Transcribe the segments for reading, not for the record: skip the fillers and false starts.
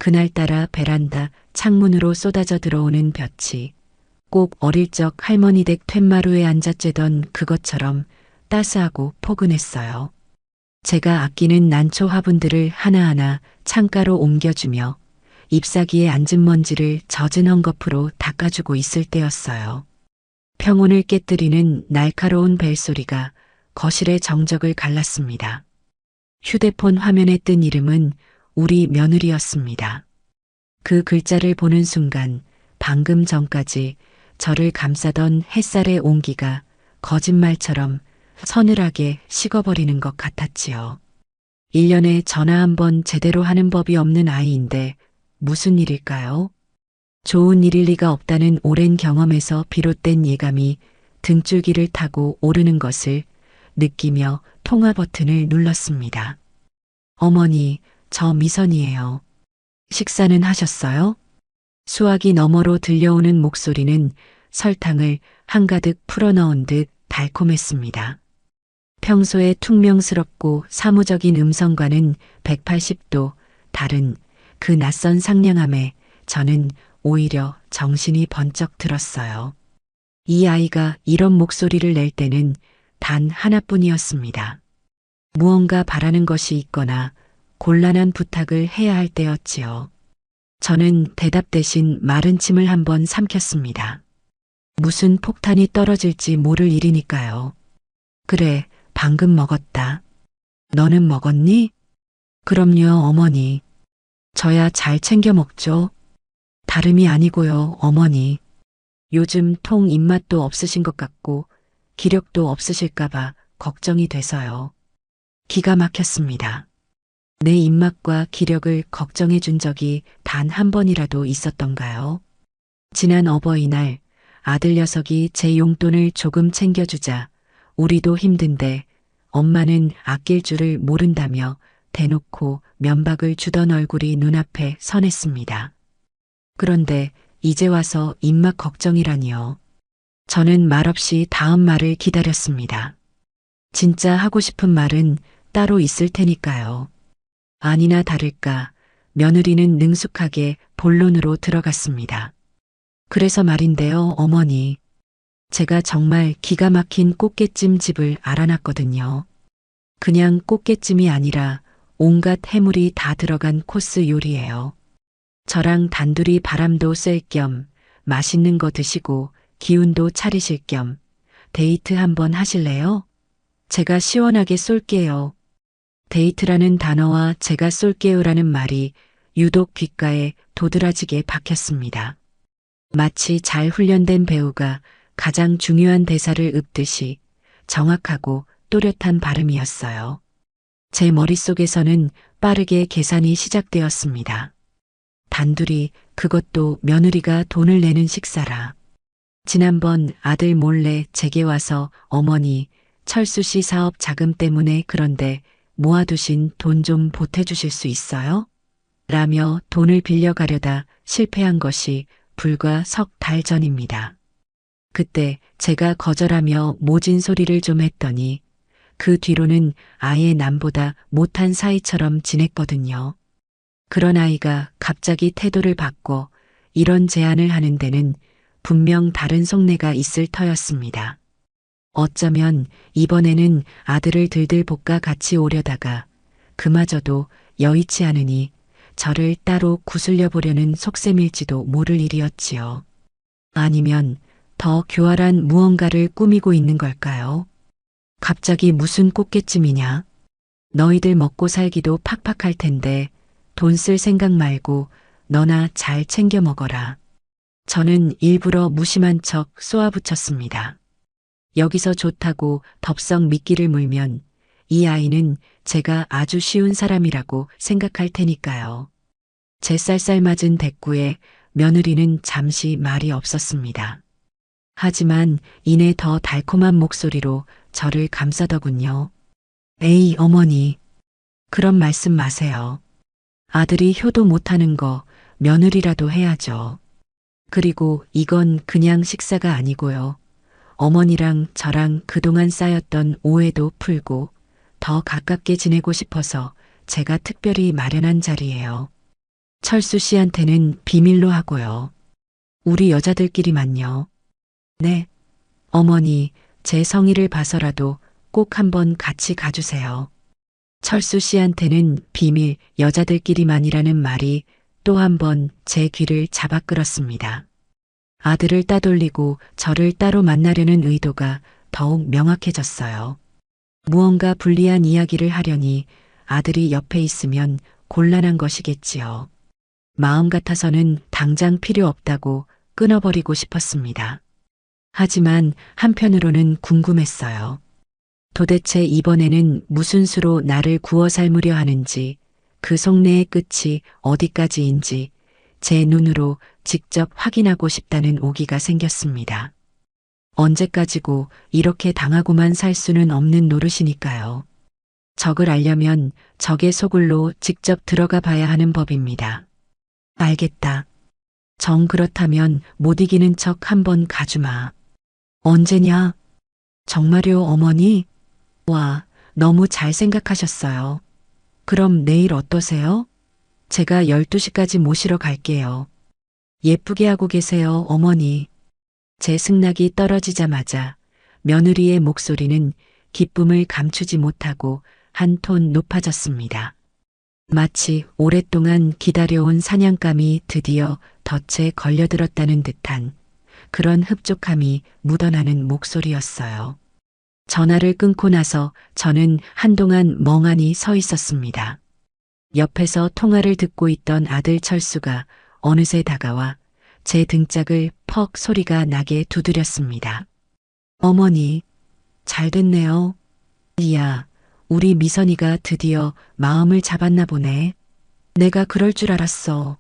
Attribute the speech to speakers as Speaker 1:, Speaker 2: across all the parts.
Speaker 1: 그날따라 베란다 창문으로 쏟아져 들어오는 볕이 꼭 어릴 적 할머니 댁 툇마루에 앉아 쬐던 그것처럼 따스하고 포근했어요. 제가 아끼는 난초 화분들을 하나하나 창가로 옮겨주며 잎사귀에 앉은 먼지를 젖은 헝겊으로 닦아주고 있을 때였어요. 평온을 깨뜨리는 날카로운 벨소리가 거실의 정적을 갈랐습니다. 휴대폰 화면에 뜬 이름은 우리 며느리였습니다. 그 글자를 보는 순간 방금 전까지 저를 감싸던 햇살의 온기가 거짓말처럼 서늘하게 식어버리는 것 같았지요. 1년에 전화 한 번 제대로 하는 법이 없는 아이인데 무슨 일일까요? 좋은 일일 리가 없다는 오랜 경험에서 비롯된 예감이 등줄기를 타고 오르는 것을 느끼며 통화 버튼을 눌렀습니다. 어머니, 저 미선이에요. 식사는 하셨어요? 수화기 너머로 들려오는 목소리는 설탕을 한가득 풀어넣은 듯 달콤했습니다. 평소에 퉁명스럽고 사무적인 음성과는 180도 다른 그 낯선 상냥함에 저는 오히려 정신이 번쩍 들었어요. 이 아이가 이런 목소리를 낼 때는 단 하나뿐이었습니다. 무언가 바라는 것이 있거나 곤란한 부탁을 해야 할 때였지요. 저는 대답 대신 마른 침을 한번 삼켰습니다. 무슨 폭탄이 떨어질지 모를 일이니까요. 그래, 방금 먹었다. 너는 먹었니? 그럼요, 어머니. 저야 잘 챙겨 먹죠. 다름이 아니고요, 어머니. 요즘 통 입맛도 없으신 것 같고 기력도 없으실까봐 걱정이 돼서요. 기가 막혔습니다. 내 입맛과 기력을 걱정해 준 적이 단 한 번이라도 있었던가요? 지난 어버이날 아들 녀석이 제 용돈을 조금 챙겨주자 우리도 힘든데 엄마는 아낄 줄을 모른다며 대놓고 면박을 주던 얼굴이 눈앞에 선했습니다. 그런데 이제 와서 입맛 걱정이라니요. 저는 말없이 다음 말을 기다렸습니다. 진짜 하고 싶은 말은 따로 있을 테니까요. 아니나 다를까 며느리는 능숙하게 본론으로 들어갔습니다. 그래서 말인데요, 어머니. 제가 정말 기가 막힌 꽃게찜 집을 알아놨거든요. 그냥 꽃게찜이 아니라 온갖 해물이 다 들어간 코스 요리예요. 저랑 단둘이 바람도 쐴 겸 맛있는 거 드시고 기운도 차리실 겸 데이트 한번 하실래요? 제가 시원하게 쏠게요. 데이트라는 단어와 제가 쏠게요라는 말이 유독 귓가에 도드라지게 박혔습니다. 마치 잘 훈련된 배우가 가장 중요한 대사를 읊듯이 정확하고 또렷한 발음이었어요. 제 머릿속에서는 빠르게 계산이 시작되었습니다. 단둘이, 그것도 며느리가 돈을 내는 식사라. 지난번 아들 몰래 제게 와서 어머니, 철수 씨 사업 자금 때문에 그런데 모아두신 돈 좀 보태주실 수 있어요? 라며 돈을 빌려가려다 실패한 것이 불과 석 달 전입니다. 그때 제가 거절하며 모진 소리를 좀 했더니 그 뒤로는 아예 남보다 못한 사이처럼 지냈거든요. 그런 아이가 갑자기 태도를 바꿔 이런 제안을 하는 데는 분명 다른 속내가 있을 터였습니다. 어쩌면 이번에는 아들을 들들 볶아 같이 오려다가 그마저도 여의치 않으니 저를 따로 구슬려 보려는 속셈일지도 모를 일이었지요. 아니면 더 교활한 무언가를 꾸미고 있는 걸까요? 갑자기 무슨 꽃게찜이냐? 너희들 먹고 살기도 팍팍할 텐데 돈 쓸 생각 말고 너나 잘 챙겨 먹어라. 저는 일부러 무심한 척 쏘아붙였습니다. 여기서 좋다고 덥석 미끼를 물면 이 아이는 제가 아주 쉬운 사람이라고 생각할 테니까요. 제 쌀쌀맞은 대꾸에 며느리는 잠시 말이 없었습니다. 하지만 이내 더 달콤한 목소리로 저를 감싸더군요. 에이, 어머니. 그런 말씀 마세요. 아들이 효도 못하는 거 며느리라도 해야죠. 그리고 이건 그냥 식사가 아니고요. 어머니랑 저랑 그동안 쌓였던 오해도 풀고 더 가깝게 지내고 싶어서 제가 특별히 마련한 자리예요. 철수 씨한테는 비밀로 하고요. 우리 여자들끼리만요. 네. 어머니, 제 성의를 봐서라도 꼭 한번 같이 가주세요. 철수 씨한테는 비밀 여자들끼리만이라는 말이 또 한 번 제 귀를 잡아 끌었습니다. 아들을 따돌리고 저를 따로 만나려는 의도가 더욱 명확해졌어요. 무언가 불리한 이야기를 하려니 아들이 옆에 있으면 곤란한 것이겠지요. 마음 같아서는 당장 필요 없다고 끊어버리고 싶었습니다. 하지만 한편으로는 궁금했어요. 도대체 이번에는 무슨 수로 나를 구워 삶으려 하는지, 그 속내의 끝이 어디까지인지 제 눈으로 직접 확인하고 싶다는 오기가 생겼습니다. 언제까지고 이렇게 당하고만 살 수는 없는 노릇이니까요. 적을 알려면 적의 소굴로 직접 들어가 봐야 하는 법입니다. 알겠다. 정 그렇다면 못 이기는 척 한번 가주마. 언제냐? 정말요, 어머니? 와, 너무 잘 생각하셨어요. 그럼 내일 어떠세요? 제가 12시까지 모시러 갈게요. 예쁘게 하고 계세요, 어머니. 제 승낙이 떨어지자마자 며느리의 목소리는 기쁨을 감추지 못하고 한 톤 높아졌습니다. 마치 오랫동안 기다려온 사냥감이 드디어 덫에 걸려들었다는 듯한 그런 흡족함이 묻어나는 목소리였어요. 전화를 끊고 나서 저는 한동안 멍하니 서 있었습니다. 옆에서 통화를 듣고 있던 아들 철수가 어느새 다가와 제 등짝을 퍽 소리가 나게 두드렸습니다. 어머니, 잘 됐네요. 이야, 우리 미선이가 드디어 마음을 잡았나 보네. 내가 그럴 줄 알았어.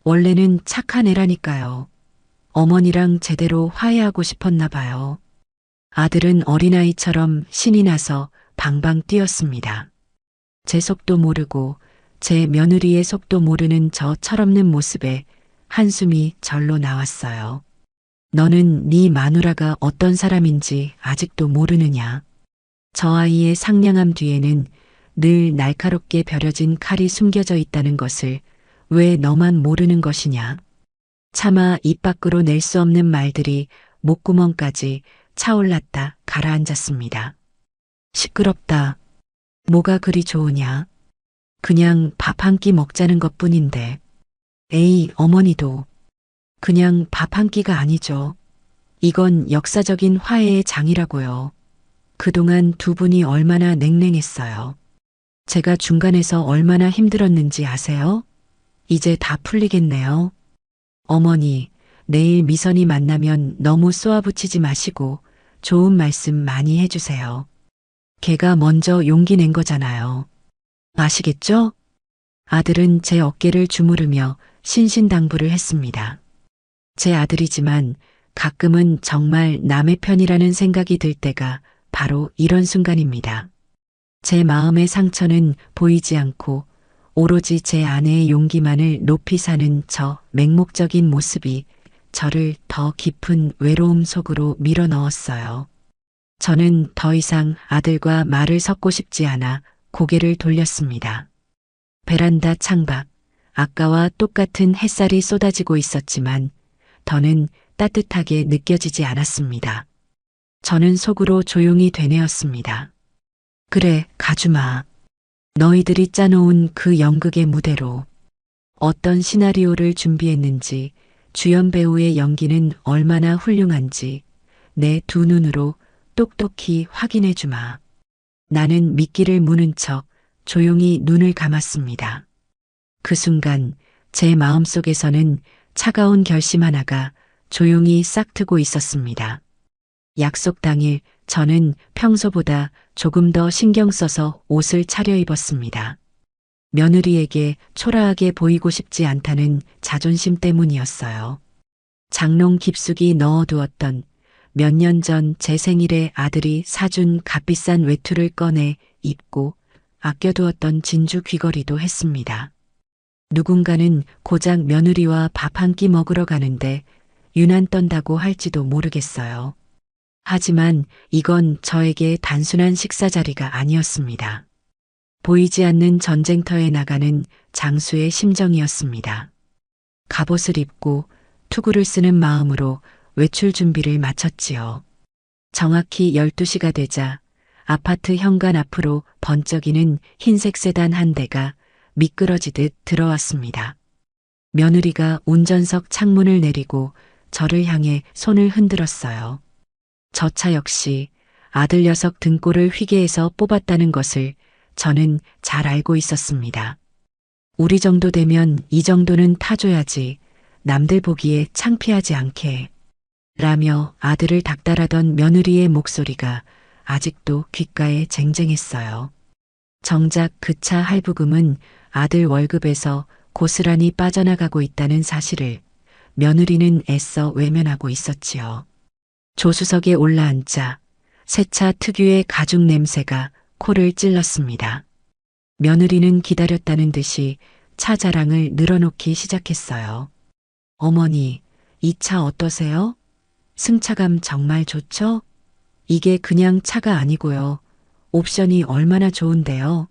Speaker 1: 원래는 착한 애라니까요. 어머니랑 제대로 화해하고 싶었나 봐요. 아들은 어린아이처럼 신이 나서 방방 뛰었습니다. 제 속도 모르고 제 며느리의 속도 모르는 저 철없는 모습에 한숨이 절로 나왔어요. 너는 네 마누라가 어떤 사람인지 아직도 모르느냐. 저 아이의 상냥함 뒤에는 늘 날카롭게 벼려진 칼이 숨겨져 있다는 것을 왜 너만 모르는 것이냐. 차마 입 밖으로 낼 수 없는 말들이 목구멍까지 차올랐다 가라앉았습니다. 시끄럽다. 뭐가 그리 좋으냐. 그냥 밥 한 끼 먹자는 것뿐인데. 에이, 어머니도. 그냥 밥 한 끼가 아니죠. 이건 역사적인 화해의 장이라고요. 그동안 두 분이 얼마나 냉랭했어요. 제가 중간에서 얼마나 힘들었는지 아세요? 이제 다 풀리겠네요. 어머니, 내일 미선이 만나면 너무 쏘아붙이지 마시고 좋은 말씀 많이 해주세요. 걔가 먼저 용기 낸 거잖아요. 아시겠죠? 아들은 제 어깨를 주무르며 신신당부를 했습니다. 제 아들이지만 가끔은 정말 남의 편이라는 생각이 들 때가 바로 이런 순간입니다. 제 마음의 상처는 보이지 않고 오로지 제 아내의 용기만을 높이 사는 저 맹목적인 모습이 저를 더 깊은 외로움 속으로 밀어 넣었어요. 저는 더 이상 아들과 말을 섞고 싶지 않아 고개를 돌렸습니다. 베란다 창밖, 아까와 똑같은 햇살이 쏟아지고 있었지만 더는 따뜻하게 느껴지지 않았습니다. 저는 속으로 조용히 되뇌었습니다. 그래, 가주마. 너희들이 짜놓은 그 연극의 무대로 어떤 시나리오를 준비했는지, 주연 배우의 연기는 얼마나 훌륭한지 내 두 눈으로 똑똑히 확인해 주마. 나는 미끼를 무는 척 조용히 눈을 감았습니다. 그 순간 제 마음속에서는 차가운 결심 하나가 조용히 싹트고 있었습니다. 약속 당일 저는 평소보다 조금 더 신경 써서 옷을 차려입었습니다. 며느리에게 초라하게 보이고 싶지 않다는 자존심 때문이었어요. 장롱 깊숙이 넣어두었던 몇 년 전 제 생일에 아들이 사준 값비싼 외투를 꺼내 입고 아껴두었던 진주 귀걸이도 했습니다. 누군가는 고작 며느리와 밥 한 끼 먹으러 가는데 유난 떤다고 할지도 모르겠어요. 하지만 이건 저에게 단순한 식사 자리가 아니었습니다. 보이지 않는 전쟁터에 나가는 장수의 심정이었습니다. 갑옷을 입고 투구를 쓰는 마음으로 외출 준비를 마쳤지요. 정확히 12시가 되자 아파트 현관 앞으로 번쩍이는 흰색 세단 한 대가 미끄러지듯 들어왔습니다. 며느리가 운전석 창문을 내리고 저를 향해 손을 흔들었어요. 저 차 역시 아들 녀석 등골을 휘게 해서 뽑았다는 것을 저는 잘 알고 있었습니다. 우리 정도 되면 이 정도는 타줘야지, 남들 보기에 창피하지 않게 라며 아들을 닥달하던 며느리의 목소리가 아직도 귓가에 쟁쟁했어요. 정작 그 차 할부금은 아들 월급에서 고스란히 빠져나가고 있다는 사실을 며느리는 애써 외면하고 있었지요. 조수석에 올라앉자 새 차 특유의 가죽 냄새가 코를 찔렀습니다. 며느리는 기다렸다는 듯이 차 자랑을 늘어놓기 시작했어요. 어머니, 이 차 어떠세요? 승차감 정말 좋죠? 이게 그냥 차가 아니고요. 옵션이 얼마나 좋은데요.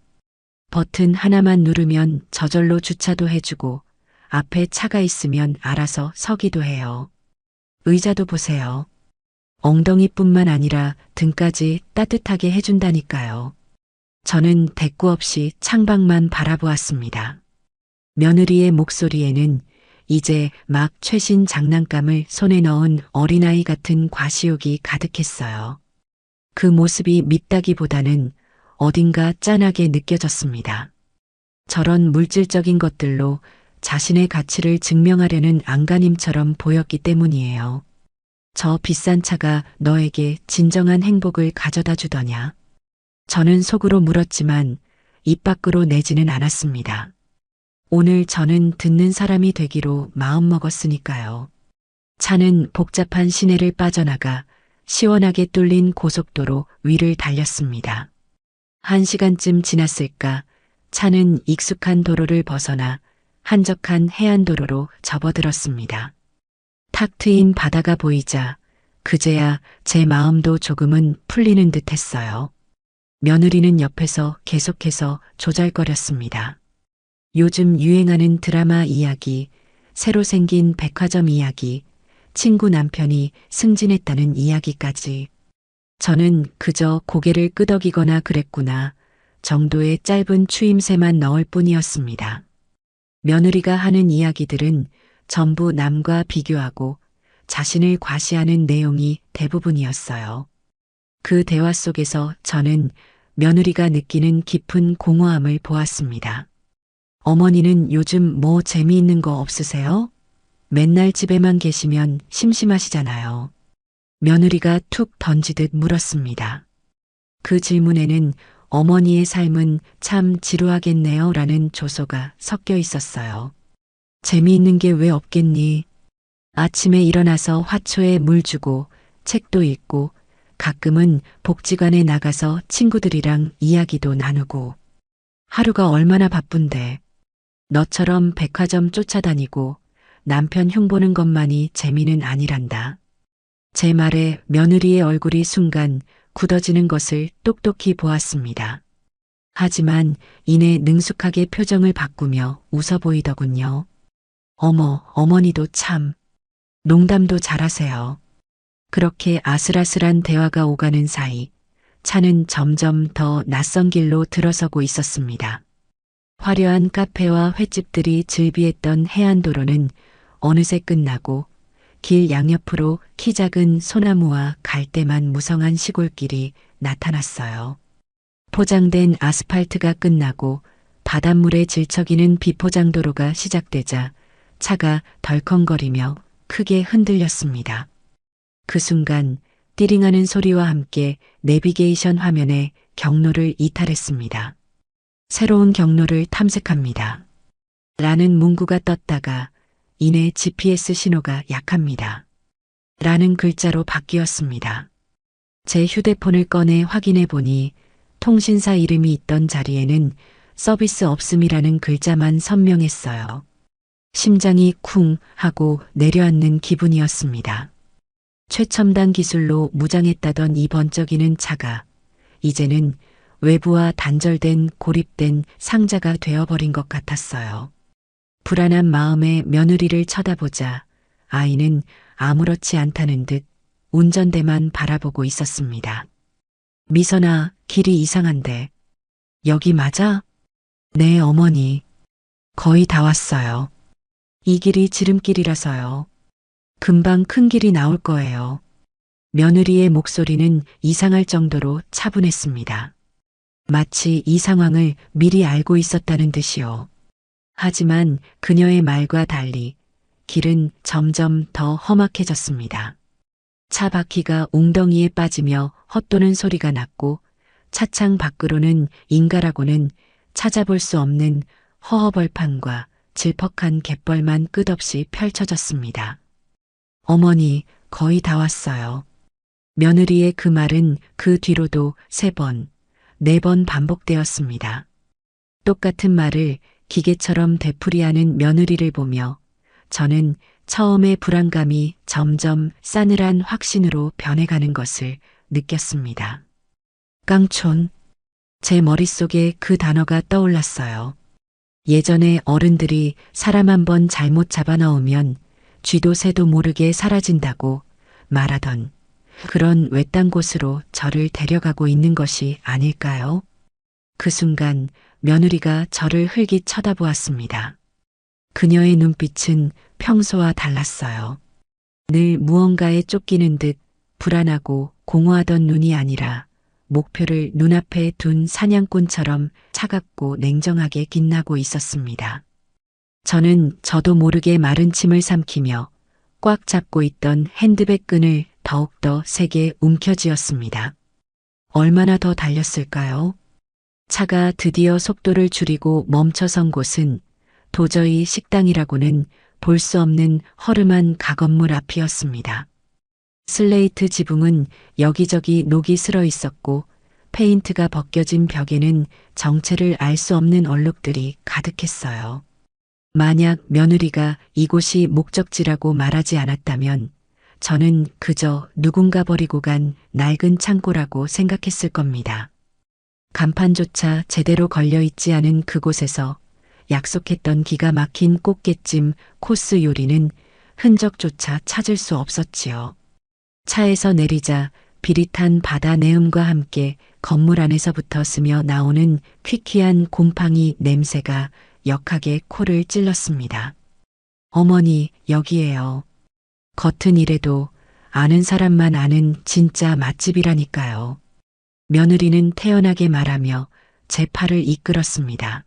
Speaker 1: 버튼 하나만 누르면 저절로 주차도 해주고 앞에 차가 있으면 알아서 서기도 해요. 의자도 보세요. 엉덩이뿐만 아니라 등까지 따뜻하게 해준다니까요. 저는 대꾸 없이 창밖만 바라보았습니다. 며느리의 목소리에는 이제 막 최신 장난감을 손에 넣은 어린아이 같은 과시욕이 가득했어요. 그 모습이 밉다기보다는 어딘가 짠하게 느껴졌습니다. 저런 물질적인 것들로 자신의 가치를 증명하려는 안간힘처럼 보였기 때문이에요. 저 비싼 차가 너에게 진정한 행복을 가져다 주더냐? 저는 속으로 물었지만 입 밖으로 내지는 않았습니다. 오늘 저는 듣는 사람이 되기로 마음먹었으니까요. 차는 복잡한 시내를 빠져나가 시원하게 뚫린 고속도로 위를 달렸습니다. 1시간쯤 지났을까 차는 익숙한 도로를 벗어나 한적한 해안도로로 접어들었습니다. 탁 트인 바다가 보이자 그제야 제 마음도 조금은 풀리는 듯 했어요. 며느리는 옆에서 계속해서 조잘거렸습니다. 요즘 유행하는 드라마 이야기, 새로 생긴 백화점 이야기, 친구 남편이 승진했다는 이야기까지. 저는 그저 고개를 끄덕이거나 그랬구나 정도의 짧은 추임새만 넣을 뿐이었습니다. 며느리가 하는 이야기들은 전부 남과 비교하고 자신을 과시하는 내용이 대부분이었어요. 그 대화 속에서 저는 며느리가 느끼는 깊은 공허함을 보았습니다. 어머니는 요즘 뭐 재미있는 거 없으세요? 맨날 집에만 계시면 심심하시잖아요. 며느리가 툭 던지듯 물었습니다. 그 질문에는 어머니의 삶은 참 지루하겠네요 라는 조소가 섞여 있었어요. 재미있는 게 왜 없겠니? 아침에 일어나서 화초에 물 주고 책도 읽고 가끔은 복지관에 나가서 친구들이랑 이야기도 나누고 하루가 얼마나 바쁜데 너처럼 백화점 쫓아다니고 남편 흉보는 것만이 재미는 아니란다. 제 말에 며느리의 얼굴이 순간 굳어지는 것을 똑똑히 보았습니다. 하지만 이내 능숙하게 표정을 바꾸며 웃어 보이더군요. 어머, 어머니도 참 농담도 잘하세요. 그렇게 아슬아슬한 대화가 오가는 사이 차는 점점 더 낯선 길로 들어서고 있었습니다. 화려한 카페와 횟집들이 즐비했던 해안도로는 어느새 끝나고 길 양옆으로 키 작은 소나무와 갈대만 무성한 시골길이 나타났어요. 포장된 아스팔트가 끝나고 바닷물에 질척이는 비포장도로가 시작되자 차가 덜컹거리며 크게 흔들렸습니다. 그 순간 띠링하는 소리와 함께 내비게이션 화면에 경로를 이탈했습니다. 새로운 경로를 탐색합니다. 라는 문구가 떴다가 이내 GPS 신호가 약합니다. 라는 글자로 바뀌었습니다. 제 휴대폰을 꺼내 확인해 보니 통신사 이름이 있던 자리에는 서비스 없음이라는 글자만 선명했어요. 심장이 쿵 하고 내려앉는 기분이었습니다. 최첨단 기술로 무장했다던 이 번쩍이는 차가 이제는 외부와 단절된 고립된 상자가 되어버린 것 같았어요. 불안한 마음에 며느리를 쳐다보자 아이는 아무렇지 않다는 듯 운전대만 바라보고 있었습니다. 미선아, 길이 이상한데. 여기 맞아? 네, 어머니. 거의 다 왔어요. 이 길이 지름길이라서요. 금방 큰 길이 나올 거예요. 며느리의 목소리는 이상할 정도로 차분했습니다. 마치 이 상황을 미리 알고 있었다는 듯이요. 하지만 그녀의 말과 달리 길은 점점 더 험악해졌습니다. 차 바퀴가 웅덩이에 빠지며 헛도는 소리가 났고 차창 밖으로는 인가라고는 찾아볼 수 없는 허허벌판과 질퍽한 갯벌만 끝없이 펼쳐졌습니다. 어머니, 거의 다 왔어요. 며느리의 그 말은 그 뒤로도 3번, 4번 반복되었습니다. 똑같은 말을 기계처럼 되풀이하는 며느리를 보며 저는 처음의 불안감이 점점 싸늘한 확신으로 변해가는 것을 느꼈습니다. 깡촌. 제 머릿속에 그 단어가 떠올랐어요. 예전에 어른들이 사람 한 번 잘못 잡아넣으면 쥐도 새도 모르게 사라진다고 말하던 그런 외딴 곳으로 저를 데려가고 있는 것이 아닐까요? 그 순간 며느리가 저를 흘깃 쳐다보았습니다. 그녀의 눈빛은 평소와 달랐어요. 늘 무언가에 쫓기는 듯 불안하고 공허하던 눈이 아니라 목표를 눈앞에 둔 사냥꾼처럼 차갑고 냉정하게 빛나고 있었습니다. 저는 저도 모르게 마른 침을 삼키며 꽉 잡고 있던 핸드백 끈을 더욱더 세게 움켜쥐었습니다. 얼마나 더 달렸을까요? 차가 드디어 속도를 줄이고 멈춰선 곳은 도저히 식당이라고는 볼 수 없는 허름한 가건물 앞이었습니다. 슬레이트 지붕은 여기저기 녹이 슬어 있었고 페인트가 벗겨진 벽에는 정체를 알 수 없는 얼룩들이 가득했어요. 만약 며느리가 이곳이 목적지라고 말하지 않았다면 저는 그저 누군가 버리고 간 낡은 창고라고 생각했을 겁니다. 간판조차 제대로 걸려 있지 않은 그곳에서 약속했던 기가 막힌 꽃게찜 코스 요리는 흔적조차 찾을 수 없었지요. 차에서 내리자 비릿한 바다 내음과 함께 건물 안에서부터 스며 나오는 퀴퀴한 곰팡이 냄새가 역하게 코를 찔렀습니다. 어머니, 여기에요. 겉은 이래도 아는 사람만 아는 진짜 맛집이라니까요. 며느리는 태연하게 말하며 제 팔을 이끌었습니다.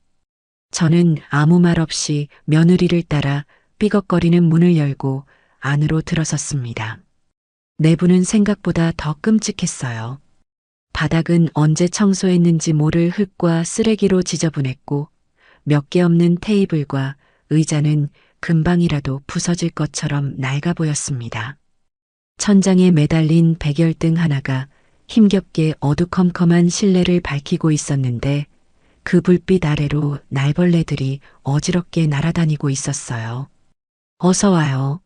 Speaker 1: 저는 아무 말 없이 며느리를 따라 삐걱거리는 문을 열고 안으로 들어섰습니다. 내부는 생각보다 더 끔찍했어요. 바닥은 언제 청소했는지 모를 흙과 쓰레기로 지저분했고 몇 개 없는 테이블과 의자는 금방이라도 부서질 것처럼 낡아 보였습니다. 천장에 매달린 백열등 하나가 힘겹게 어두컴컴한 실내를 밝히고 있었는데 그 불빛 아래로 날벌레들이 어지럽게 날아다니고 있었어요. 어서 와요.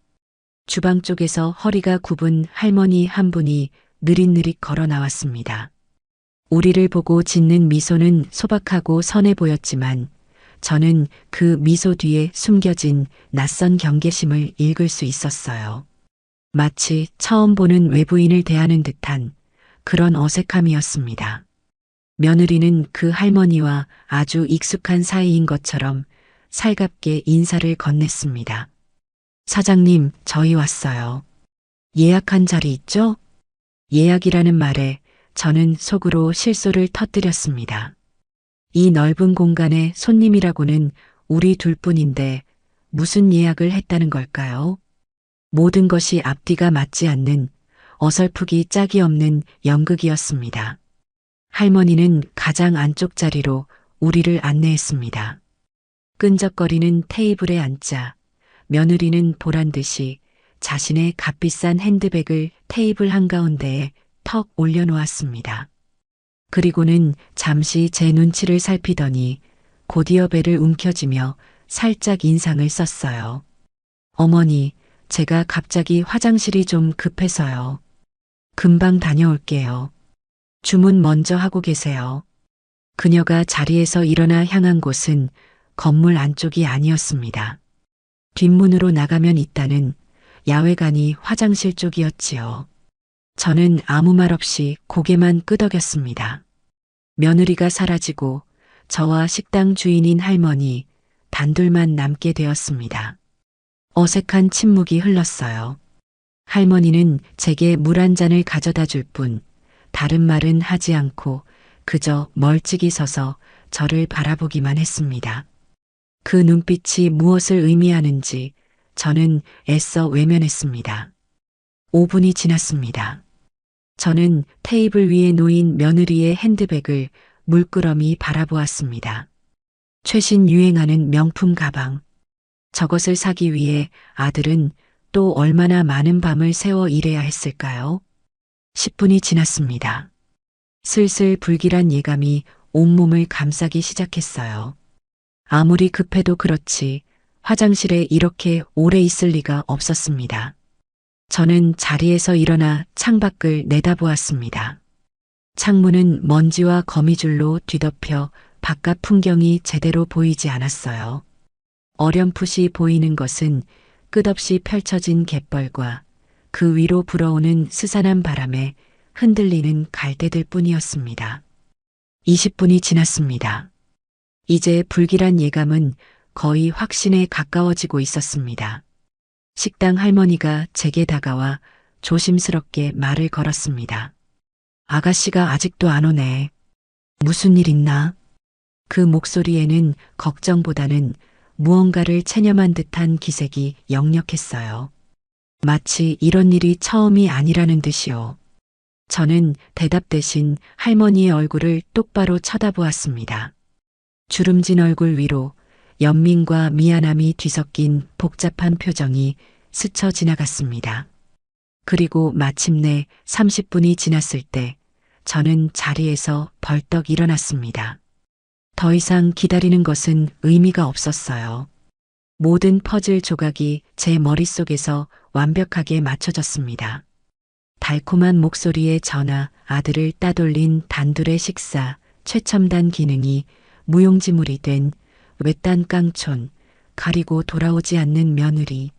Speaker 1: 주방 쪽에서 허리가 굽은 할머니 한 분이 느릿느릿 걸어 나왔습니다. 우리를 보고 짓는 미소는 소박하고 선해 보였지만 저는 그 미소 뒤에 숨겨진 낯선 경계심을 읽을 수 있었어요. 마치 처음 보는 외부인을 대하는 듯한 그런 어색함이었습니다. 며느리는 그 할머니와 아주 익숙한 사이인 것처럼 살갑게 인사를 건넸습니다. 사장님, 저희 왔어요. 예약한 자리 있죠? 예약이라는 말에 저는 속으로 실소를 터뜨렸습니다. 이 넓은 공간에 손님이라고는 우리 둘뿐인데 무슨 예약을 했다는 걸까요? 모든 것이 앞뒤가 맞지 않는 어설프기 짝이 없는 연극이었습니다. 할머니는 가장 안쪽 자리로 우리를 안내했습니다. 끈적거리는 테이블에 앉자 며느리는 보란 듯이 자신의 값비싼 핸드백을 테이블 한가운데에 턱 올려놓았습니다. 그리고는 잠시 제 눈치를 살피더니 곧이어 배를 움켜쥐며 살짝 인상을 썼어요. 어머니, 제가 갑자기 화장실이 좀 급해서요. 금방 다녀올게요. 주문 먼저 하고 계세요. 그녀가 자리에서 일어나 향한 곳은 건물 안쪽이 아니었습니다. 뒷문으로 나가면 있다는 야외관이 화장실 쪽이었지요. 저는 아무 말 없이 고개만 끄덕였습니다. 며느리가 사라지고 저와 식당 주인인 할머니 단둘만 남게 되었습니다. 어색한 침묵이 흘렀어요. 할머니는 제게 물 한 잔을 가져다 줄 뿐 다른 말은 하지 않고 그저 멀찍이 서서 저를 바라보기만 했습니다. 그 눈빛이 무엇을 의미하는지 저는 애써 외면했습니다. 5분이 지났습니다. 저는 테이블 위에 놓인 며느리의 핸드백을 물끄러미 바라보았습니다. 최신 유행하는 명품 가방. 저것을 사기 위해 아들은 또 얼마나 많은 밤을 새워 일해야 했을까요? 10분이 지났습니다. 슬슬 불길한 예감이 온몸을 감싸기 시작했어요. 아무리 급해도 그렇지 화장실에 이렇게 오래 있을 리가 없었습니다. 저는 자리에서 일어나 창밖을 내다보았습니다. 창문은 먼지와 거미줄로 뒤덮여 바깥 풍경이 제대로 보이지 않았어요. 어렴풋이 보이는 것은 끝없이 펼쳐진 갯벌과 그 위로 불어오는 스산한 바람에 흔들리는 갈대들 뿐이었습니다. 20분이 지났습니다. 이제 불길한 예감은 거의 확신에 가까워지고 있었습니다. 식당 할머니가 제게 다가와 조심스럽게 말을 걸었습니다. 아가씨가 아직도 안 오네. 무슨 일 있나? 그 목소리에는 걱정보다는 무언가를 체념한 듯한 기색이 역력했어요. 마치 이런 일이 처음이 아니라는 듯이요. 저는 대답 대신 할머니의 얼굴을 똑바로 쳐다보았습니다. 주름진 얼굴 위로 연민과 미안함이 뒤섞인 복잡한 표정이 스쳐 지나갔습니다. 그리고 마침내 30분이 지났을 때 저는 자리에서 벌떡 일어났습니다. 더 이상 기다리는 것은 의미가 없었어요. 모든 퍼즐 조각이 제 머릿속에서 완벽하게 맞춰졌습니다. 달콤한 목소리의 전화, 아들을 따돌린 단둘의 식사, 최첨단 기능이 무용지물이 된 외딴 깡촌, 가리고 돌아오지 않는 며느리.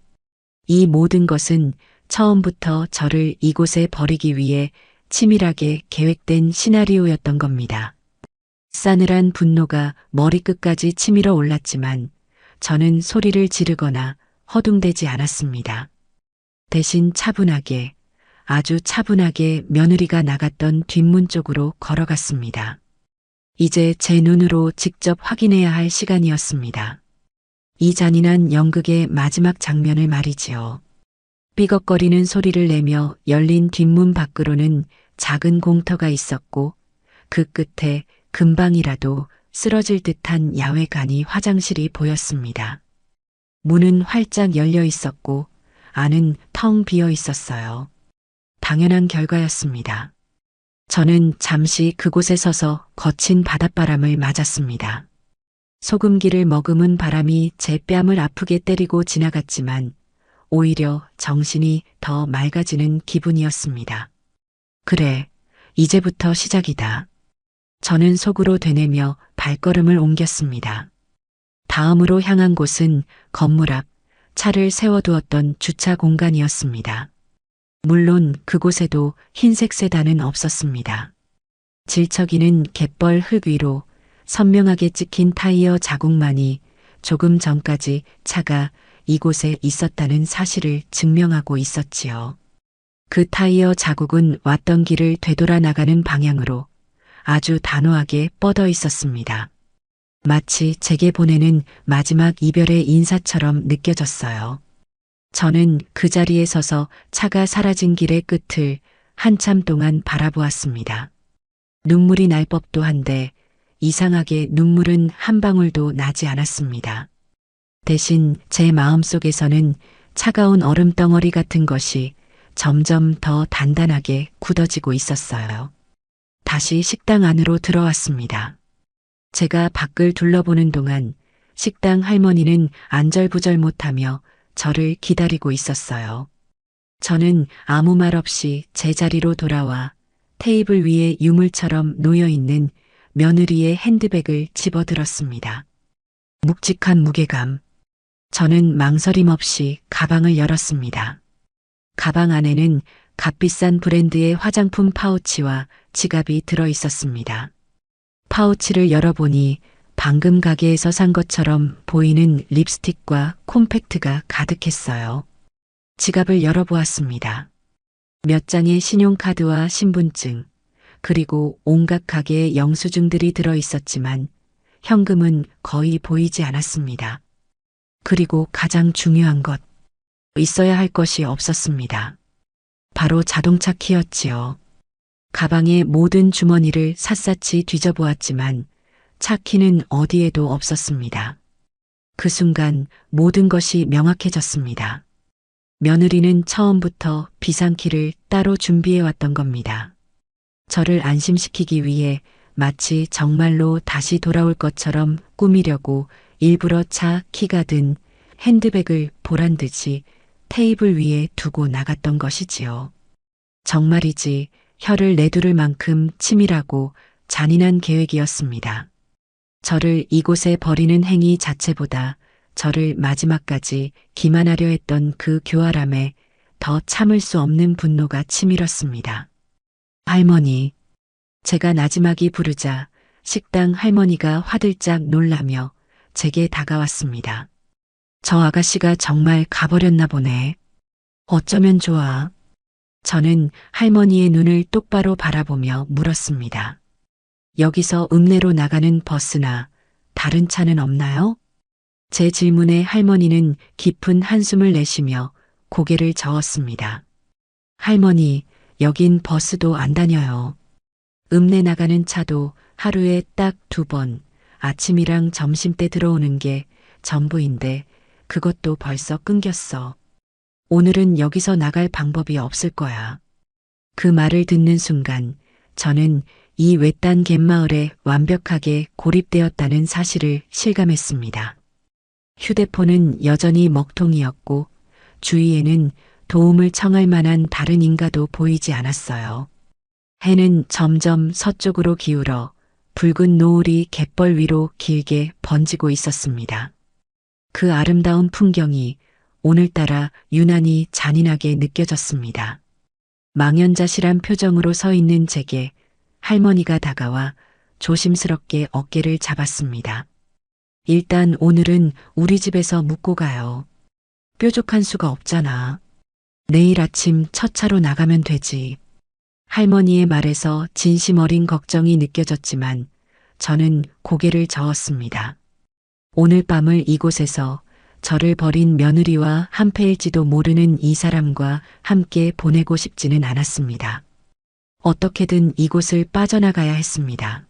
Speaker 1: 이 모든 것은 처음부터 저를 이곳에 버리기 위해 치밀하게 계획된 시나리오였던 겁니다. 싸늘한 분노가 머리끝까지 치밀어 올랐지만 저는 소리를 지르거나 허둥대지 않았습니다. 대신 차분하게, 아주 차분하게 며느리가 나갔던 뒷문 쪽으로 걸어갔습니다. 이제 제 눈으로 직접 확인해야 할 시간이었습니다. 이 잔인한 연극의 마지막 장면을 말이지요. 삐걱거리는 소리를 내며 열린 뒷문 밖으로는 작은 공터가 있었고 그 끝에 금방이라도 쓰러질 듯한 야외관이 화장실이 보였습니다. 문은 활짝 열려 있었고 안은 텅 비어 있었어요. 당연한 결과였습니다. 저는 잠시 그곳에 서서 거친 바닷바람을 맞았습니다. 소금기를 머금은 바람이 제 뺨을 아프게 때리고 지나갔지만 오히려 정신이 더 맑아지는 기분이었습니다. 그래, 이제부터 시작이다. 저는 속으로 되뇌며 발걸음을 옮겼습니다. 다음으로 향한 곳은 건물 앞 차를 세워두었던 주차 공간이었습니다. 물론 그곳에도 흰색 세단은 없었습니다. 질척이는 갯벌 흙 위로 선명하게 찍힌 타이어 자국만이 조금 전까지 차가 이곳에 있었다는 사실을 증명하고 있었지요. 그 타이어 자국은 왔던 길을 되돌아 나가는 방향으로 아주 단호하게 뻗어 있었습니다. 마치 제게 보내는 마지막 이별의 인사처럼 느껴졌어요. 저는 그 자리에 서서 차가 사라진 길의 끝을 한참 동안 바라보았습니다. 눈물이 날 법도 한데 이상하게 눈물은 한 방울도 나지 않았습니다. 대신 제 마음속에서는 차가운 얼음덩어리 같은 것이 점점 더 단단하게 굳어지고 있었어요. 다시 식당 안으로 들어왔습니다. 제가 밖을 둘러보는 동안 식당 할머니는 안절부절 못하며 저를 기다리고 있었어요. 저는 아무 말 없이 제 자리로 돌아와 테이블 위에 유물처럼 놓여있는 며느리의 핸드백을 집어들었습니다. 묵직한 무게감. 저는 망설임 없이 가방을 열었습니다. 가방 안에는 값비싼 브랜드의 화장품 파우치와 지갑이 들어 있었습니다. 파우치를 열어보니 방금 가게에서 산 것처럼 보이는 립스틱과 콤팩트가 가득했어요. 지갑을 열어보았습니다. 몇 장의 신용카드와 신분증, 그리고 온갖 가게의 영수증들이 들어 있었지만 현금은 거의 보이지 않았습니다. 그리고 가장 중요한 것, 있어야 할 것이 없었습니다. 바로 자동차 키였지요. 가방의 모든 주머니를 샅샅이 뒤져보았지만 차 키는 어디에도 없었습니다. 그 순간 모든 것이 명확해졌습니다. 며느리는 처음부터 비상키를 따로 준비해 왔던 겁니다. 저를 안심시키기 위해 마치 정말로 다시 돌아올 것처럼 꾸미려고 일부러 차 키가 든 핸드백을 보란 듯이 테이블 위에 두고 나갔던 것이지요. 정말이지 혀를 내두를 만큼 치밀하고 잔인한 계획이었습니다. 저를 이곳에 버리는 행위 자체보다 저를 마지막까지 기만하려 했던 그 교활함에 더 참을 수 없는 분노가 치밀었습니다. 할머니. 제가 나지막이 부르자 식당 할머니가 화들짝 놀라며 제게 다가왔습니다. 저 아가씨가 정말 가버렸나 보네. 어쩌면 좋아. 저는 할머니의 눈을 똑바로 바라보며 물었습니다. 여기서 읍내로 나가는 버스나 다른 차는 없나요? 제 질문에 할머니는 깊은 한숨을 내쉬며 고개를 저었습니다. 할머니, 여긴 버스도 안 다녀요. 읍내 나가는 차도 하루에 딱 2번, 아침이랑 점심때 들어오는 게 전부인데 그것도 벌써 끊겼어. 오늘은 여기서 나갈 방법이 없을 거야. 그 말을 듣는 순간 저는 이 외딴 갯마을에 완벽하게 고립되었다는 사실을 실감했습니다. 휴대폰은 여전히 먹통이었고 주위에는 도움을 청할 만한 다른 인가도 보이지 않았어요. 해는 점점 서쪽으로 기울어 붉은 노을이 갯벌 위로 길게 번지고 있었습니다. 그 아름다운 풍경이 오늘따라 유난히 잔인하게 느껴졌습니다. 망연자실한 표정으로 서 있는 제게 할머니가 다가와 조심스럽게 어깨를 잡았습니다. 일단 오늘은 우리 집에서 묵고 가요. 뾰족한 수가 없잖아. 내일 아침 첫 차로 나가면 되지. 할머니의 말에서 진심 어린 걱정이 느껴졌지만 저는 고개를 저었습니다. 오늘 밤을 이곳에서 저를 버린 며느리와 한패일지도 모르는 이 사람과 함께 보내고 싶지는 않았습니다. 어떻게든 이곳을 빠져나가야 했습니다.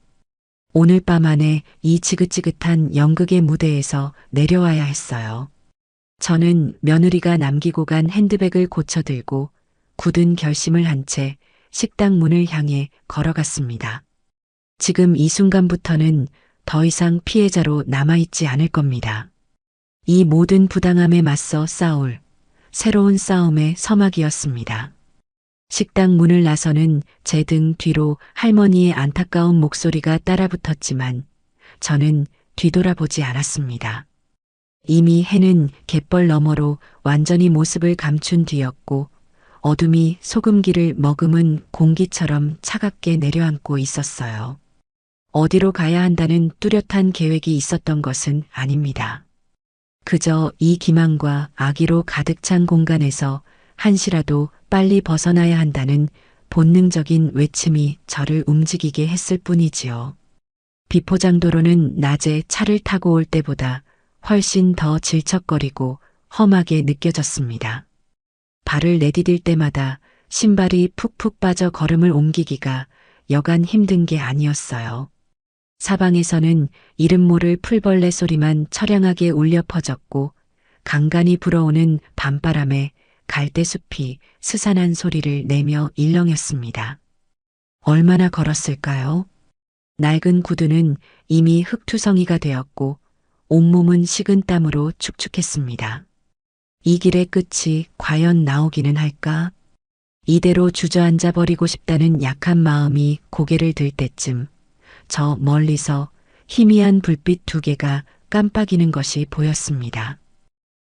Speaker 1: 오늘 밤 안에 이 지긋지긋한 연극의 무대에서 내려와야 했어요. 저는 며느리가 남기고 간 핸드백을 고쳐들고 굳은 결심을 한 채 식당 문을 향해 걸어갔습니다. 지금 이 순간부터는 더 이상 피해자로 남아있지 않을 겁니다. 이 모든 부당함에 맞서 싸울 새로운 싸움의 서막이었습니다. 식당 문을 나서는 제 등 뒤로 할머니의 안타까운 목소리가 따라붙었지만 저는 뒤돌아보지 않았습니다. 이미 해는 갯벌 너머로 완전히 모습을 감춘 뒤였고 어둠이 소금기를 머금은 공기처럼 차갑게 내려앉고 있었어요. 어디로 가야 한다는 뚜렷한 계획이 있었던 것은 아닙니다. 그저 이 기만과 악의로 가득 찬 공간에서 한시라도 빨리 벗어나야 한다는 본능적인 외침이 저를 움직이게 했을 뿐이지요. 비포장도로는 낮에 차를 타고 올 때보다 훨씬 더 질척거리고 험하게 느껴졌습니다. 발을 내디딜 때마다 신발이 푹푹 빠져 걸음을 옮기기가 여간 힘든 게 아니었어요. 사방에서는 이름 모를 풀벌레 소리만 처량하게 울려 퍼졌고 간간히 불어오는 밤바람에 갈대숲이 스산한 소리를 내며 일렁였습니다. 얼마나 걸었을까요? 낡은 구두는 이미 흙투성이가 되었고 온몸은 식은 땀으로 축축했습니다. 이 길의 끝이 과연 나오기는 할까? 이대로 주저앉아 버리고 싶다는 약한 마음이 고개를 들 때쯤 저 멀리서 희미한 불빛 두 개가 깜빡이는 것이 보였습니다.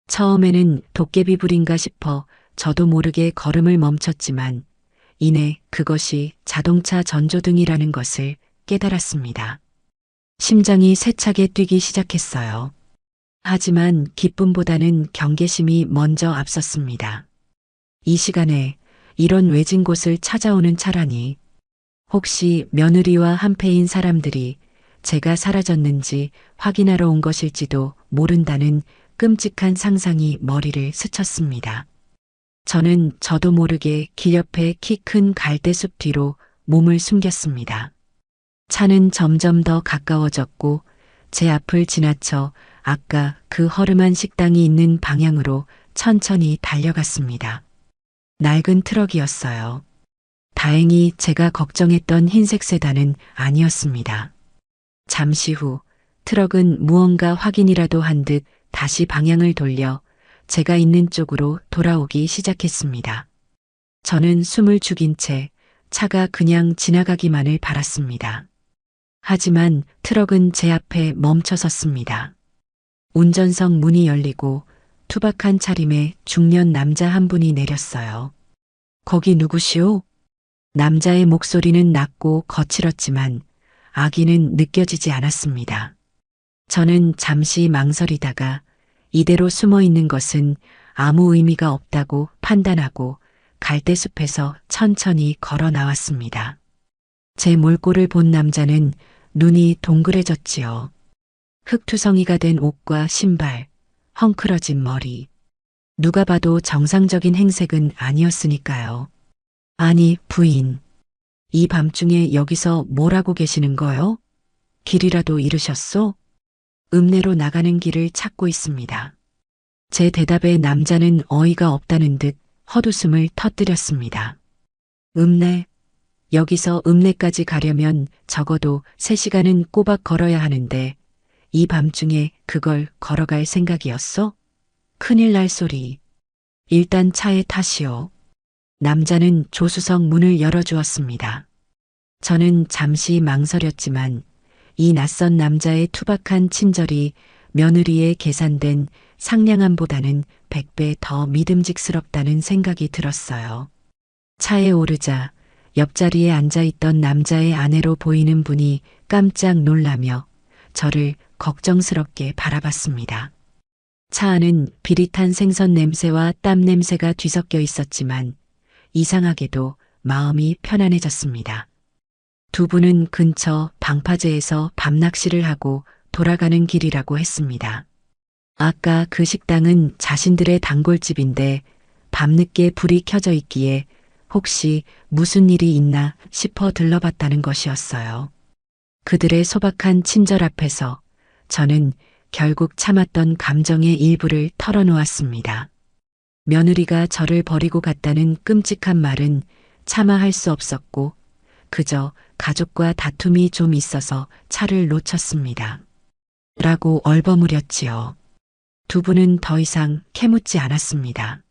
Speaker 1: 처음에는 도깨비불인가 싶어 저도 모르게 걸음을 멈췄지만 이내 그것이 자동차 전조등이라는 것을 깨달았습니다. 심장이 세차게 뛰기 시작했어요. 하지만 기쁨보다는 경계심이 먼저 앞섰습니다. 이 시간에 이런 외진 곳을 찾아오는 차라니 혹시 며느리와 한패인 사람들이 제가 사라졌는지 확인하러 온 것일지도 모른다는 끔찍한 상상이 머리를 스쳤습니다. 저는 저도 모르게 길 옆에 키 큰 갈대숲 뒤로 몸을 숨겼습니다. 차는 점점 더 가까워졌고 제 앞을 지나쳐 아까 그 허름한 식당이 있는 방향으로 천천히 달려갔습니다. 낡은 트럭이었어요. 다행히 제가 걱정했던 흰색 세단은 아니었습니다. 잠시 후 트럭은 무언가 확인이라도 한 듯 다시 방향을 돌려 제가 있는 쪽으로 돌아오기 시작했습니다. 저는 숨을 죽인 채 차가 그냥 지나가기만을 바랐습니다. 하지만 트럭은 제 앞에 멈춰 섰습니다. 운전석 문이 열리고 투박한 차림의 중년 남자 한 분이 내렸어요. 거기 누구시오? 남자의 목소리는 낮고 거칠었지만 악의는 느껴지지 않았습니다. 저는 잠시 망설이다가 이대로 숨어 있는 것은 아무 의미가 없다고 판단하고 갈대숲에서 천천히 걸어 나왔습니다. 제 몰골을 본 남자는 눈이 동그래졌지요. 흙투성이가 된 옷과 신발, 헝클어진 머리. 누가 봐도 정상적인 행색은 아니었으니까요. 아니, 부인. 이 밤중에 여기서 뭘 하고 계시는 거요? 길이라도 잃으셨소? 읍내로 나가는 길을 찾고 있습니다. 제 대답에 남자는 어이가 없다는 듯 헛웃음을 터뜨렸습니다. 읍내? 여기서 읍내까지 가려면 적어도 3시간은 꼬박 걸어야 하는데 이 밤중에 그걸 걸어갈 생각이었어? 큰일 날 소리. 일단 차에 타시오. 남자는 조수석 문을 열어주었습니다. 저는 잠시 망설였지만 이 낯선 남자의 투박한 친절이 며느리에 계산된 상냥함보다는 100배 더 믿음직스럽다는 생각이 들었어요. 차에 오르자 옆자리에 앉아있던 남자의 아내로 보이는 분이 깜짝 놀라며 저를 걱정스럽게 바라봤습니다. 차 안은 비릿한 생선 냄새와 땀 냄새가 뒤섞여 있었지만 이상하게도 마음이 편안해졌습니다. 두 분은 근처 방파제에서 밤낚시를 하고 돌아가는 길이라고 했습니다. 아까 그 식당은 자신들의 단골집인데 밤늦게 불이 켜져 있기에 혹시 무슨 일이 있나 싶어 들러봤다는 것이었어요. 그들의 소박한 친절 앞에서 저는 결국 참았던 감정의 일부를 털어놓았습니다. 며느리가 저를 버리고 갔다는 끔찍한 말은 차마 할 수 없었고 그저 가족과 다툼이 좀 있어서 차를 놓쳤습니다. 라고 얼버무렸지요. 두 분은 더 이상 캐묻지 않았습니다.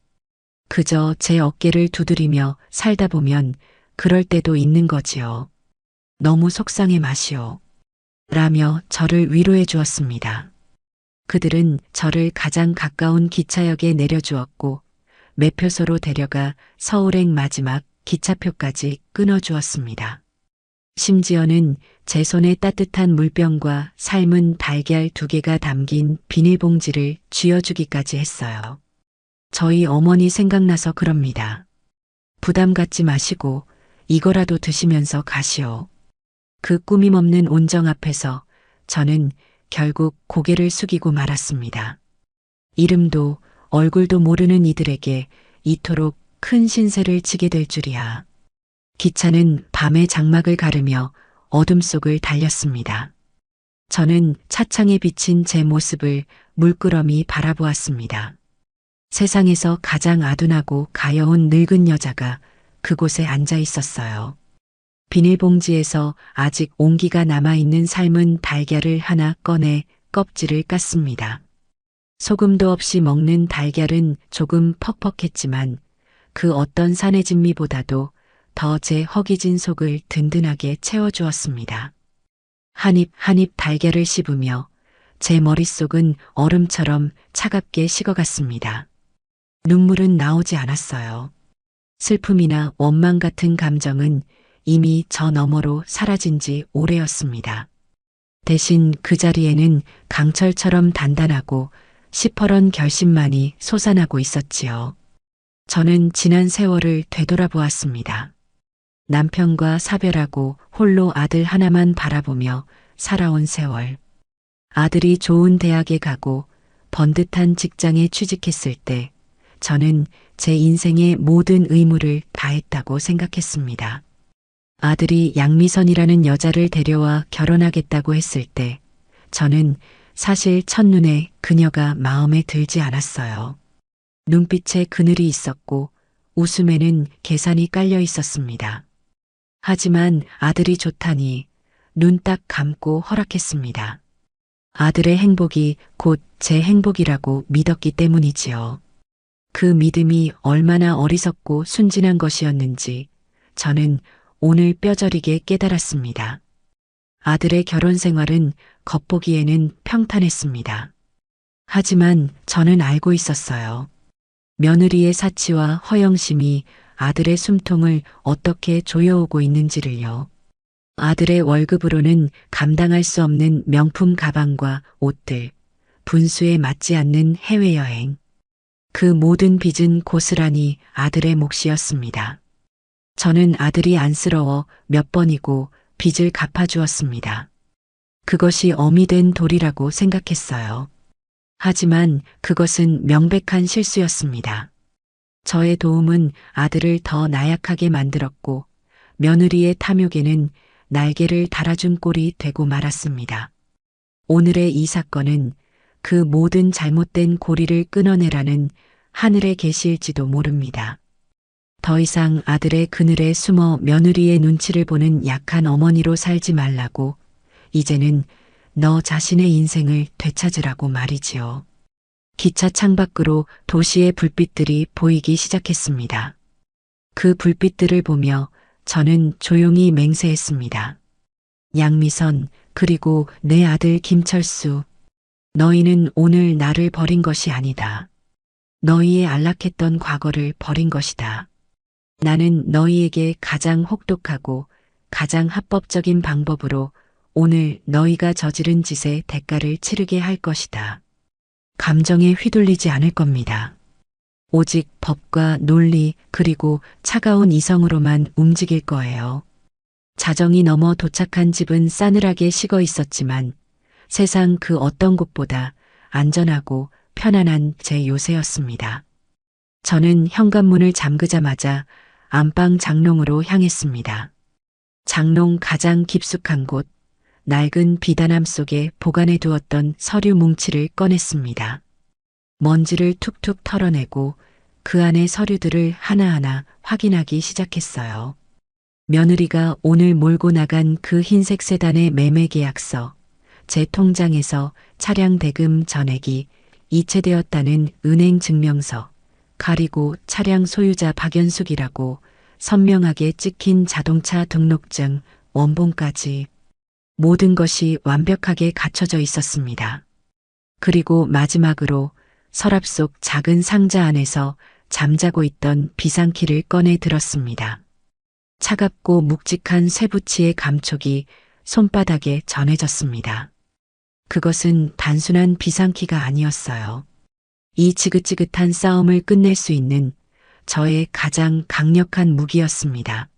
Speaker 1: 그저 제 어깨를 두드리며 살다 보면 그럴 때도 있는 거지요. 너무 속상해 마시오. 라며 저를 위로해 주었습니다. 그들은 저를 가장 가까운 기차역에 내려주었고 매표소로 데려가 서울행 마지막 기차표까지 끊어주었습니다. 심지어는 제 손에 따뜻한 물병과 삶은 달걀 2개가 담긴 비닐봉지를 쥐어주기까지 했어요. 저희 어머니 생각나서 그럽니다. 부담 갖지 마시고 이거라도 드시면서 가시오. 그 꾸밈 없는 온정 앞에서 저는 결국 고개를 숙이고 말았습니다. 이름도 얼굴도 모르는 이들에게 이토록 큰 신세를 지게 될 줄이야. 기차는 밤의 장막을 가르며 어둠 속을 달렸습니다. 저는 차창에 비친 제 모습을 물끄러미 바라보았습니다. 세상에서 가장 아둔하고 가여운 늙은 여자가 그곳에 앉아 있었어요. 비닐봉지에서 아직 온기가 남아있는 삶은 달걀을 하나 꺼내 껍질을 깠습니다. 소금도 없이 먹는 달걀은 조금 퍽퍽했지만 그 어떤 산의 진미보다도 더 제 허기진 속을 든든하게 채워주었습니다. 한 입 한 입 달걀을 씹으며 제 머릿속은 얼음처럼 차갑게 식어갔습니다. 눈물은 나오지 않았어요. 슬픔이나 원망 같은 감정은 이미 저 너머로 사라진 지 오래였습니다. 대신 그 자리에는 강철처럼 단단하고 시퍼런 결심만이 솟아나고 있었지요. 저는 지난 세월을 되돌아보았습니다. 남편과 사별하고 홀로 아들 하나만 바라보며 살아온 세월. 아들이 좋은 대학에 가고 번듯한 직장에 취직했을 때 저는 제 인생의 모든 의무를 다했다고 생각했습니다. 아들이 양미선이라는 여자를 데려와 결혼하겠다고 했을 때 저는 사실 첫눈에 그녀가 마음에 들지 않았어요. 눈빛에 그늘이 있었고 웃음에는 계산이 깔려 있었습니다. 하지만 아들이 좋다니 눈 딱 감고 허락했습니다. 아들의 행복이 곧 제 행복이라고 믿었기 때문이지요. 그 믿음이 얼마나 어리석고 순진한 것이었는지 저는 오늘 뼈저리게 깨달았습니다. 아들의 결혼 생활은 겉보기에는 평탄했습니다. 하지만 저는 알고 있었어요. 며느리의 사치와 허영심이 아들의 숨통을 어떻게 조여오고 있는지를요. 아들의 월급으로는 감당할 수 없는 명품 가방과 옷들, 분수에 맞지 않는 해외여행. 그 모든 빚은 고스란히 아들의 몫이었습니다. 저는 아들이 안쓰러워 몇 번이고 빚을 갚아주었습니다. 그것이 어미 된 도리라고 생각했어요. 하지만 그것은 명백한 실수였습니다. 저의 도움은 아들을 더 나약하게 만들었고 며느리의 탐욕에는 날개를 달아준 꼴이 되고 말았습니다. 오늘의 이 사건은 그 모든 잘못된 고리를 끊어내라는 하늘의 계시일지도 모릅니다. 더 이상 아들의 그늘에 숨어 며느리의 눈치를 보는 약한 어머니로 살지 말라고 이제는 너 자신의 인생을 되찾으라고 말이지요. 기차 창밖으로 도시의 불빛들이 보이기 시작했습니다. 그 불빛들을 보며 저는 조용히 맹세했습니다. 양미선, 그리고 내 아들 김철수. 너희는 오늘 나를 버린 것이 아니다. 너희의 안락했던 과거를 버린 것이다. 나는 너희에게 가장 혹독하고 가장 합법적인 방법으로 오늘 너희가 저지른 짓의 대가를 치르게 할 것이다. 감정에 휘둘리지 않을 겁니다. 오직 법과 논리 그리고 차가운 이성으로만 움직일 거예요. 자정이 넘어 도착한 집은 싸늘하게 식어 있었지만 세상 그 어떤 곳보다 안전하고 편안한 제 요새였습니다. 저는 현관문을 잠그자마자 안방 장롱으로 향했습니다. 장롱 가장 깊숙한 곳, 낡은 비단함 속에 보관해 두었던 서류 뭉치를 꺼냈습니다. 먼지를 툭툭 털어내고 그 안의 서류들을 하나하나 확인하기 시작했어요. 며느리가 오늘 몰고 나간 그 흰색 세단의 매매 계약서, 제 통장에서 차량 대금 전액이 이체되었다는 은행 증명서, 가리고 차량 소유자 박연숙이라고 선명하게 찍힌 자동차 등록증, 원본까지 모든 것이 완벽하게 갖춰져 있었습니다. 그리고 마지막으로 서랍 속 작은 상자 안에서 잠자고 있던 비상키를 꺼내 들었습니다. 차갑고 묵직한 쇠붙이의 감촉이 손바닥에 전해졌습니다. 그것은 단순한 비상키가 아니었어요. 이 지긋지긋한 싸움을 끝낼 수 있는 저의 가장 강력한 무기였습니다.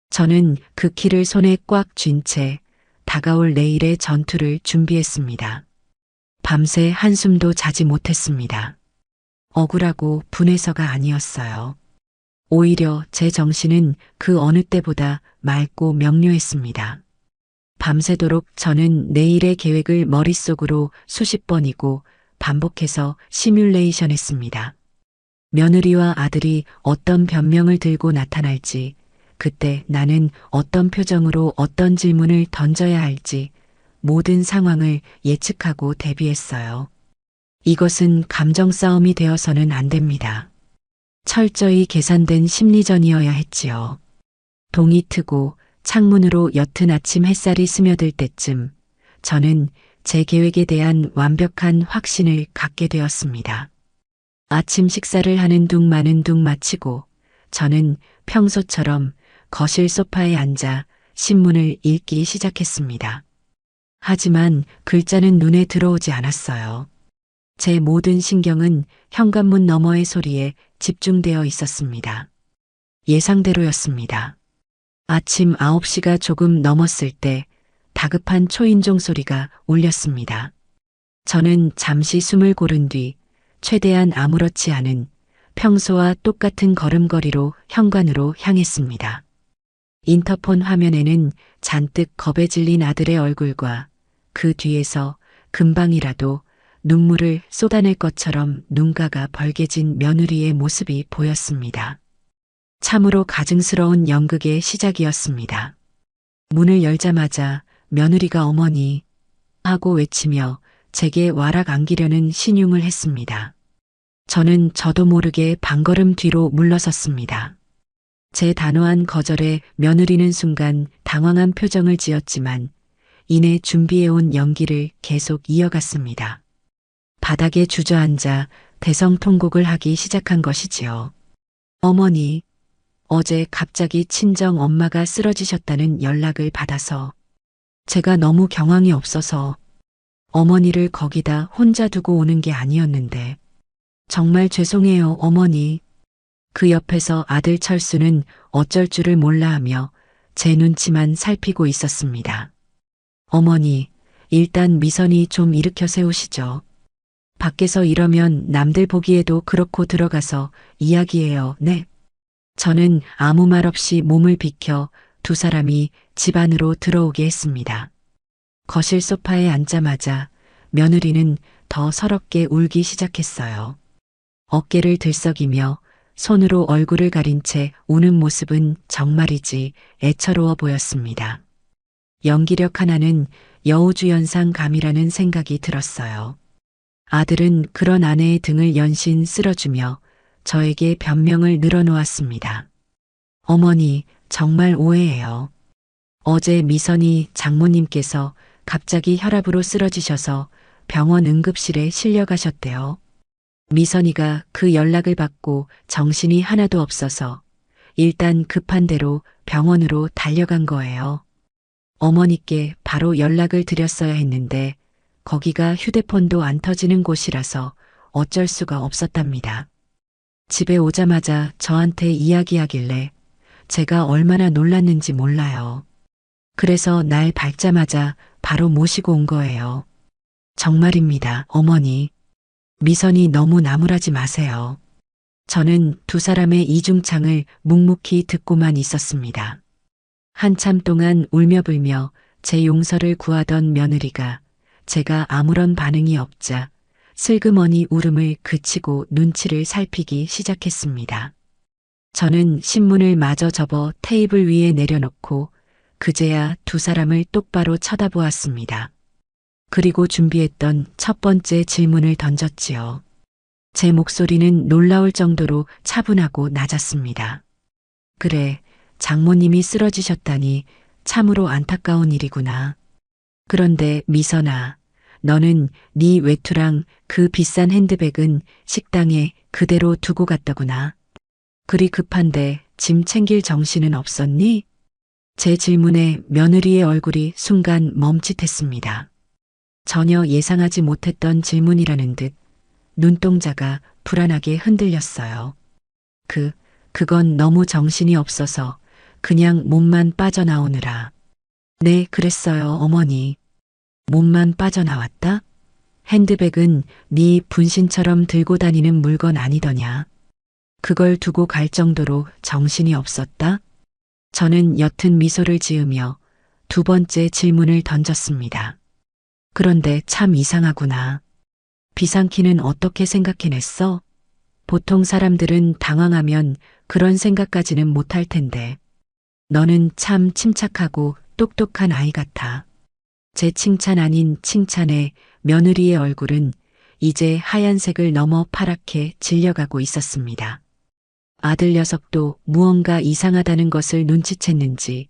Speaker 1: 저는 그 키를 손에 꽉 쥔 채 다가올 내일의 전투를 준비했습니다. 밤새 한숨도 자지 못했습니다. 억울하고 분해서가 아니었어요. 오히려 제 정신은 그 어느 때보다 맑고 명료했습니다. 밤새도록 저는 내일의 계획을 머릿속으로 수십 번이고 반복해서 시뮬레이션 했습니다. 며느리와 아들이 어떤 변명을 들고 나타날지, 그때 나는 어떤 표정으로 어떤 질문을 던져야 할지 모든 상황을 예측하고 대비했어요. 이것은 감정 싸움이 되어서는 안 됩니다. 철저히 계산된 심리전이어야 했지요. 동이 트고 창문으로 옅은 아침 햇살이 스며들 때쯤 저는 제 계획에 대한 완벽한 확신을 갖게 되었습니다. 아침 식사를 하는 둥 마는 둥 마치고 저는 평소처럼 거실 소파에 앉아 신문을 읽기 시작했습니다. 하지만 글자는 눈에 들어오지 않았어요. 제 모든 신경은 현관문 너머의 소리에 집중되어 있었습니다. 예상대로였습니다. 아침 9시가 조금 넘었을 때 다급한 초인종 소리가 울렸습니다. 저는 잠시 숨을 고른 뒤 최대한 아무렇지 않은 평소와 똑같은 걸음걸이로 현관으로 향했습니다. 인터폰 화면에는 잔뜩 겁에 질린 아들의 얼굴과 그 뒤에서 금방이라도 눈물을 쏟아낼 것처럼 눈가가 벌개진 며느리의 모습이 보였습니다. 참으로 가증스러운 연극의 시작이었습니다. 문을 열자마자 며느리가 어머니 하고 외치며 제게 와락 안기려는 신용을 했습니다. 저는 저도 모르게 반걸음 뒤로 물러섰습니다. 제 단호한 거절에 며느리는 순간 당황한 표정을 지었지만 이내 준비해온 연기를 계속 이어갔습니다. 바닥에 주저앉아 대성통곡을 하기 시작한 것이지요. 어머니, 어제 갑자기 친정 엄마가 쓰러지셨다는 연락을 받아서 제가 너무 경황이 없어서 어머니를 거기다 혼자 두고 오는 게 아니었는데 정말 죄송해요, 어머니. 그 옆에서 아들 철수는 어쩔 줄을 몰라 하며 제 눈치만 살피고 있었습니다. 어머니, 일단 미선이 좀 일으켜 세우시죠. 밖에서 이러면 남들 보기에도 그렇고 들어가서 이야기해요. 네. 저는 아무 말 없이 몸을 비켜 두 사람이 집 안으로 들어오게 했습니다. 거실 소파에 앉자마자 며느리는 더 서럽게 울기 시작했어요. 어깨를 들썩이며 손으로 얼굴을 가린 채 우는 모습은 정말이지 애처로워 보였습니다. 연기력 하나는 여우주연상 감이라는 생각이 들었어요. 아들은 그런 아내의 등을 연신 쓸어주며 저에게 변명을 늘어놓았습니다. 어머니, 정말 오해해요. 어제 미선이 장모님께서 갑자기 혈압으로 쓰러지셔서 병원 응급실에 실려가셨대요. 미선이가 그 연락을 받고 정신이 하나도 없어서 일단 급한 대로 병원으로 달려간 거예요. 어머니께 바로 연락을 드렸어야 했는데 거기가 휴대폰도 안 터지는 곳이라서 어쩔 수가 없었답니다. 집에 오자마자 저한테 이야기하길래 제가 얼마나 놀랐는지 몰라요. 그래서 날 밝자마자 바로 모시고 온 거예요. 정말입니다, 어머니. 미선이 너무 나무라지 마세요. 저는 두 사람의 이중창을 묵묵히 듣고만 있었습니다. 한참 동안 울며불며 제 용서를 구하던 며느리가 제가 아무런 반응이 없자 슬그머니 울음을 그치고 눈치를 살피기 시작했습니다. 저는 신문을 마저 접어 테이블 위에 내려놓고 그제야 두 사람을 똑바로 쳐다보았습니다. 그리고 준비했던 첫 번째 질문을 던졌지요. 제 목소리는 놀라울 정도로 차분하고 낮았습니다. 그래, 장모님이 쓰러지셨다니 참으로 안타까운 일이구나. 그런데 미선아, 너는 네 외투랑 그 비싼 핸드백은 식당에 그대로 두고 갔더구나. 그리 급한데 짐 챙길 정신은 없었니? 제 질문에 며느리의 얼굴이 순간 멈칫했습니다. 전혀 예상하지 못했던 질문이라는 듯 눈동자가 불안하게 흔들렸어요. 그건 너무 정신이 없어서 그냥 몸만 빠져나오느라. 네, 그랬어요, 어머니. 몸만 빠져나왔다? 핸드백은 네 분신처럼 들고 다니는 물건 아니더냐. 그걸 두고 갈 정도로 정신이 없었다? 저는 옅은 미소를 지으며 두 번째 질문을 던졌습니다. 그런데 참 이상하구나. 비상키는 어떻게 생각해냈어? 보통 사람들은 당황하면 그런 생각까지는 못할 텐데. 너는 참 침착하고 똑똑한 아이 같아. 제 칭찬 아닌 칭찬에 며느리의 얼굴은 이제 하얀색을 넘어 파랗게 질려가고 있었습니다. 아들 녀석도 무언가 이상하다는 것을 눈치챘는지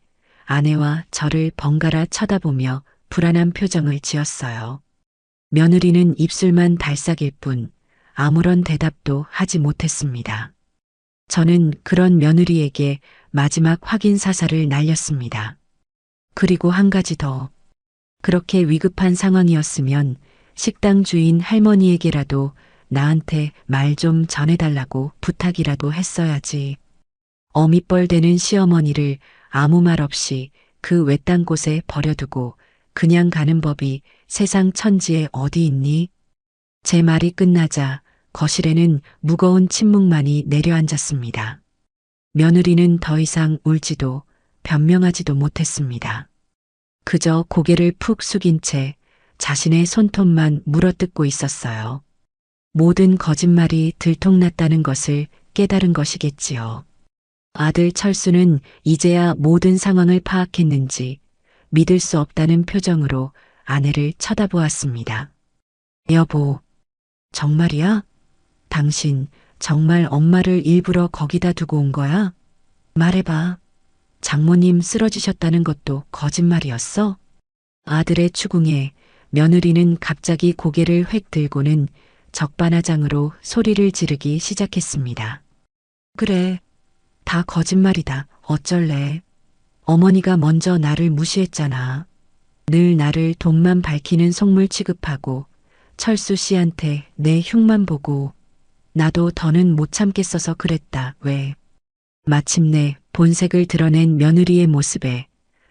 Speaker 1: 아내와 저를 번갈아 쳐다보며 불안한 표정을 지었어요. 며느리는 입술만 달싹일 뿐 아무런 대답도 하지 못했습니다. 저는 그런 며느리에게 마지막 확인 사살을 날렸습니다. 그리고 한 가지 더. 그렇게 위급한 상황이었으면 식당 주인 할머니에게라도 나한테 말 좀 전해달라고 부탁이라도 했어야지. 어mit벌대는 시어머니를 아무 말 없이 그 외딴 곳에 버려두고 그냥 가는 법이 세상 천지에 어디 있니? 제 말이 끝나자 거실에는 무거운 침묵만이 내려앉았습니다. 며느리는 더 이상 울지도 변명하지도 못했습니다. 그저 고개를 푹 숙인 채 자신의 손톱만 물어뜯고 있었어요. 모든 거짓말이 들통났다는 것을 깨달은 것이겠지요. 아들 철수는 이제야 모든 상황을 파악했는지 믿을 수 없다는 표정으로 아내를 쳐다보았습니다. 여보, 정말이야? 당신 정말 엄마를 일부러 거기다 두고 온 거야? 말해봐. 장모님 쓰러지셨다는 것도 거짓말이었어? 아들의 추궁에 며느리는 갑자기 고개를 획 들고는 적반하장으로 소리를 지르기 시작했습니다. 그래, 다 거짓말이다. 어쩔래. 어머니가 먼저 나를 무시했잖아. 늘 나를 돈만 밝히는 속물 취급하고 철수 씨한테 내 흉만 보고 나도 더는 못 참겠어서 그랬다. 왜? 마침내 본색을 드러낸 며느리의 모습에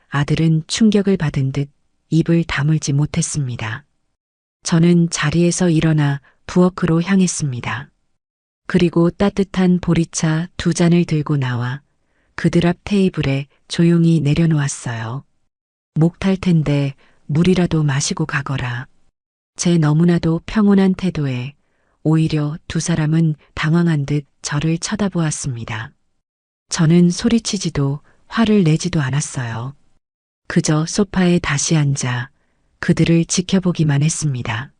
Speaker 1: 아들은 충격을 받은 듯 입을 다물지 못했습니다. 저는 자리에서 일어나 부엌으로 향했습니다. 그리고 따뜻한 보리차 2잔을 들고 나와 그들 앞 테이블에 조용히 내려놓았어요. 목 탈 텐데 물이라도 마시고 가거라. 제 너무나도 평온한 태도에 오히려 두 사람은 당황한 듯 저를 쳐다보았습니다. 저는 소리치지도 화를 내지도 않았어요. 그저 소파에 다시 앉아 그들을 지켜보기만 했습니다.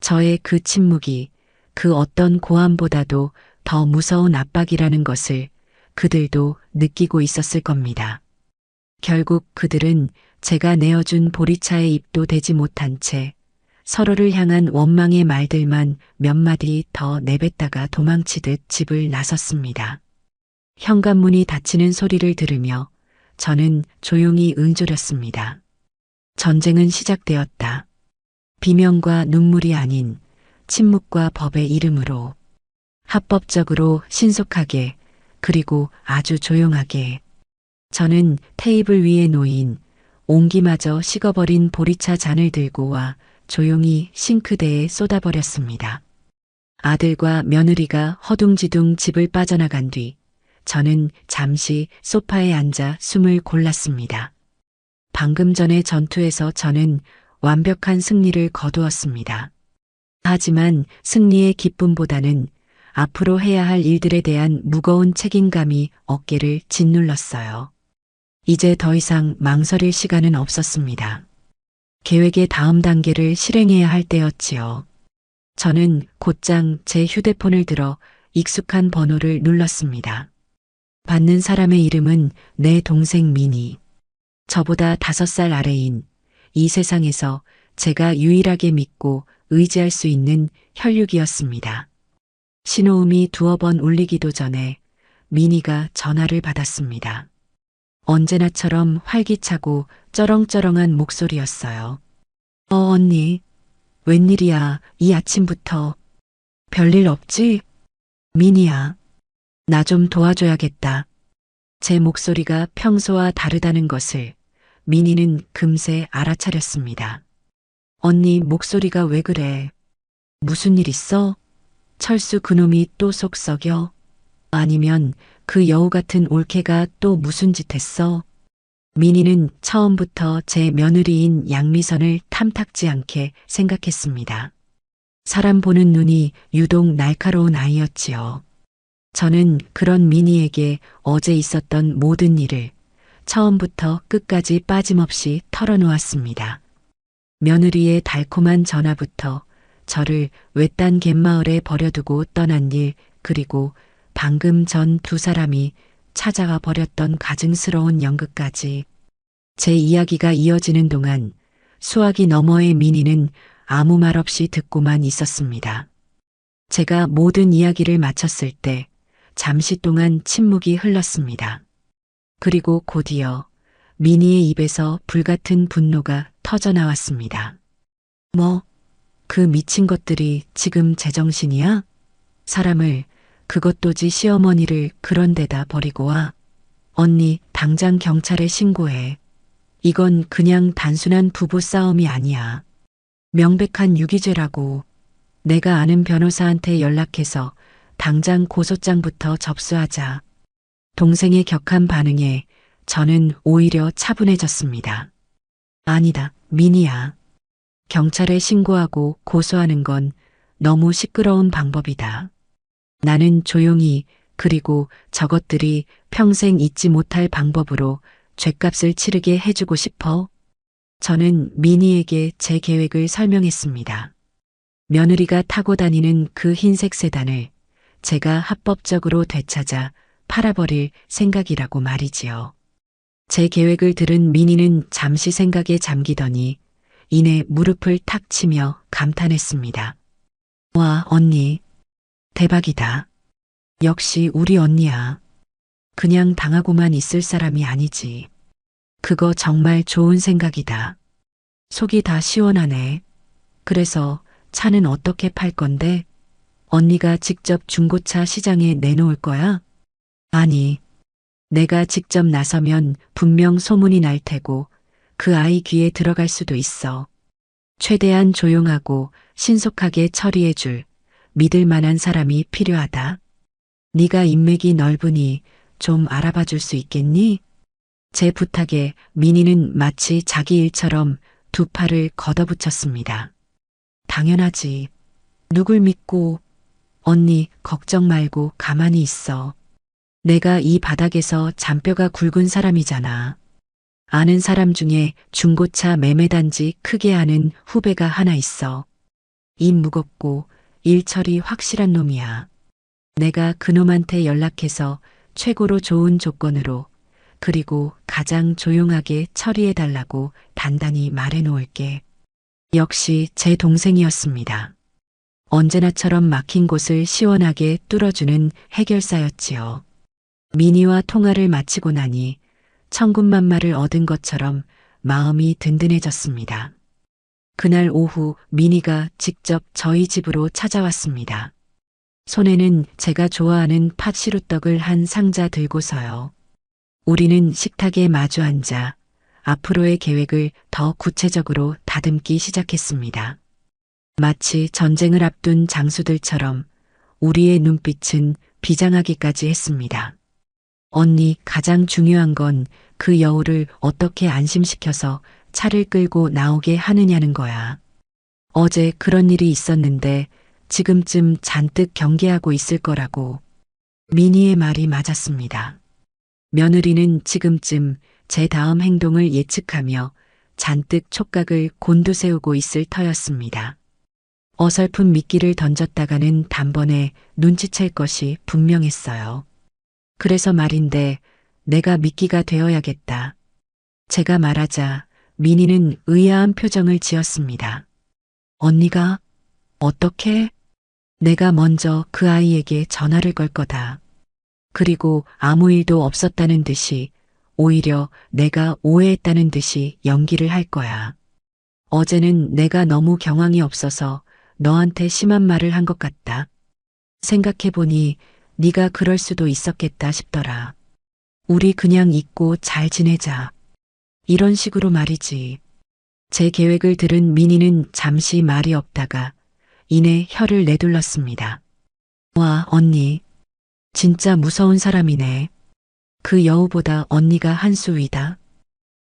Speaker 1: 저의 그 침묵이 그 어떤 고함보다도 더 무서운 압박이라는 것을 그들도 느끼고 있었을 겁니다. 결국 그들은 제가 내어준 보리차에 입도 대지 못한 채 서로를 향한 원망의 말들만 몇 마디 더 내뱉다가 도망치듯 집을 나섰습니다. 현관문이 닫히는 소리를 들으며 저는 조용히 응조렸습니다. 전쟁은 시작되었다. 비명과 눈물이 아닌 침묵과 법의 이름으로 합법적으로 신속하게 그리고 아주 조용하게. 저는 테이블 위에 놓인 온기마저 식어버린 보리차 잔을 들고 와 조용히 싱크대에 쏟아버렸습니다. 아들과 며느리가 허둥지둥 집을 빠져나간 뒤 저는 잠시 소파에 앉아 숨을 골랐습니다. 방금 전의 전투에서 저는 완벽한 승리를 거두었습니다. 하지만 승리의 기쁨보다는 앞으로 해야 할 일들에 대한 무거운 책임감이 어깨를 짓눌렀어요. 이제 더 이상 망설일 시간은 없었습니다. 계획의 다음 단계를 실행해야 할 때였지요. 저는 곧장 제 휴대폰을 들어 익숙한 번호를 눌렀습니다. 받는 사람의 이름은 내 동생 미니. 저보다 5살 아래인 이 세상에서 제가 유일하게 믿고 의지할 수 있는 혈육이었습니다. 신호음이 2번 울리기도 전에 미니가 전화를 받았습니다. 언제나처럼 활기차고 쩌렁쩌렁한 목소리였어요. 언니, 웬일이야, 이 아침부터. 별일 없지? 미니야, 나 좀 도와줘야겠다. 제 목소리가 평소와 다르다는 것을 미니는 금세 알아차렸습니다. 언니 목소리가 왜 그래? 무슨 일 있어? 철수 그놈이 또 속 썩여? 아니면 그 여우 같은 올케가 또 무슨 짓 했어? 미니는 처음부터 제 며느리인 양미선을 탐탁지 않게 생각했습니다. 사람 보는 눈이 유독 날카로운 아이였지요. 저는 그런 미니에게 어제 있었던 모든 일을 처음부터 끝까지 빠짐없이 털어놓았습니다. 며느리의 달콤한 전화부터 저를 외딴 갯마을에 버려두고 떠난 일, 그리고 방금 전 2 사람이 찾아가 버렸던 가증스러운 연극까지 제 이야기가 이어지는 동안 수화기 너머의 민희는 아무 말 없이 듣고만 있었습니다. 제가 모든 이야기를 마쳤을 때 잠시 동안 침묵이 흘렀습니다. 그리고 곧이어 민희의 입에서 불같은 분노가 터져 나왔습니다. 뭐, 그 미친 것들이 지금 제정신이야? 사람을, 그것도지 시어머니를 그런 데다 버리고 와. 언니, 당장 경찰에 신고해. 이건 그냥 단순한 부부 싸움이 아니야. 명백한 유기죄라고. 내가 아는 변호사한테 연락해서 당장 고소장부터 접수하자. 동생의 격한 반응에 저는 오히려 차분해졌습니다. 아니다, 민희야. 경찰에 신고하고 고소하는 건 너무 시끄러운 방법이다. 나는 조용히, 그리고 저것들이 평생 잊지 못할 방법으로 죗값을 치르게 해주고 싶어. 저는 민희에게 제 계획을 설명했습니다. 며느리가 타고 다니는 그 흰색 세단을 제가 합법적으로 되찾아 팔아버릴 생각이라고 말이지요. 제 계획을 들은 민희는 잠시 생각에 잠기더니 이내 무릎을 탁 치며 감탄했습니다. 와, 언니. 대박이다. 역시 우리 언니야. 그냥 당하고만 있을 사람이 아니지. 그거 정말 좋은 생각이다. 속이 다 시원하네. 그래서 차는 어떻게 팔 건데? 언니가 직접 중고차 시장에 내놓을 거야? 아니, 내가 직접 나서면 분명 소문이 날 테고 그 아이 귀에 들어갈 수도 있어. 최대한 조용하고 신속하게 처리해줄 믿을 만한 사람이 필요하다. 네가 인맥이 넓으니 좀 알아봐 줄 수 있겠니? 제 부탁에 민희는 마치 자기 일처럼 두 팔을 걷어붙였습니다. 당연하지. 누굴 믿고. 언니, 걱정 말고 가만히 있어. 내가 이 바닥에서 잔뼈가 굵은 사람이잖아. 아는 사람 중에 중고차 매매단지 크게 하는 후배가 하나 있어. 입 무겁고 일 처리 확실한 놈이야. 내가 그놈한테 연락해서 최고로 좋은 조건으로 그리고 가장 조용하게 처리해달라고 단단히 말해놓을게. 역시 제 동생이었습니다. 언제나처럼 막힌 곳을 시원하게 뚫어주는 해결사였지요. 민희와 통화를 마치고 나니 천군만마를 얻은 것처럼 마음이 든든해졌습니다. 그날 오후 민희가 직접 저희 집으로 찾아왔습니다. 손에는 제가 좋아하는 팥시루떡을 한 상자 들고서요. 우리는 식탁에 마주 앉아 앞으로의 계획을 더 구체적으로 다듬기 시작했습니다. 마치 전쟁을 앞둔 장수들처럼 우리의 눈빛은 비장하기까지 했습니다. 언니, 가장 중요한 건 그 여우를 어떻게 안심시켜서 차를 끌고 나오게 하느냐는 거야. 어제 그런 일이 있었는데 지금쯤 잔뜩 경계하고 있을 거라고. 민희의 말이 맞았습니다. 며느리는 지금쯤 제 다음 행동을 예측하며 잔뜩 촉각을 곤두세우고 있을 터였습니다. 어설픈 미끼를 던졌다가는 단번에 눈치챌 것이 분명했어요. 그래서 말인데 내가 미끼가 되어야겠다. 제가 말하자 민희는 의아한 표정을 지었습니다. 언니가? 어떻게? 내가 먼저 그 아이에게 전화를 걸 거다. 그리고 아무 일도 없었다는 듯이 오히려 내가 오해했다는 듯이 연기를 할 거야. 어제는 내가 너무 경황이 없어서 너한테 심한 말을 한 것 같다. 생각해보니 네가 그럴 수도 있었겠다 싶더라. 우리 그냥 잊고 잘 지내자. 이런 식으로 말이지. 제 계획을 들은 민희는 잠시 말이 없다가 이내 혀를 내둘렀습니다. 와, 언니. 진짜 무서운 사람이네. 그 여우보다 언니가 한 수 위다.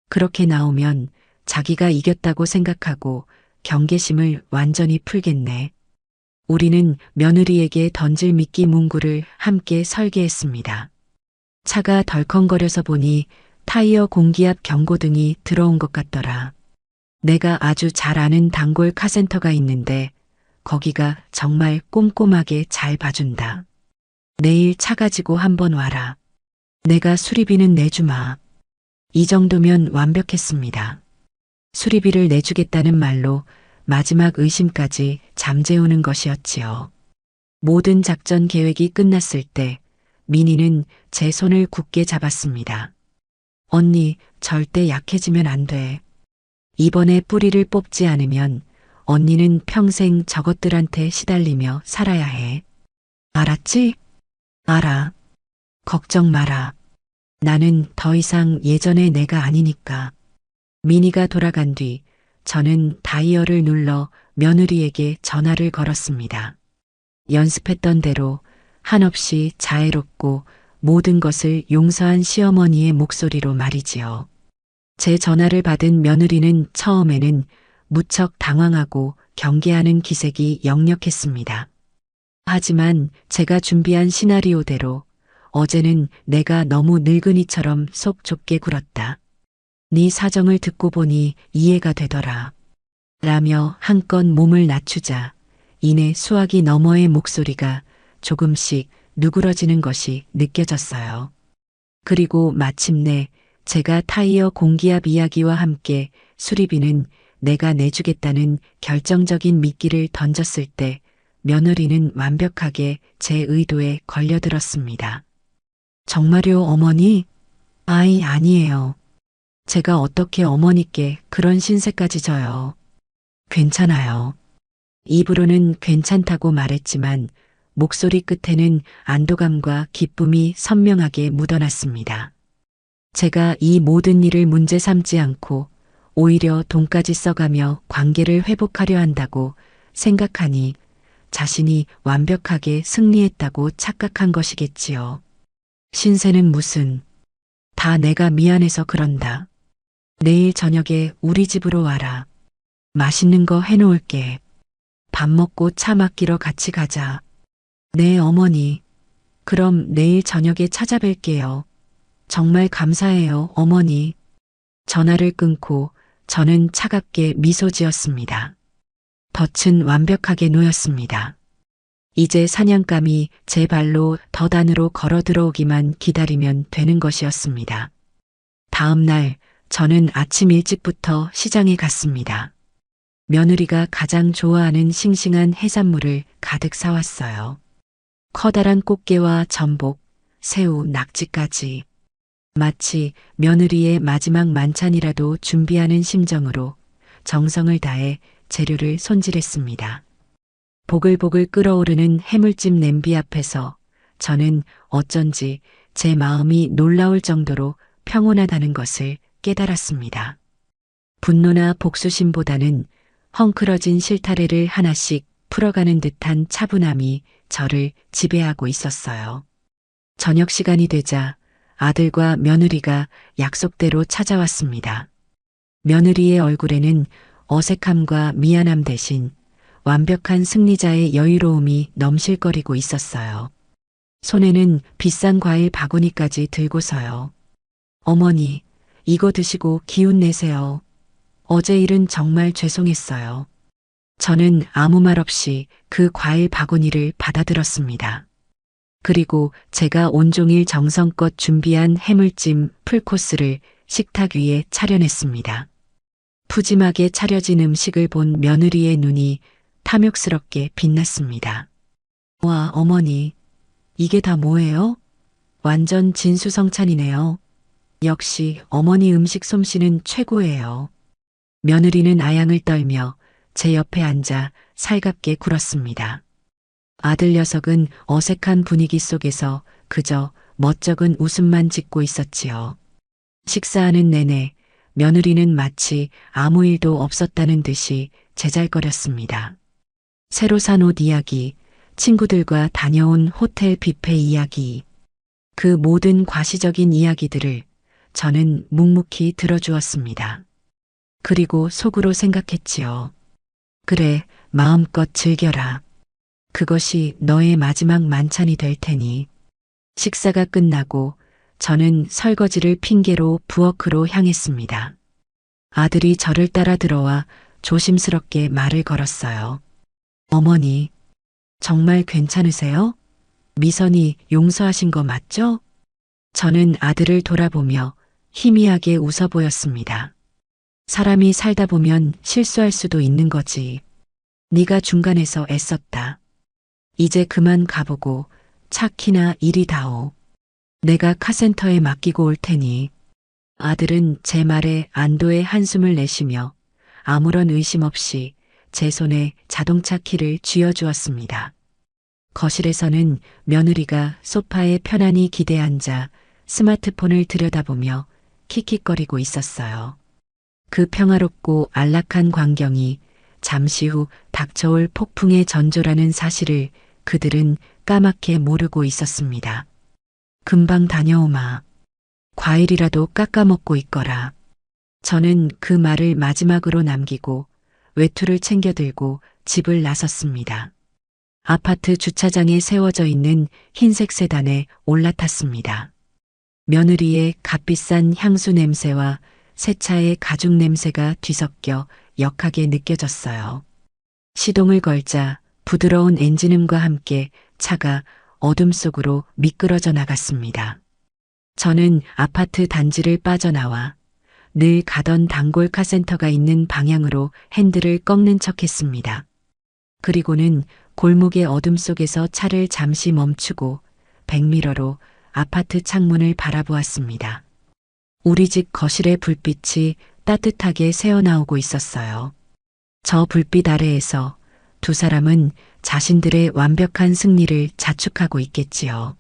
Speaker 1: 그렇게 나오면 자기가 이겼다고 생각하고 경계심을 완전히 풀겠네. 우리는 며느리에게 던질 미끼 문구를 함께 설계했습니다. 차가 덜컹거려서 보니 타이어 공기압 경고등이 들어온 것 같더라. 내가 아주 잘 아는 단골 카센터가 있는데 거기가 정말 꼼꼼하게 잘 봐준다. 내일 차 가지고 한번 와라. 내가 수리비는 내주마. 이 정도면 완벽했습니다. 수리비를 내주겠다는 말로 마지막 의심까지 잠재우는 것이었지요. 모든 작전 계획이 끝났을 때 민희는 제 손을 굳게 잡았습니다. 언니, 절대 약해지면 안 돼. 이번에 뿌리를 뽑지 않으면 언니는 평생 저것들한테 시달리며 살아야 해. 알았지? 알아. 걱정 마라. 나는 더 이상 예전의 내가 아니니까. 민희가 돌아간 뒤 저는 다이얼을 눌러 며느리에게 전화를 걸었습니다. 연습했던 대로 한없이 자애롭고 모든 것을 용서한 시어머니의 목소리로 말이지요. 제 전화를 받은 며느리는 처음에는 무척 당황하고 경계하는 기색이 역력했습니다. 하지만 제가 준비한 시나리오대로 어제는 내가 너무 늙은이처럼 속 좁게 굴었다. 네 사정을 듣고 보니 이해가 되더라. 라며 한껏 몸을 낮추자 이내 수화기 너머의 목소리가 조금씩 누그러지는 것이 느껴졌어요. 그리고 마침내 제가 타이어 공기압 이야기와 함께 수리비는 내가 내주겠다는 결정적인 미끼를 던졌을 때 며느리는 완벽하게 제 의도에 걸려들었습니다. 정말요, 어머니? 아니에요. 제가 어떻게 어머니께 그런 신세까지 져요. 괜찮아요. 입으로는 괜찮다고 말했지만 목소리 끝에는 안도감과 기쁨이 선명하게 묻어났습니다. 제가 이 모든 일을 문제 삼지 않고 오히려 돈까지 써가며 관계를 회복하려 한다고 생각하니 자신이 완벽하게 승리했다고 착각한 것이겠지요. 신세는 무슨, 다 내가 미안해서 그런다. 내일 저녁에 우리 집으로 와라. 맛있는 거 해놓을게. 밥 먹고 차 맡기러 같이 가자. 네, 어머니. 그럼 내일 저녁에 찾아뵐게요. 정말 감사해요, 어머니. 전화를 끊고 저는 차갑게 미소 지었습니다. 덫은 완벽하게 놓였습니다. 이제 사냥감이 제 발로 덫 안으로 걸어 들어오기만 기다리면 되는 것이었습니다. 다음 날 저는 아침 일찍부터 시장에 갔습니다. 며느리가 가장 좋아하는 싱싱한 해산물을 가득 사왔어요. 커다란 꽃게와 전복, 새우, 낙지까지. 마치 며느리의 마지막 만찬이라도 준비하는 심정으로 정성을 다해 재료를 손질했습니다. 보글보글 끓어오르는 해물찜 냄비 앞에서 저는 어쩐지 제 마음이 놀라울 정도로 평온하다는 것을 깨달았습니다. 분노나 복수심보다는 헝클어진 실타래를 하나씩 풀어가는 듯한 차분함이 저를 지배하고 있었어요. 저녁 시간이 되자 아들과 며느리가 약속대로 찾아왔습니다. 며느리의 얼굴에는 어색함과 미안함 대신 완벽한 승리자의 여유로움이 넘실거리고 있었어요. 손에는 비싼 과일 바구니까지 들고서요. 어머니, 이거 드시고 기운 내세요. 어제 일은 정말 죄송했어요. 저는 아무 말 없이 그 과일 바구니를 받아들었습니다. 그리고 제가 온종일 정성껏 준비한 해물찜 풀코스를 식탁 위에 차려냈습니다. 푸짐하게 차려진 음식을 본 며느리의 눈이 탐욕스럽게 빛났습니다. 와, 어머니, 이게 다 뭐예요? 완전 진수성찬이네요. 역시 어머니 음식 솜씨는 최고예요. 며느리는 아양을 떨며 제 옆에 앉아 살갑게 굴었습니다. 아들 녀석은 어색한 분위기 속에서 그저 멋쩍은 웃음만 짓고 있었지요. 식사하는 내내 며느리는 마치 아무 일도 없었다는 듯이 제잘거렸습니다. 새로 산 옷 이야기, 친구들과 다녀온 호텔 뷔페 이야기, 그 모든 과시적인 이야기들을 저는 묵묵히 들어주었습니다. 그리고 속으로 생각했지요. 그래, 마음껏 즐겨라. 그것이 너의 마지막 만찬이 될 테니. 식사가 끝나고 저는 설거지를 핑계로 부엌으로 향했습니다. 아들이 저를 따라 들어와 조심스럽게 말을 걸었어요. 어머니, 정말 괜찮으세요? 미선이 용서하신 거 맞죠? 저는 아들을 돌아보며 희미하게 웃어 보였습니다. 사람이 살다 보면 실수할 수도 있는 거지. 네가 중간에서 애썼다. 이제 그만 가보고 차키나 이리 다오. 내가 카센터에 맡기고 올 테니. 아들은 제 말에 안도의 한숨을 내쉬며 아무런 의심 없이 제 손에 자동차 키를 쥐어주었습니다. 거실에서는 며느리가 소파에 편안히 기대 앉아 스마트폰을 들여다보며 킥킥거리고 있었어요. 그 평화롭고 안락한 광경이 잠시 후 닥쳐올 폭풍의 전조라는 사실을 그들은 까맣게 모르고 있었습니다. 금방 다녀오마. 과일이라도 깎아먹고 있거라. 저는 그 말을 마지막으로 남기고 외투를 챙겨 들고 집을 나섰습니다. 아파트 주차장에 세워져 있는 흰색 세단에 올라탔습니다. 며느리의 값비싼 향수 냄새와 새 차의 가죽 냄새가 뒤섞여 역하게 느껴졌어요. 시동을 걸자 부드러운 엔진음과 함께 차가 어둠 속으로 미끄러져 나갔습니다. 저는 아파트 단지를 빠져나와 늘 가던 단골 카센터가 있는 방향으로 핸들을 꺾는 척했습니다. 그리고는 골목의 어둠 속에서 차를 잠시 멈추고 백미러로 아파트 창문을 바라보았습니다. 우리 집 거실의 불빛이 따뜻하게 새어나오고 있었어요. 저 불빛 아래에서 두 사람은 자신들의 완벽한 승리를 자축하고 있겠지요.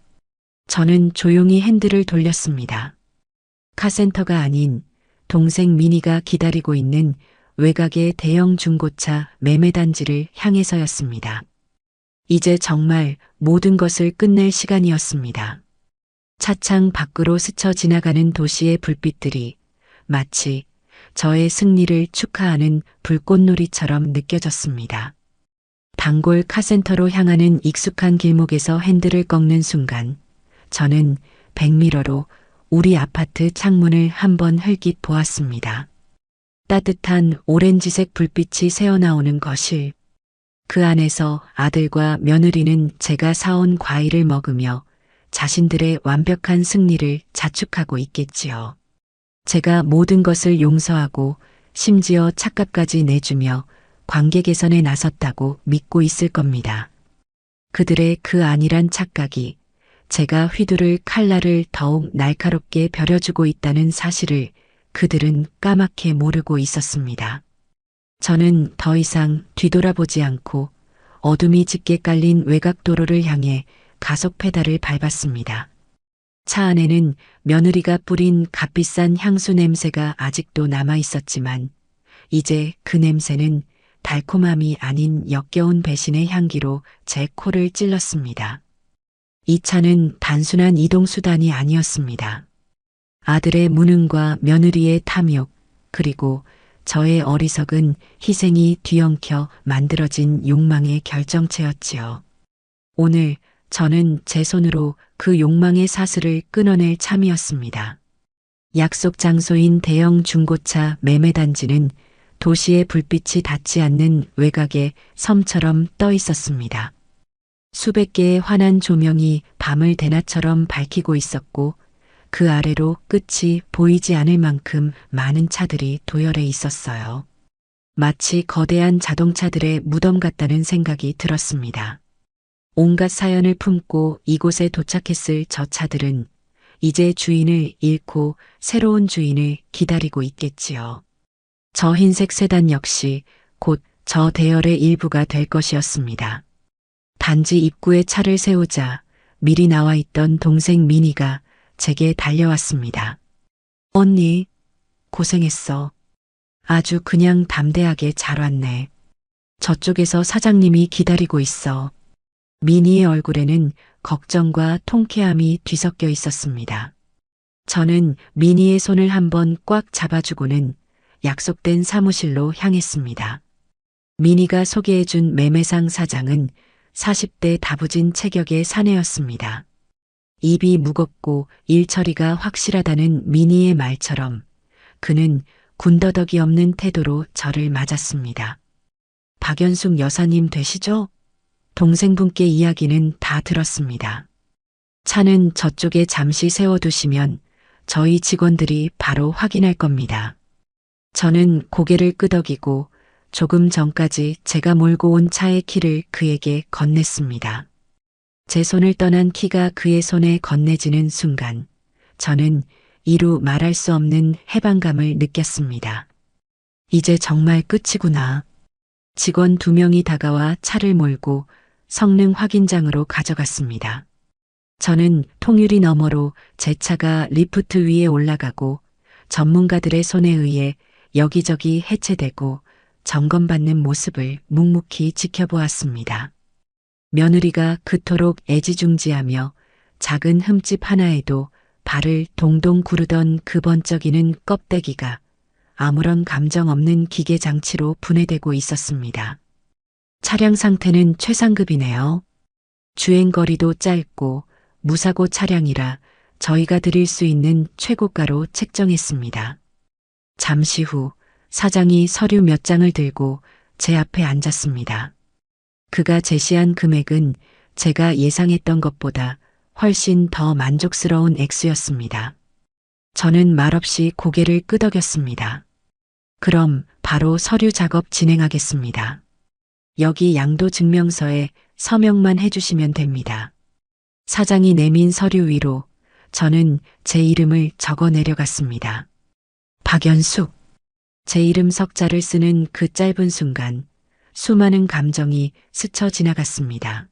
Speaker 1: 저는 조용히 핸들을 돌렸습니다. 카센터가 아닌 동생 미니가 기다리고 있는 외곽의 대형 중고차 매매단지를 향해서였습니다. 이제 정말 모든 것을 끝낼 시간이었습니다. 차창 밖으로 스쳐 지나가는 도시의 불빛들이 마치 저의 승리를 축하하는 불꽃놀이처럼 느껴졌습니다. 단골 카센터로 향하는 익숙한 길목에서 핸들을 꺾는 순간 저는 백미러로 우리 아파트 창문을 한번 흘깃 보았습니다. 따뜻한 오렌지색 불빛이 새어나오는 거실. 그 안에서 아들과 며느리는 제가 사온 과일을 먹으며 자신들의 완벽한 승리를 자축하고 있겠지요. 제가 모든 것을 용서하고 심지어 찻값까지 내주며 관계 개선에 나섰다고 믿고 있을 겁니다. 그들의 그 안일한 착각이 제가 휘두를 칼날을 더욱 날카롭게 벼려주고 있다는 사실을 그들은 까맣게 모르고 있었습니다. 저는 더 이상 뒤돌아보지 않고 어둠이 짙게 깔린 외곽 도로를 향해 가속 페달을 밟았습니다. 차 안에는 며느리가 뿌린 값비싼 향수 냄새가 아직도 남아 있었지만 이제 그 냄새는 달콤함이 아닌 역겨운 배신의 향기로 제 코를 찔렀습니다. 이 차는 단순한 이동수단이 아니었습니다. 아들의 무능과 며느리의 탐욕, 그리고 저의 어리석은 희생이 뒤엉켜 만들어진 욕망의 결정체였지요. 오늘 저는 제 손으로 그 욕망의 사슬을 끊어낼 참이었습니다. 약속 장소인 대형 중고차 매매단지는 도시의 불빛이 닿지 않는 외곽의 섬처럼 떠 있었습니다. 수백 개의 환한 조명이 밤을 대낮처럼 밝히고 있었고 그 아래로 끝이 보이지 않을 만큼 많은 차들이 도열해 있었어요. 마치 거대한 자동차들의 무덤 같다는 생각이 들었습니다. 온갖 사연을 품고 이곳에 도착했을 저 차들은 이제 주인을 잃고 새로운 주인을 기다리고 있겠지요. 저 흰색 세단 역시 곧 저 대열의 일부가 될 것이었습니다. 단지 입구에 차를 세우자 미리 나와 있던 동생 미니가 제게 달려왔습니다. 언니, 고생했어. 아주 그냥 담대하게 잘 왔네. 저쪽에서 사장님이 기다리고 있어. 미니의 얼굴에는 걱정과 통쾌함이 뒤섞여 있었습니다. 저는 미니의 손을 한번 꽉 잡아주고는 약속된 사무실로 향했습니다. 미니가 소개해준 매매상 사장은 40대 다부진 체격의 사내였습니다. 입이 무겁고 일처리가 확실하다는 미니의 말처럼 그는 군더더기 없는 태도로 저를 맞았습니다. 박연숙 여사님 되시죠? 동생분께 이야기는 다 들었습니다. 차는 저쪽에 잠시 세워두시면 저희 직원들이 바로 확인할 겁니다. 저는 고개를 끄덕이고 조금 전까지 제가 몰고 온 차의 키를 그에게 건넸습니다. 제 손을 떠난 키가 그의 손에 건네지는 순간 저는 이루 말할 수 없는 해방감을 느꼈습니다. 이제 정말 끝이구나. 직원 2명이 다가와 차를 몰고 성능 확인장으로 가져갔습니다. 저는 통유리 너머로 제 차가 리프트 위에 올라가고 전문가들의 손에 의해 여기저기 해체되고 점검받는 모습을 묵묵히 지켜보았습니다. 며느리가 그토록 애지중지하며 작은 흠집 하나에도 발을 동동 구르던 그 번쩍이는 껍데기가 아무런 감정 없는 기계 장치로 분해되고 있었습니다. 차량 상태는 최상급이네요. 주행거리도 짧고 무사고 차량이라 저희가 드릴 수 있는 최고가로 책정했습니다. 잠시 후 사장이 서류 몇 장을 들고 제 앞에 앉았습니다. 그가 제시한 금액은 제가 예상했던 것보다 훨씬 더 만족스러운 액수였습니다. 저는 말없이 고개를 끄덕였습니다. 그럼 바로 서류 작업 진행하겠습니다. 여기 양도 증명서에 서명만 해주시면 됩니다. 사장이 내민 서류 위로 저는 제 이름을 적어 내려갔습니다. 박연숙. 제 이름 석자를 쓰는 그 짧은 순간 수많은 감정이 스쳐 지나갔습니다.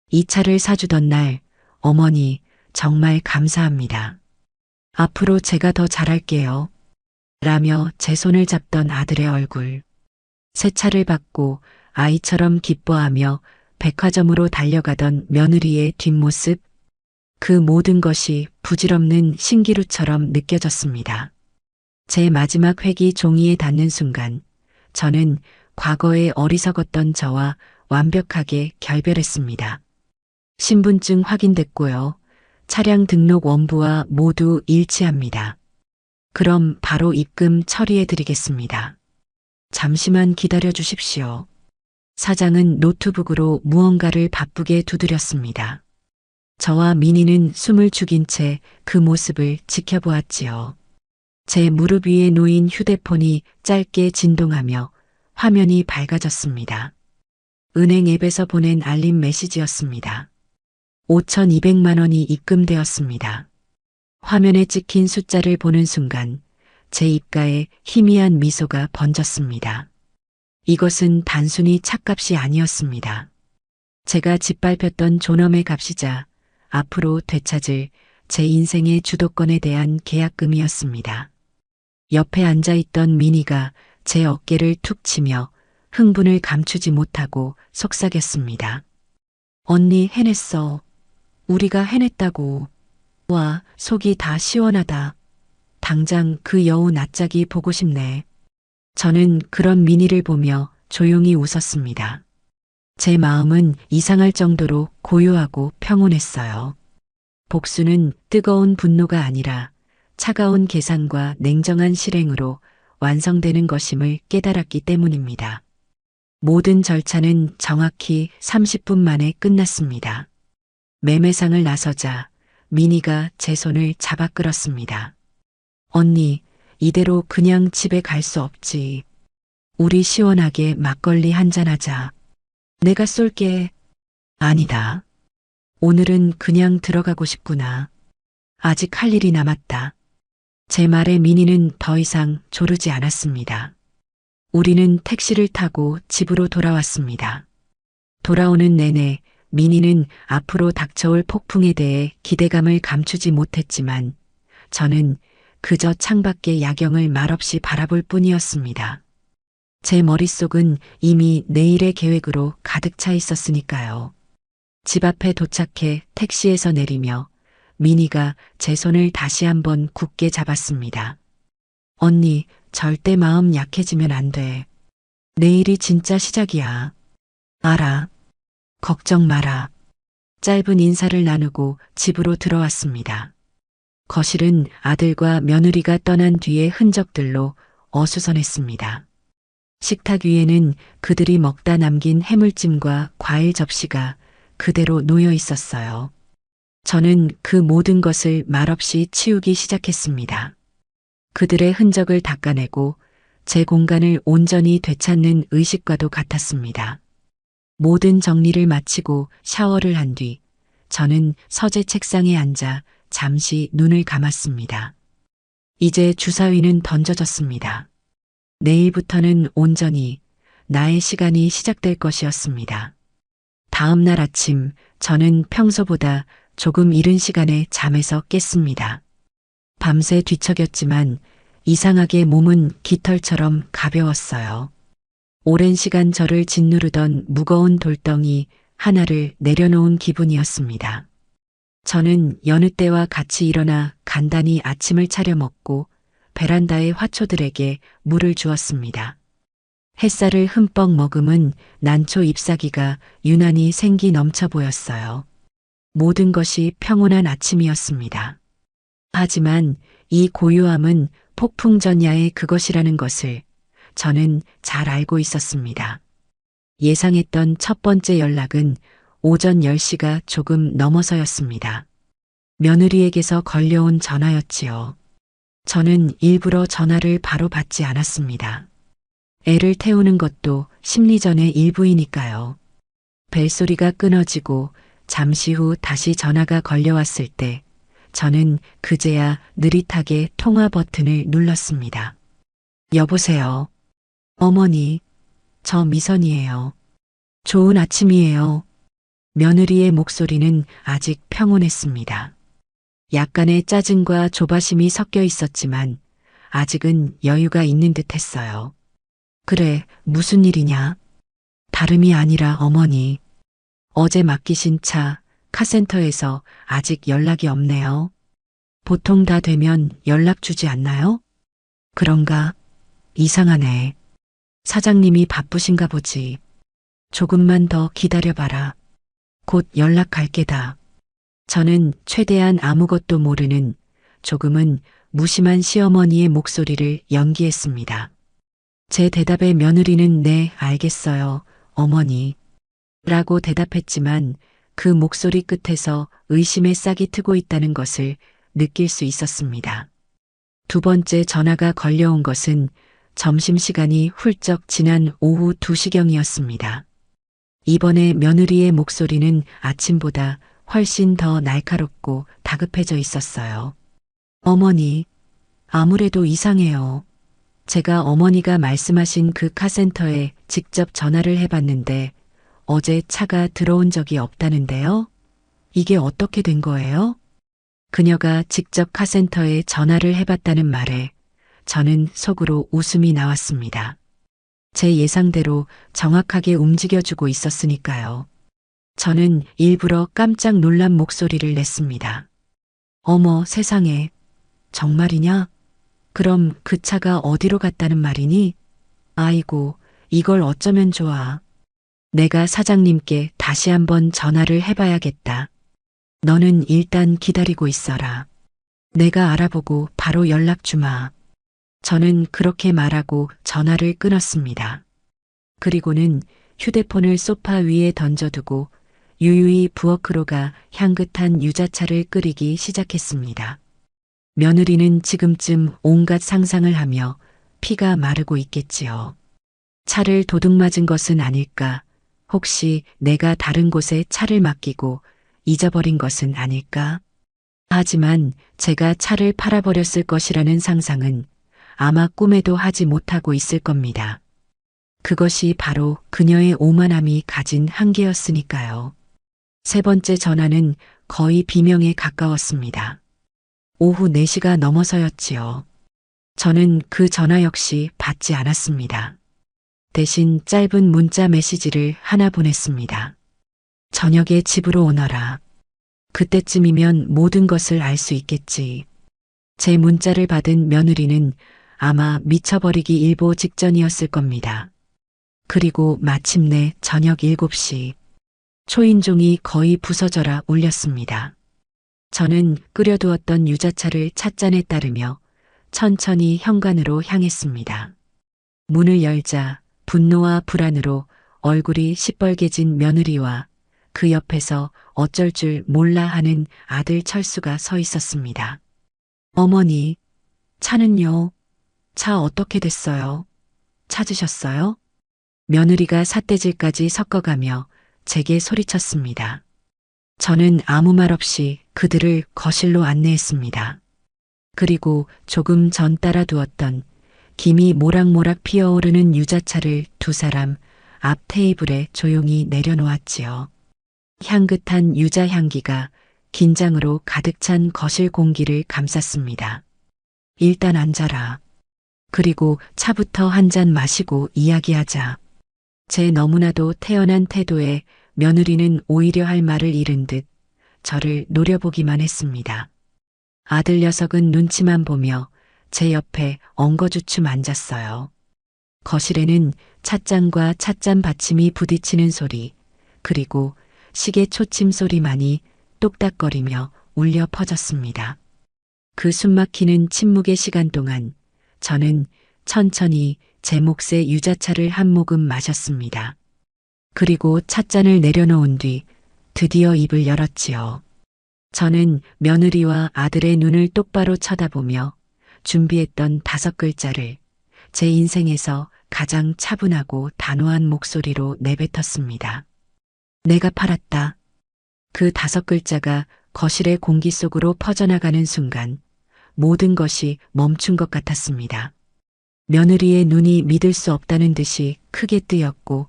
Speaker 1: 이 차를 사주던 날 어머니 정말 감사합니다. 앞으로 제가 더 잘할게요. 라며 제 손을 잡던 아들의 얼굴. 새 차를 받고 아이처럼 기뻐하며 백화점으로 달려가던 며느리의 뒷모습. 그 모든 것이 부질없는 신기루처럼 느껴졌습니다. 제 마지막 획이 종이에 닿는 순간 저는 과거에 어리석었던 저와 완벽하게 결별했습니다. 신분증 확인됐고요. 차량 등록 원부와 모두 일치합니다. 그럼 바로 입금 처리해 드리겠습니다. 잠시만 기다려 주십시오. 사장은 노트북으로 무언가를 바쁘게 두드렸습니다. 저와 민희는 숨을 죽인 채 그 모습을 지켜보았지요. 제 무릎 위에 놓인 휴대폰이 짧게 진동하며 화면이 밝아졌습니다. 은행 앱에서 보낸 알림 메시지였습니다. 5,200만 원이 입금되었습니다. 화면에 찍힌 숫자를 보는 순간 제 입가에 희미한 미소가 번졌습니다. 이것은 단순히 차값이 아니었습니다. 제가 짓밟혔던 존엄의 값이자 앞으로 되찾을 제 인생의 주도권에 대한 계약금이었습니다. 옆에 앉아있던 민희가 제 어깨를 툭 치며 흥분을 감추지 못하고 속삭였습니다. 언니 해냈어. 우리가 해냈다고. 와, 속이 다 시원하다. 당장 그 여우 낯짝이 보고 싶네. 저는 그런 민희를 보며 조용히 웃었습니다. 제 마음은 이상할 정도로 고요하고 평온했어요. 복수는 뜨거운 분노가 아니라 차가운 계산과 냉정한 실행으로 완성되는 것임을 깨달았기 때문입니다. 모든 절차는 정확히 30분 만에 끝났습니다. 매매상을 나서자 민희가 제 손을 잡아 끌었습니다. 언니, 이대로 그냥 집에 갈 수 없지. 우리 시원하게 막걸리 한잔하자. 내가 쏠게. 아니다. 오늘은 그냥 들어가고 싶구나. 아직 할 일이 남았다. 제 말에 민희는 더 이상 조르지 않았습니다. 우리는 택시를 타고 집으로 돌아왔습니다. 돌아오는 내내 민희는 앞으로 닥쳐올 폭풍에 대해 기대감을 감추지 못했지만 저는 그저 창밖의 야경을 말없이 바라볼 뿐이었습니다. 제 머릿속은 이미 내일의 계획으로 가득 차 있었으니까요. 집 앞에 도착해 택시에서 내리며 민희가 제 손을 다시 한번 굳게 잡았습니다. 언니, 절대 마음 약해지면 안 돼. 내일이 진짜 시작이야. 알아. 걱정 마라. 짧은 인사를 나누고 집으로 들어왔습니다. 거실은 아들과 며느리가 떠난 뒤의 흔적들로 어수선했습니다. 식탁 위에는 그들이 먹다 남긴 해물찜과 과일 접시가 그대로 놓여 있었어요. 저는 그 모든 것을 말없이 치우기 시작했습니다. 그들의 흔적을 닦아내고 제 공간을 온전히 되찾는 의식과도 같았습니다. 모든 정리를 마치고 샤워를 한 뒤 저는 서재 책상에 앉아 잠시 눈을 감았습니다. 이제 주사위는 던져졌습니다. 내일부터는 온전히 나의 시간이 시작될 것이었습니다. 다음 날 아침 저는 평소보다 조금 이른 시간에 잠에서 깼습니다. 밤새 뒤척였지만 이상하게 몸은 깃털처럼 가벼웠어요. 오랜 시간 저를 짓누르던 무거운 돌덩이 하나를 내려놓은 기분이었습니다. 저는 여느 때와 같이 일어나 간단히 아침을 차려 먹고 베란다의 화초들에게 물을 주었습니다. 햇살을 흠뻑 머금은 난초 잎사귀가 유난히 생기 넘쳐 보였어요. 모든 것이 평온한 아침이었습니다. 하지만 이 고요함은 폭풍전야의 그것이라는 것을 저는 잘 알고 있었습니다. 예상했던 첫 번째 연락은 오전 10시가 조금 넘어서였습니다. 며느리에게서 걸려온 전화였지요. 저는 일부러 전화를 바로 받지 않았습니다. 애를 태우는 것도 심리전의 일부이니까요. 벨소리가 끊어지고 잠시 후 다시 전화가 걸려왔을 때 저는 그제야 느릿하게 통화 버튼을 눌렀습니다. 여보세요. 어머니, 저 미선이에요. 좋은 아침이에요. 며느리의 목소리는 아직 평온했습니다. 약간의 짜증과 조바심이 섞여 있었지만 아직은 여유가 있는 듯 했어요. 그래, 무슨 일이냐? 다름이 아니라 어머니. 어제 맡기신 차 카센터에서 아직 연락이 없네요. 보통 다 되면 연락 주지 않나요? 그런가? 이상하네. 사장님이 바쁘신가 보지. 조금만 더 기다려봐라. 곧 연락할 게다. 저는 최대한 아무것도 모르는 조금은 무심한 시어머니의 목소리를 연기했습니다. 제 대답에 며느리는 네, 알겠어요, 어머니. 라고 대답했지만 그 목소리 끝에서 의심의 싹이 트고 있다는 것을 느낄 수 있었습니다. 두 번째 전화가 걸려온 것은 점심시간이 훌쩍 지난 오후 2시경이었습니다. 이번에 며느리의 목소리는 아침보다 훨씬 더 날카롭고 다급해져 있었어요. 어머니, 아무래도 이상해요. 제가 어머니가 말씀하신 그 카센터에 직접 전화를 해봤는데 어제 차가 들어온 적이 없다는데요? 이게 어떻게 된 거예요? 그녀가 직접 카센터에 전화를 해봤다는 말에 저는 속으로 웃음이 나왔습니다. 제 예상대로 정확하게 움직여주고 있었으니까요. 저는 일부러 깜짝 놀란 목소리를 냈습니다. 어머 세상에, 정말이냐? 그럼 그 차가 어디로 갔다는 말이니? 아이고, 이걸 어쩌면 좋아. 내가 사장님께 다시 한번 전화를 해봐야겠다. 너는 일단 기다리고 있어라. 내가 알아보고 바로 연락 주마. 저는 그렇게 말하고 전화를 끊었습니다. 그리고는 휴대폰을 소파 위에 던져두고 유유히 부엌으로 가 향긋한 유자차를 끓이기 시작했습니다. 며느리는 지금쯤 온갖 상상을 하며 피가 마르고 있겠지요. 차를 도둑맞은 것은 아닐까? 혹시 내가 다른 곳에 차를 맡기고 잊어버린 것은 아닐까? 하지만 제가 차를 팔아버렸을 것이라는 상상은 아마 꿈에도 하지 못하고 있을 겁니다. 그것이 바로 그녀의 오만함이 가진 한계였으니까요. 세 번째 전화는 거의 비명에 가까웠습니다. 오후 4시가 넘어서였지요. 저는 그 전화 역시 받지 않았습니다. 대신 짧은 문자 메시지를 하나 보냈습니다. 저녁에 집으로 오너라. 그때쯤이면 모든 것을 알 수 있겠지. 제 문자를 받은 며느리는 아마 미쳐버리기 일보 직전이었을 겁니다. 그리고 마침내 저녁 7시 초인종이 거의 부서져라 울렸습니다. 저는 끓여두었던 유자차를 찻잔에 따르며 천천히 현관으로 향했습니다. 문을 열자 분노와 불안으로 얼굴이 시뻘개진 며느리와 그 옆에서 어쩔 줄 몰라 하는 아들 철수가 서 있었습니다. 어머니, 차는요? 차 어떻게 됐어요? 찾으셨어요? 며느리가 삿대질까지 섞어가며 제게 소리쳤습니다. 저는 아무 말 없이 그들을 거실로 안내했습니다. 그리고 조금 전 따라두었던 김이 모락모락 피어오르는 유자차를 두 사람 앞 테이블에 조용히 내려놓았지요. 향긋한 유자 향기가 긴장으로 가득 찬 거실 공기를 감쌌습니다. 일단 앉아라. 그리고 차부터 한 잔 마시고 이야기하자. 제 너무나도 태연한 태도에 며느리는 오히려 할 말을 잃은 듯 저를 노려보기만 했습니다. 아들 녀석은 눈치만 보며 제 옆에 엉거주춤 앉았어요. 거실에는 찻잔과 찻잔 받침이 부딪히는 소리, 그리고 시계 초침 소리만이 똑딱거리며 울려 퍼졌습니다. 그 숨막히는 침묵의 시간 동안 저는 천천히 제 몫의 유자차를 한 모금 마셨습니다. 그리고 찻잔을 내려놓은 뒤 드디어 입을 열었지요. 저는 며느리와 아들의 눈을 똑바로 쳐다보며 준비했던 5글자를 제 인생에서 가장 차분하고 단호한 목소리로 내뱉었습니다. 내가 팔았다. 그 5글자가 거실의 공기 속으로 퍼져나가는 순간 모든 것이 멈춘 것 같았습니다. 며느리의 눈이 믿을 수 없다는 듯이 크게 뜨였고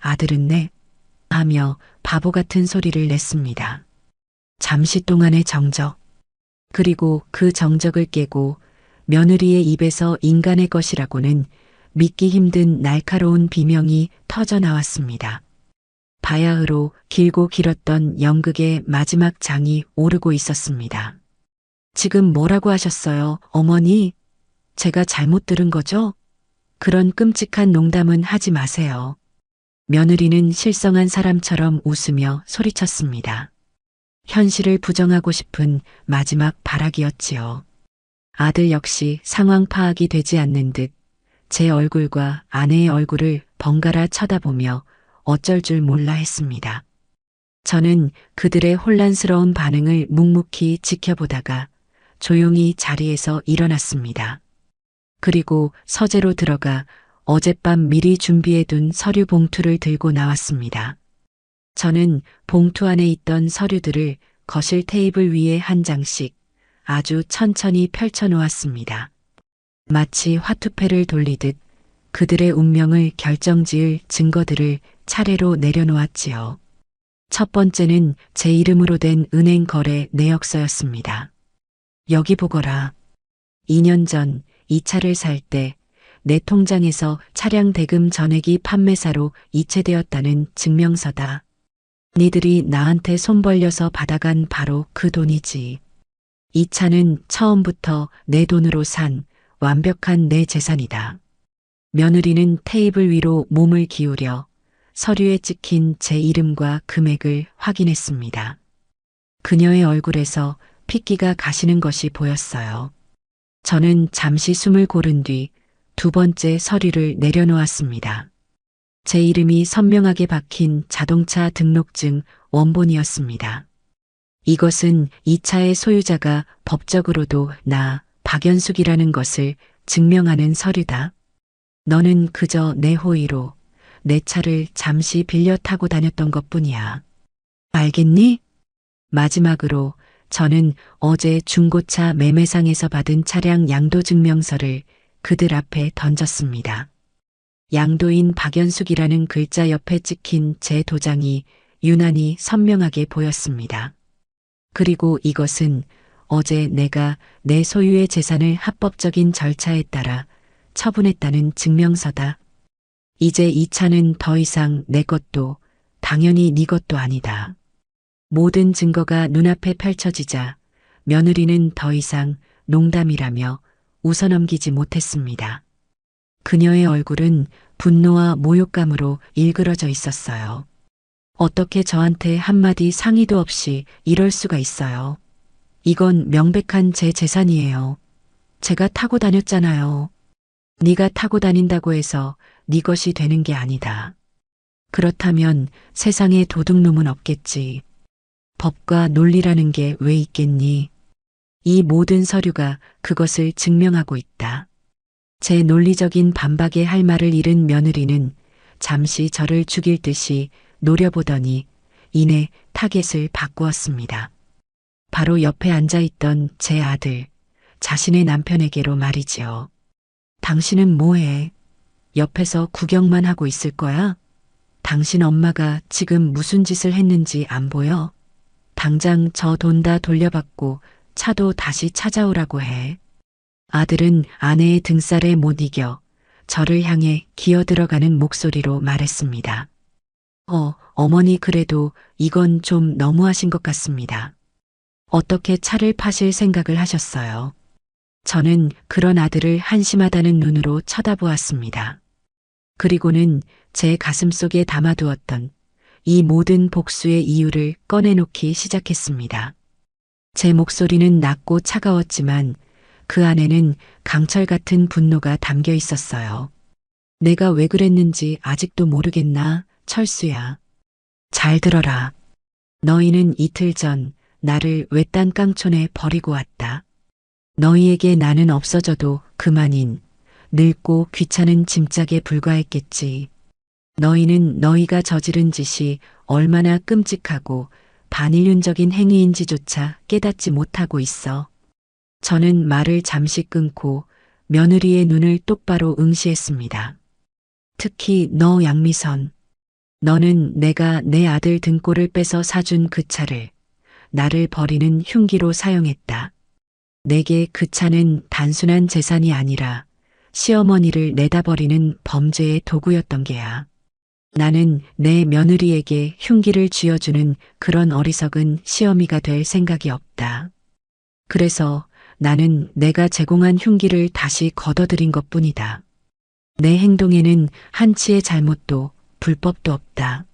Speaker 1: 아들은 네 하며 바보 같은 소리를 냈습니다. 잠시 동안의 정적. 그리고 그 정적을 깨고 며느리의 입에서 인간의 것이라고는 믿기 힘든 날카로운 비명이 터져 나왔습니다. 바야흐로 길고 길었던 연극의 마지막 장이 오르고 있었습니다. 지금 뭐라고 하셨어요, 어머니? 제가 잘못 들은 거죠? 그런 끔찍한 농담은 하지 마세요. 며느리는 실성한 사람처럼 웃으며 소리쳤습니다. 현실을 부정하고 싶은 마지막 발악이었지요. 아들 역시 상황 파악이 되지 않는 듯 제 얼굴과 아내의 얼굴을 번갈아 쳐다보며 어쩔 줄 몰라 했습니다. 저는 그들의 혼란스러운 반응을 묵묵히 지켜보다가 조용히 자리에서 일어났습니다. 그리고 서재로 들어가 어젯밤 미리 준비해둔 서류 봉투를 들고 나왔습니다. 저는 봉투 안에 있던 서류들을 거실 테이블 위에 한 장씩 아주 천천히 펼쳐 놓았습니다. 마치 화투패를 돌리듯 그들의 운명을 결정지을 증거들을 차례로 내려놓았지요. 첫 번째는 제 이름으로 된 은행 거래 내역서였습니다. 여기 보거라. 2년 전 이 차를 살 때 내 통장에서 차량 대금 전액이 판매사로 이체되었다는 증명서다. 니들이 나한테 손 벌려서 받아간 바로 그 돈이지. 이 차는 처음부터 내 돈으로 산 완벽한 내 재산이다. 며느리는 테이블 위로 몸을 기울여 서류에 찍힌 제 이름과 금액을 확인했습니다. 그녀의 얼굴에서 핏기가 가시는 것이 보였어요. 저는 잠시 숨을 고른 뒤 2번째 서류를 내려놓았습니다. 제 이름이 선명하게 박힌 자동차 등록증 원본이었습니다. 이것은 이 차의 소유자가 법적으로도 나 박연숙이라는 것을 증명하는 서류다. 너는 그저 내 호의로 내 차를 잠시 빌려 타고 다녔던 것뿐이야. 알겠니? 마지막으로 저는 어제 중고차 매매상에서 받은 차량 양도증명서를 그들 앞에 던졌습니다. 양도인 박연숙이라는 글자 옆에 찍힌 제 도장이 유난히 선명하게 보였습니다. 그리고 이것은 어제 내가 내 소유의 재산을 합법적인 절차에 따라 처분했다는 증명서다. 이제 이 차는 더 이상 내 것도 당연히 네 것도 아니다. 모든 증거가 눈앞에 펼쳐지자 며느리는 더 이상 농담이라며 웃어넘기지 못했습니다. 그녀의 얼굴은 분노와 모욕감으로 일그러져 있었어요. 어떻게 저한테 한마디 상의도 없이 이럴 수가 있어요. 이건 명백한 제 재산이에요. 제가 타고 다녔잖아요. 네가 타고 다닌다고 해서 네 것이 되는 게 아니다. 그렇다면 세상에 도둑놈은 없겠지. 법과 논리라는 게 왜 있겠니? 이 모든 서류가 그것을 증명하고 있다. 제 논리적인 반박에 할 말을 잃은 며느리는 잠시 저를 죽일 듯이 노려보더니 이내 타겟을 바꾸었습니다. 바로 옆에 앉아있던 제 아들, 자신의 남편에게로 말이지요. 당신은 뭐해? 옆에서 구경만 하고 있을 거야? 당신 엄마가 지금 무슨 짓을 했는지 안 보여? 당장 저 돈 다 돌려받고 차도 다시 찾아오라고 해. 아들은 아내의 등살에 못 이겨 저를 향해 기어들어가는 목소리로 말했습니다. 어머니 그래도 이건 좀 너무하신 것 같습니다. 어떻게 차를 파실 생각을 하셨어요? 저는 그런 아들을 한심하다는 눈으로 쳐다보았습니다. 그리고는 제 가슴 속에 담아두었던 이 모든 복수의 이유를 꺼내놓기 시작했습니다. 제 목소리는 낮고 차가웠지만 그 안에는 강철 같은 분노가 담겨 있었어요. 내가 왜 그랬는지 아직도 모르겠나, 철수야. 잘 들어라. 너희는 이틀 전 나를 외딴 깡촌에 버리고 왔다. 너희에게 나는 없어져도 그만인 늙고 귀찮은 짐짝에 불과했겠지. 너희는 너희가 저지른 짓이 얼마나 끔찍하고 반인륜적인 행위인지조차 깨닫지 못하고 있어. 저는 말을 잠시 끊고 며느리의 눈을 똑바로 응시했습니다. 특히 너 양미선. 너는 내가 내 아들 등골을 빼서 사준 그 차를 나를 버리는 흉기로 사용했다. 내게 그 차는 단순한 재산이 아니라 시어머니를 내다버리는 범죄의 도구였던 게야. 나는 내 며느리에게 흉기를 쥐어주는 그런 어리석은 시어미가 될 생각이 없다. 그래서 나는 내가 제공한 흉기를 다시 걷어들인 것뿐이다. 내 행동에는 한치의 잘못도 불법도 없다.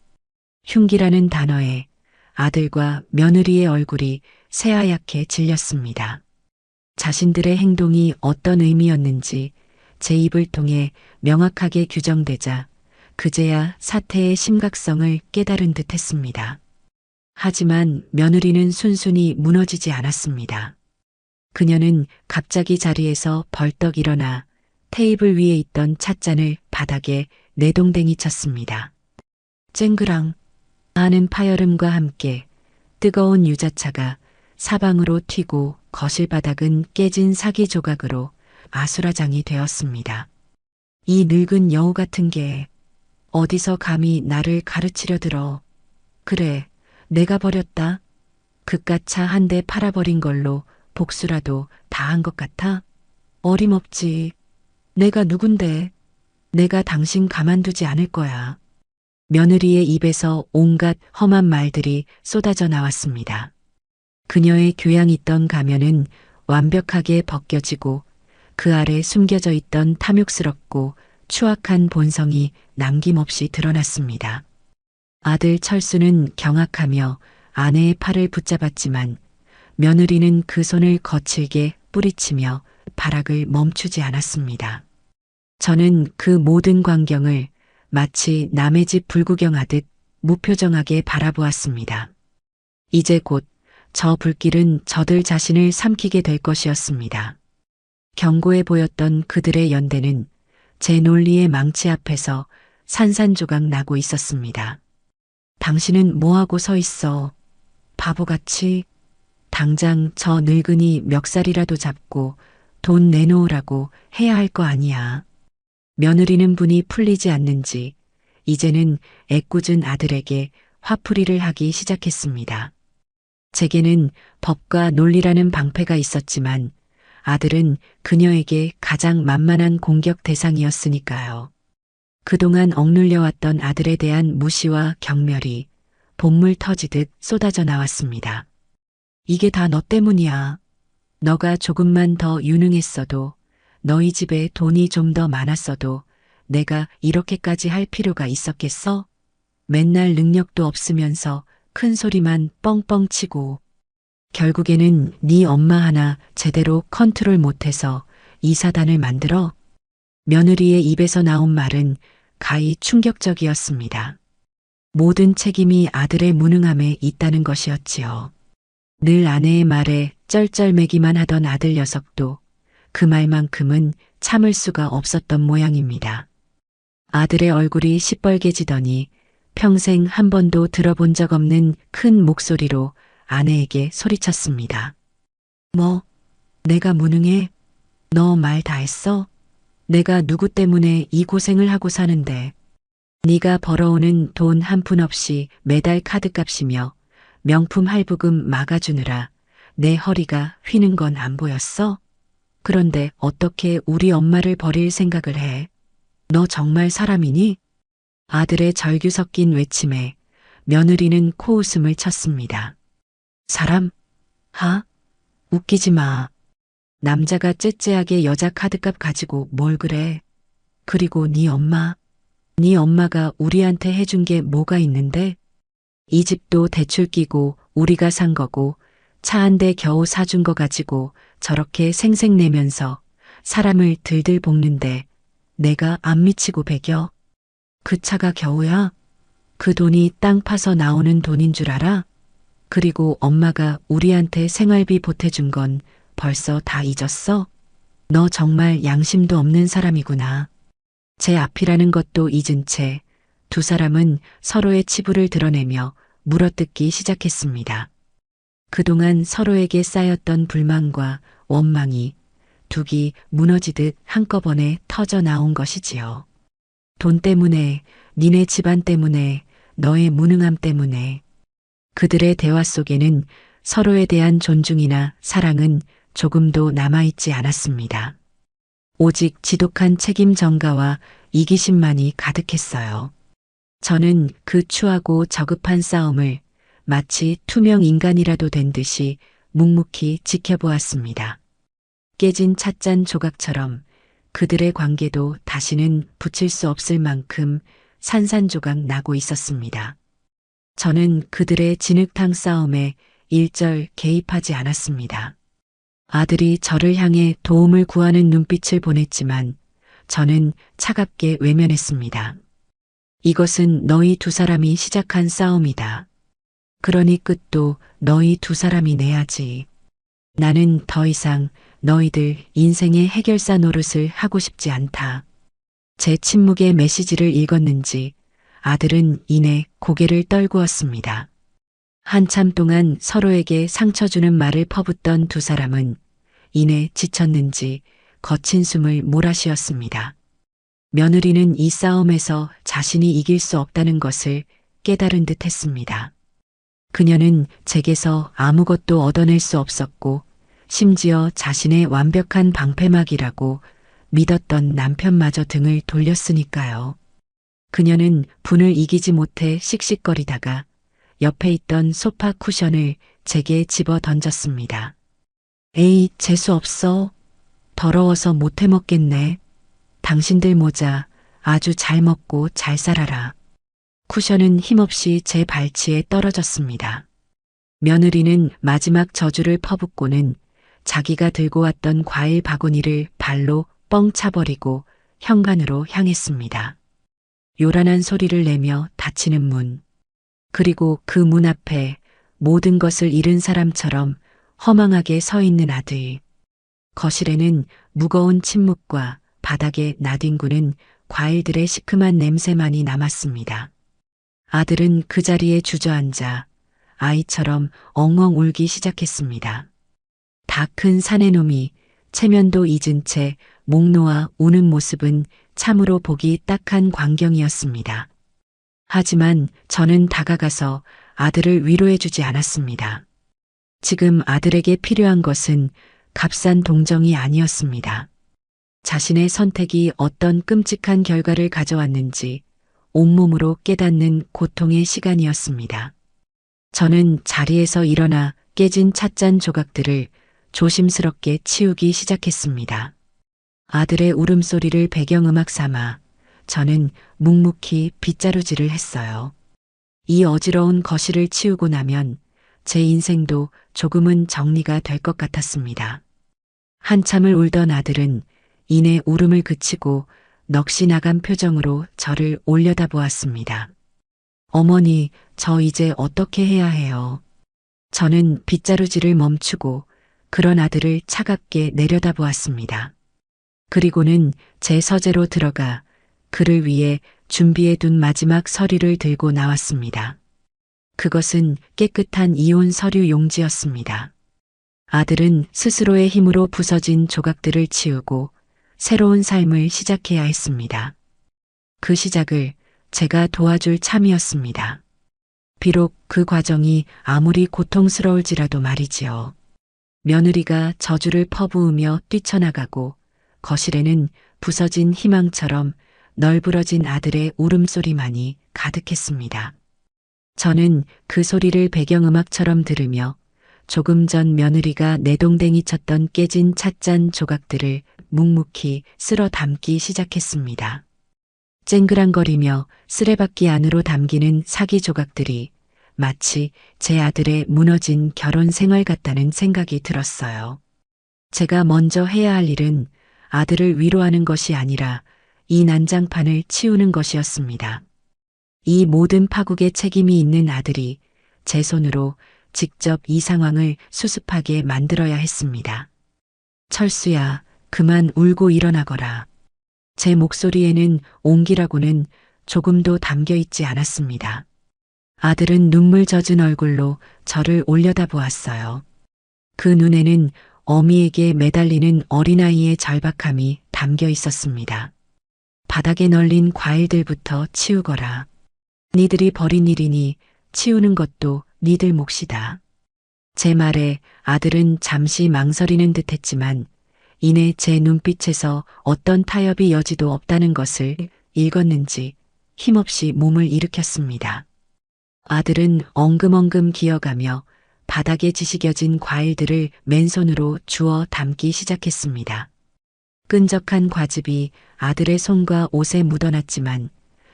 Speaker 1: 흉기라는 단어에 아들과 며느리의 얼굴이 새하얗게 질렸습니다. 자신들의 행동이 어떤 의미였는지 제 입을 통해 명확하게 규정되자 그제야 사태의 심각성을 깨달은 듯 했습니다. 하지만 며느리는 순순히 무너지지 않았습니다. 그녀는 갑자기 자리에서 벌떡 일어나 테이블 위에 있던 찻잔을 바닥에 내동댕이 쳤습니다. 쨍그랑 하는 파열음과 함께 뜨거운 유자차가 사방으로 튀고 거실 바닥은 깨진 사기 조각으로 아수라장이 되었습니다. 이 늙은 여우 같은 게 어디서 감히 나를 가르치려 들어. 그래, 내가 버렸다. 그깟 차 한 대 팔아버린 걸로 복수라도 다 한 것 같아? 어림없지. 내가 누군데. 내가 당신 가만두지 않을 거야. 며느리의 입에서 온갖 험한 말들이 쏟아져 나왔습니다. 그녀의 교양 있던 가면은 완벽하게 벗겨지고 그 아래 숨겨져 있던 탐욕스럽고 추악한 본성이 남김없이 드러났습니다. 아들 철수는 경악하며 아내의 팔을 붙잡았지만 며느리는 그 손을 거칠게 뿌리치며 발악을 멈추지 않았습니다. 저는 그 모든 광경을 마치 남의 집 불구경하듯 무표정하게 바라보았습니다. 이제 곧 저 불길은 저들 자신을 삼키게 될 것이었습니다. 견고해 보였던 그들의 연대는 제 논리의 망치 앞에서 산산조각 나고 있었습니다. 당신은 뭐하고 서 있어? 바보같이. 당장 저 늙은이 멱살이라도 잡고 돈 내놓으라고 해야 할 거 아니야. 며느리는 분이 풀리지 않는지 이제는 애꿎은 아들에게 화풀이를 하기 시작했습니다. 제게는 법과 논리라는 방패가 있었지만 아들은 그녀에게 가장 만만한 공격 대상이었으니까요. 그동안 억눌려왔던 아들에 대한 무시와 경멸이 본물 터지듯 쏟아져 나왔습니다. 이게 다 너 때문이야. 너가 조금만 더 유능했어도, 너희 집에 돈이 좀 더 많았어도 내가 이렇게까지 할 필요가 있었겠어? 맨날 능력도 없으면서 큰 소리만 뻥뻥 치고. 결국에는 네 엄마 하나 제대로 컨트롤 못해서 이 사단을 만들어? 며느리의 입에서 나온 말은 가히 충격적이었습니다. 모든 책임이 아들의 무능함에 있다는 것이었지요. 늘 아내의 말에 쩔쩔매기만 하던 아들 녀석도 그 말만큼은 참을 수가 없었던 모양입니다. 아들의 얼굴이 시뻘개지더니 평생 한 번도 들어본 적 없는 큰 목소리로 아내에게 소리쳤습니다. 뭐, 내가 무능해? 너 말 다 했어? 내가 누구 때문에 이 고생을 하고 사는데. 네가 벌어오는 돈 한 푼 없이 매달 카드값이며 명품 할부금 막아주느라 내 허리가 휘는 건 안 보였어? 그런데 어떻게 우리 엄마를 버릴 생각을 해? 너 정말 사람이니? 아들의 절규 섞인 외침에 며느리는 코웃음을 쳤습니다. 사람? 하? 웃기지 마. 남자가 째째하게 여자 카드값 가지고 뭘 그래? 그리고 네 엄마? 네 엄마가 우리한테 해준 게 뭐가 있는데? 이 집도 대출 끼고 우리가 산 거고 차 한 대 겨우 사준 거 가지고 저렇게 생색내면서 사람을 들들 볶는데 내가 안 미치고 배겨? 그 차가 겨우야? 그 돈이 땅 파서 나오는 돈인 줄 알아? 그리고 엄마가 우리한테 생활비 보태준 건 벌써 다 잊었어? 너 정말 양심도 없는 사람이구나. 제 앞이라는 것도 잊은 채 두 사람은 서로의 치부를 드러내며 물어뜯기 시작했습니다. 그동안 서로에게 쌓였던 불만과 원망이 둑이 무너지듯 한꺼번에 터져 나온 것이지요. 돈 때문에, 니네 집안 때문에, 너의 무능함 때문에. 그들의 대화 속에는 서로에 대한 존중이나 사랑은 조금도 남아있지 않았습니다. 오직 지독한 책임 전가와 이기심만이 가득했어요. 저는 그 추하고 저급한 싸움을 마치 투명 인간이라도 된 듯이 묵묵히 지켜보았습니다. 깨진 찻잔 조각처럼 그들의 관계도 다시는 붙일 수 없을 만큼 산산조각 나고 있었습니다. 저는 그들의 진흙탕 싸움에 일절 개입하지 않았습니다. 아들이 저를 향해 도움을 구하는 눈빛을 보냈지만 저는 차갑게 외면했습니다. 이것은 너희 두 사람이 시작한 싸움이다. 그러니 끝도 너희 두 사람이 내야지. 나는 더 이상 너희들 인생의 해결사 노릇을 하고 싶지 않다. 제 침묵의 메시지를 읽었는지 아들은 이내 고개를 떨구었습니다. 한참 동안 서로에게 상처 주는 말을 퍼붓던 두 사람은 이내 지쳤는지 거친 숨을 몰아쉬었습니다. 며느리는 이 싸움에서 자신이 이길 수 없다는 것을 깨달은 듯 했습니다. 그녀는 제게서 아무것도 얻어낼 수 없었고 심지어 자신의 완벽한 방패막이라고 믿었던 남편마저 등을 돌렸으니까요. 그녀는 분을 이기지 못해 씩씩거리다가 옆에 있던 소파 쿠션을 제게 집어 던졌습니다. 에이, 재수 없어. 더러워서 못 해먹겠네. 당신들 모자 아주 잘 먹고 잘 살아라. 쿠션은 힘없이 제 발치에 떨어졌습니다. 며느리는 마지막 저주를 퍼붓고는 자기가 들고 왔던 과일 바구니를 발로 뻥 차버리고 현관으로 향했습니다. 요란한 소리를 내며 닫히는 문. 그리고 그 문 앞에 모든 것을 잃은 사람처럼 허망하게 서 있는 아들. 거실에는 무거운 침묵과 바닥에 나뒹구는 과일들의 시큼한 냄새만이 남았습니다. 아들은 그 자리에 주저앉아 아이처럼 엉엉 울기 시작했습니다. 다 큰 사내놈이 체면도 잊은 채 목 놓아 우는 모습은 참으로 보기 딱한 광경이었습니다. 하지만 저는 다가가서 아들을 위로해주지 않았습니다. 지금 아들에게 필요한 것은 값싼 동정이 아니었습니다. 자신의 선택이 어떤 끔찍한 결과를 가져왔는지 온몸으로 깨닫는 고통의 시간이었습니다. 저는 자리에서 일어나 깨진 찻잔 조각들을 조심스럽게 치우기 시작했습니다. 아들의 울음소리를 배경음악 삼아 저는 묵묵히 빗자루질을 했어요. 이 어지러운 거실을 치우고 나면 제 인생도 조금은 정리가 될 것 같았습니다. 한참을 울던 아들은 이내 울음을 그치고 넋이 나간 표정으로 저를 올려다보았습니다. 어머니, 저 이제 어떻게 해야 해요? 저는 빗자루질을 멈추고 그런 아들을 차갑게 내려다보았습니다. 그리고는 제 서재로 들어가 그를 위해 준비해둔 마지막 서류를 들고 나왔습니다. 그것은 깨끗한 이혼 서류 용지였습니다. 아들은 스스로의 힘으로 부서진 조각들을 치우고 새로운 삶을 시작해야 했습니다. 그 시작을 제가 도와줄 참이었습니다. 비록 그 과정이 아무리 고통스러울지라도 말이지요. 며느리가 저주를 퍼부으며 뛰쳐나가고 거실에는 부서진 희망처럼 널브러진 아들의 울음소리만이 가득했습니다. 저는 그 소리를 배경음악처럼 들으며 조금 전 며느리가 내동댕이 쳤던 깨진 찻잔 조각들을 묵묵히 쓸어 담기 시작했습니다. 쨍그랑거리며 쓰레받기 안으로 담기는 사기 조각들이 마치 제 아들의 무너진 결혼 생활 같다는 생각이 들었어요. 제가 먼저 해야 할 일은 아들을 위로하는 것이 아니라 이 난장판을 치우는 것이었습니다. 이 모든 파국에 책임이 있는 아들이 제 손으로 직접 이 상황을 수습하게 만들어야 했습니다. 철수야, 그만 울고 일어나거라. 제 목소리에는 온기라고는 조금도 담겨 있지 않았습니다. 아들은 눈물 젖은 얼굴로 저를 올려다보았어요. 그 눈에는 어미에게 매달리는 어린아이의 절박함이 담겨 있었습니다. 바닥에 널린 과일들부터 치우거라. 니들이 버린 일이니 치우는 것도 니들 몫이다. 제 말에 아들은 잠시 망설이는 듯했지만 이내 제 눈빛에서 어떤 타협이 여지도 없다는 것을 읽었는지 힘없이 몸을 일으켰습니다. 아들은 엉금엉금 기어가며 바닥에 지시겨진 과일들을 맨손으로 주워 담기 시작했습니다. 끈적한 과즙이 아들의 손과 옷에 묻어났지만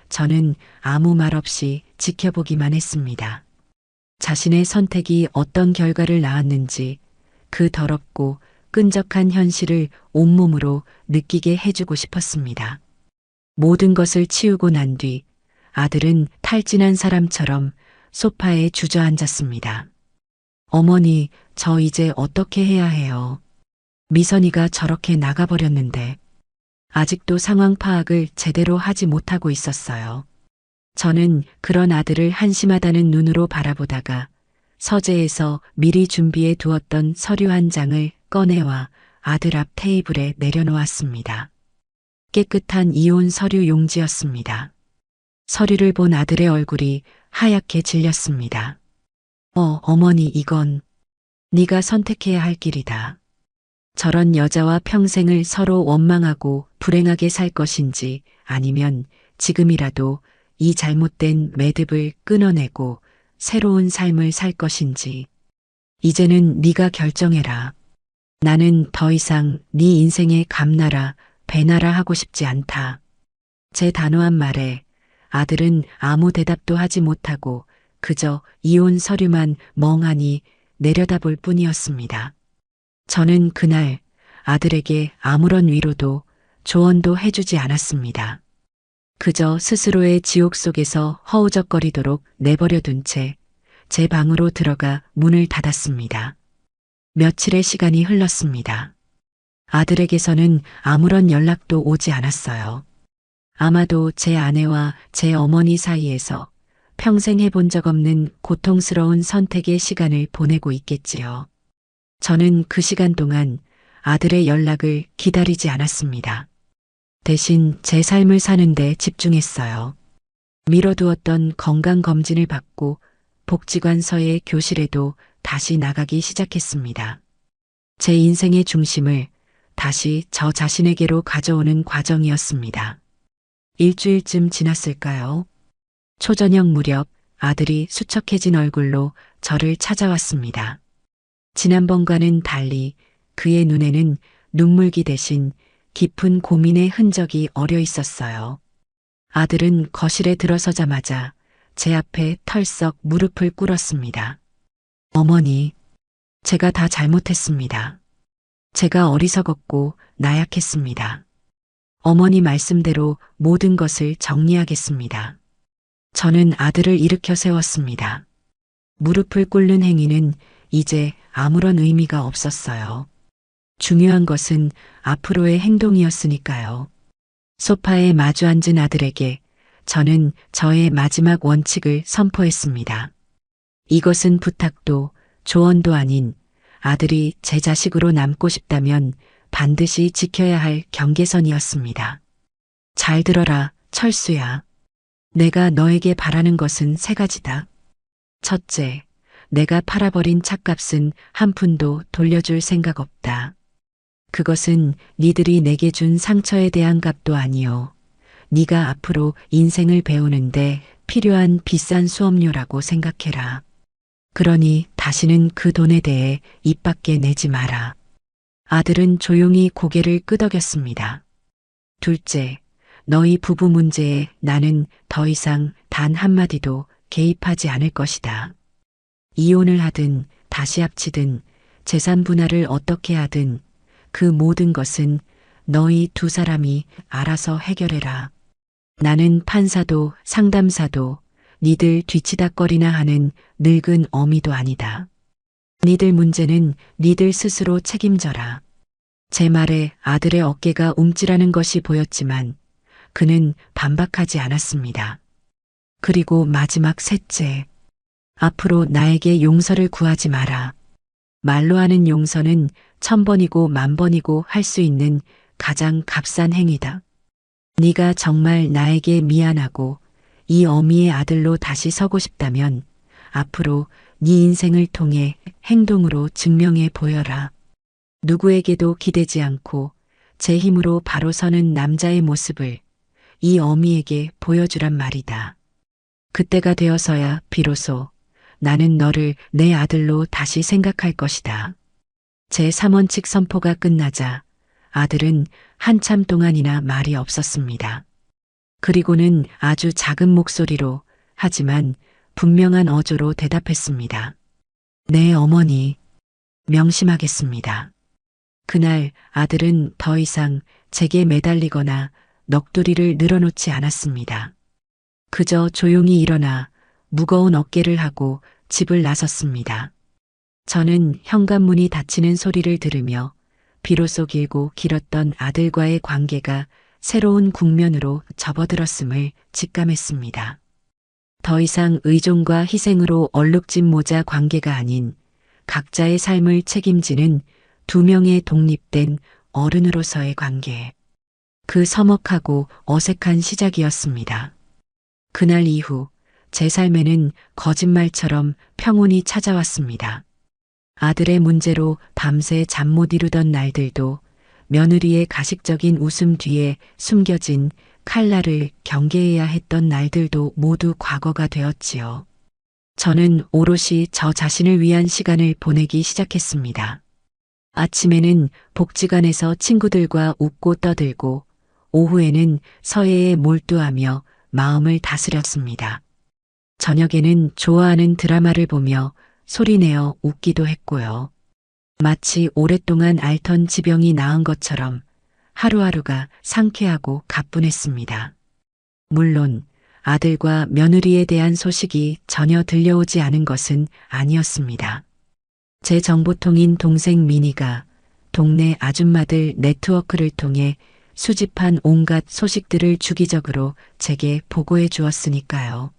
Speaker 1: 저는 아무 말 없이 지켜보기만 했습니다. 자신의 선택이 어떤 결과를 낳았는지 그 더럽고 끈적한 현실을 온몸으로 느끼게 해주고 싶었습니다. 모든 것을 치우고 난 뒤 아들은 탈진한 사람처럼 소파에 주저앉았습니다. 어머니, 저 이제 어떻게 해야 해요? 미선이가 저렇게 나가버렸는데 아직도 상황 파악을 제대로 하지 못하고 있었어요. 저는 그런 아들을 한심하다는 눈으로 바라보다가 서재에서 미리 준비해 두었던 서류 한 장을 꺼내와 아들 앞 테이블에 내려놓았습니다. 깨끗한 이혼 서류 용지였습니다. 서류를 본 아들의 얼굴이 하얗게 질렸습니다. 어머니, 이건 네가 선택해야 할 길이다. 저런 여자와 평생을 서로 원망하고 불행하게 살 것인지 아니면 지금이라도 이 잘못된 매듭을 끊어내고 새로운 삶을 살 것인지 이제는 네가 결정해라. 나는 더 이상 네 인생에 감나라 배나라 하고 싶지 않다. 제 단호한 말에 아들은 아무 대답도 하지 못하고 그저 이혼 서류만 멍하니 내려다볼 뿐이었습니다. 저는 그날 아들에게 아무런 위로도 조언도 해주지 않았습니다. 그저 스스로의 지옥 속에서 허우적거리도록 내버려둔 채 제 방으로 들어가 문을 닫았습니다. 며칠의 시간이 흘렀습니다. 아들에게서는 아무런 연락도 오지 않았어요. 아마도 제 아내와 제 어머니 사이에서 평생 해본 적 없는 고통스러운 선택의 시간을 보내고 있겠지요. 저는 그 시간 동안 아들의 연락을 기다리지 않았습니다. 대신 제 삶을 사는데 집중했어요. 미뤄두었던 건강검진을 받고 복지관서의 교실에도 다시 나가기 시작했습니다. 제 인생의 중심을 다시 저 자신에게로 가져오는 과정이었습니다. 일주일쯤 지났을까요? 초저녁 무렵 아들이 수척해진 얼굴로 저를 찾아왔습니다. 지난번과는 달리 그의 눈에는 눈물기 대신 깊은 고민의 흔적이 어려 있었어요. 아들은 거실에 들어서자마자 제 앞에 털썩 무릎을 꿇었습니다. 어머니, 제가 다 잘못했습니다. 제가 어리석었고 나약했습니다. 어머니 말씀대로 모든 것을 정리하겠습니다. 저는 아들을 일으켜 세웠습니다. 무릎을 꿇는 행위는 이제 아무런 의미가 없었어요. 중요한 것은 앞으로의 행동이었으니까요. 소파에 마주 앉은 아들에게 저는 저의 마지막 원칙을 선포했습니다. 이것은 부탁도 조언도 아닌 아들이 제 자식으로 남고 싶다면 반드시 지켜야 할 경계선이었습니다. 잘 들어라, 철수야. 내가 너에게 바라는 것은 세 가지다. 첫째, 내가 팔아버린 찻값은 한 푼도 돌려줄 생각 없다. 그것은 니들이 내게 준 상처에 대한 값도 아니요. 네가 앞으로 인생을 배우는데 필요한 비싼 수업료라고 생각해라. 그러니 다시는 그 돈에 대해 입 밖에 내지 마라. 아들은 조용히 고개를 끄덕였습니다. 둘째, 너희 부부 문제에 나는 더 이상 단 한마디도 개입하지 않을 것이다. 이혼을 하든 다시 합치든 재산 분할을 어떻게 하든 그 모든 것은 너희 두 사람이 알아서 해결해라. 나는 판사도 상담사도 니들 뒤치다꺼리나 하는 늙은 어미도 아니다. 니들 문제는 니들 스스로 책임져라. 제 말에 아들의 어깨가 움찔하는 것이 보였지만 그는 반박하지 않았습니다. 그리고 마지막 셋째. 앞으로 나에게 용서를 구하지 마라. 말로 하는 용서는 1000번이고 10,000번이고 할 수 있는 가장 값싼 행위다. 네가 정말 나에게 미안하고 이 어미의 아들로 다시 서고 싶다면 앞으로 네 인생을 통해 행동으로 증명해 보여라. 누구에게도 기대지 않고 제 힘으로 바로 서는 남자의 모습을 이 어미에게 보여주란 말이다. 그때가 되어서야 비로소 나는 너를 내 아들로 다시 생각할 것이다. 제 3원칙 선포가 끝나자 아들은 한참 동안이나 말이 없었습니다. 그리고는 아주 작은 목소리로 하지만 분명한 어조로 대답했습니다. 네, 어머니. 명심하겠습니다. 그날 아들은 더 이상 제게 매달리거나 넋두리를 늘어놓지 않았습니다. 그저 조용히 일어나 무거운 어깨를 하고 집을 나섰습니다. 저는 현관문이 닫히는 소리를 들으며 비로소 길고 길었던 아들과의 관계가 새로운 국면으로 접어들었음을 직감했습니다. 더 이상 의존과 희생으로 얼룩진 모자 관계가 아닌 각자의 삶을 책임지는 두 명의 독립된 어른으로서의 관계. 그 서먹하고 어색한 시작이었습니다. 그날 이후 제 삶에는 거짓말처럼 평온이 찾아왔습니다. 아들의 문제로 밤새 잠 못 이루던 날들도 며느리의 가식적인 웃음 뒤에 숨겨진 칼날을 경계해야 했던 날들도 모두 과거가 되었지요. 저는 오롯이 저 자신을 위한 시간을 보내기 시작했습니다. 아침에는 복지관에서 친구들과 웃고 떠들고 오후에는 서예에 몰두하며 마음을 다스렸습니다. 저녁에는 좋아하는 드라마를 보며 소리내어 웃기도 했고요. 마치 오랫동안 앓던 지병이 나은 것처럼 하루하루가 상쾌하고 가뿐했습니다. 물론 아들과 며느리에 대한 소식이 전혀 들려오지 않은 것은 아니었습니다. 제 정보통인 동생 미니가 동네 아줌마들 네트워크를 통해 수집한 온갖 소식들을 주기적으로 제게 보고해 주었으니까요.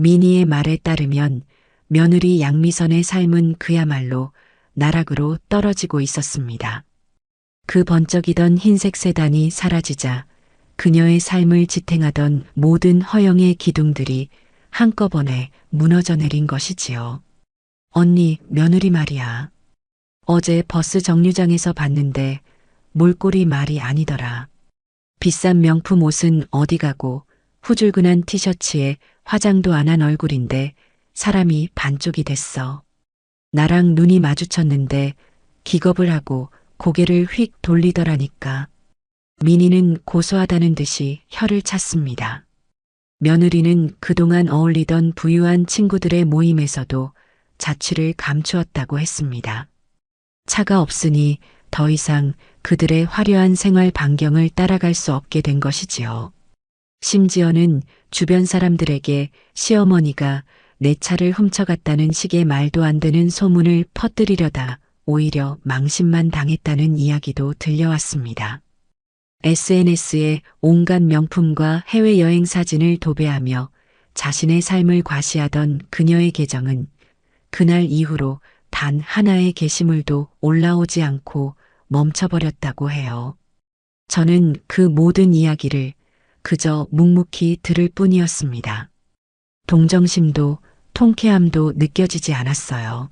Speaker 1: 미니의 말에 따르면 며느리 양미선의 삶은 그야말로 나락으로 떨어지고 있었습니다. 그 번쩍이던 흰색 세단이 사라지자 그녀의 삶을 지탱하던 모든 허영의 기둥들이 한꺼번에 무너져 내린 것이지요. 언니, 며느리 말이야. 어제 버스 정류장에서 봤는데 몰골이 말이 아니더라. 비싼 명품 옷은 어디 가고 후줄근한 티셔츠에 화장도 안 한 얼굴인데 사람이 반쪽이 됐어. 나랑 눈이 마주쳤는데 기겁을 하고 고개를 휙 돌리더라니까. 미니는 고소하다는 듯이 혀를 찼습니다. 며느리는 그동안 어울리던 부유한 친구들의 모임에서도 자취를 감추었다고 했습니다. 차가 없으니 더 이상 그들의 화려한 생활 반경을 따라갈 수 없게 된 것이지요. 심지어는 주변 사람들에게 시어머니가 내 차를 훔쳐갔다는 식의 말도 안 되는 소문을 퍼뜨리려다 오히려 망신만 당했다는 이야기도 들려왔습니다. SNS에 온갖 명품과 해외여행 사진을 도배하며 자신의 삶을 과시하던 그녀의 계정은 그날 이후로 단 하나의 게시물도 올라오지 않고 멈춰버렸다고 해요. 저는 그 모든 이야기를 그저 묵묵히 들을 뿐이었습니다. 동정심도 통쾌함도 느껴지지 않았어요.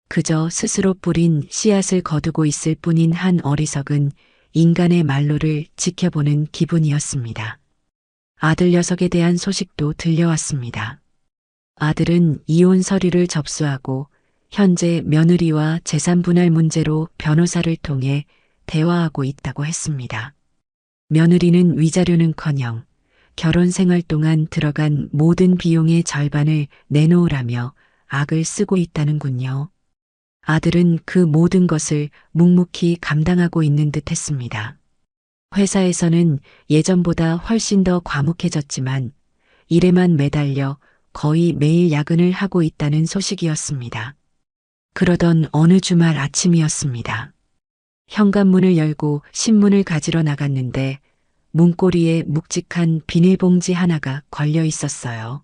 Speaker 1: 그저 스스로 뿌린 씨앗을 거두고 있을 뿐인 한 어리석은 인간의 말로를 지켜보는 기분이었습니다. 아들 녀석에 대한 소식도 들려왔습니다. 아들은 이혼 서류를 접수하고 현재 며느리와 재산 분할 문제로 변호사를 통해 대화하고 있다고 했습니다. 며느리는 위자료는커녕 결혼 생활 동안 들어간 모든 비용의 절반을 내놓으라며 악을 쓰고 있다는군요. 아들은 그 모든 것을 묵묵히 감당하고 있는 듯 했습니다. 회사에서는 예전보다 훨씬 더 과묵해졌지만 일에만 매달려 거의 매일 야근을 하고 있다는 소식이었습니다. 그러던 어느 주말 아침이었습니다. 현관문을 열고 신문을 가지러 나갔는데 문고리에 묵직한 비닐봉지 하나가 걸려 있었어요.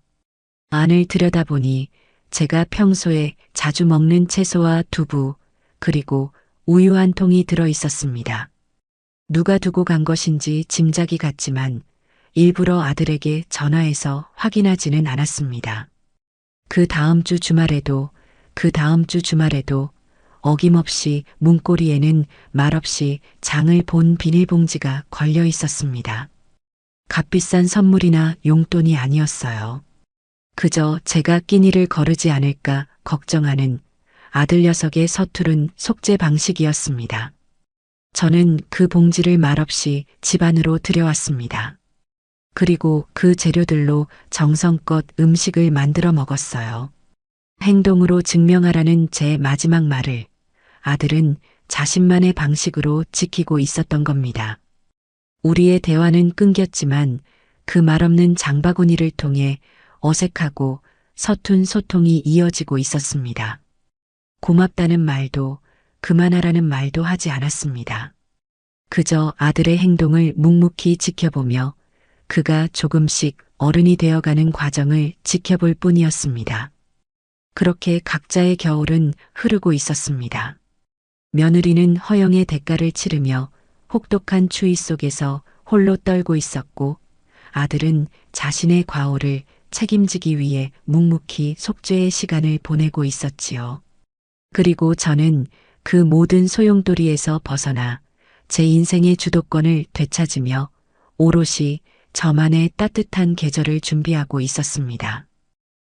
Speaker 1: 안을 들여다보니 제가 평소에 자주 먹는 채소와 두부, 그리고 우유 한 통이 들어 있었습니다. 누가 두고 간 것인지 짐작이 갔지만 일부러 아들에게 전화해서 확인하지는 않았습니다. 그 다음 주 주말에도 어김없이 문고리에는 말없이 장을 본 비닐봉지가 걸려 있었습니다. 값비싼 선물이나 용돈이 아니었어요. 그저 제가 끼니를 거르지 않을까 걱정하는 아들 녀석의 서투른 속죄 방식이었습니다. 저는 그 봉지를 말없이 집 안으로 들여왔습니다. 그리고 그 재료들로 정성껏 음식을 만들어 먹었어요. 행동으로 증명하라는 제 마지막 말을 아들은 자신만의 방식으로 지키고 있었던 겁니다. 우리의 대화는 끊겼지만 그 말없는 장바구니를 통해 어색하고 서툰 소통이 이어지고 있었습니다. 고맙다는 말도 그만하라는 말도 하지 않았습니다. 그저 아들의 행동을 묵묵히 지켜보며 그가 조금씩 어른이 되어가는 과정을 지켜볼 뿐이었습니다. 그렇게 각자의 겨울은 흐르고 있었습니다. 며느리는 허영의 대가를 치르며 혹독한 추위 속에서 홀로 떨고 있었고 아들은 자신의 과오를 책임지기 위해 묵묵히 속죄의 시간을 보내고 있었지요. 그리고 저는 그 모든 소용돌이에서 벗어나 제 인생의 주도권을 되찾으며 오롯이 저만의 따뜻한 계절을 준비하고 있었습니다.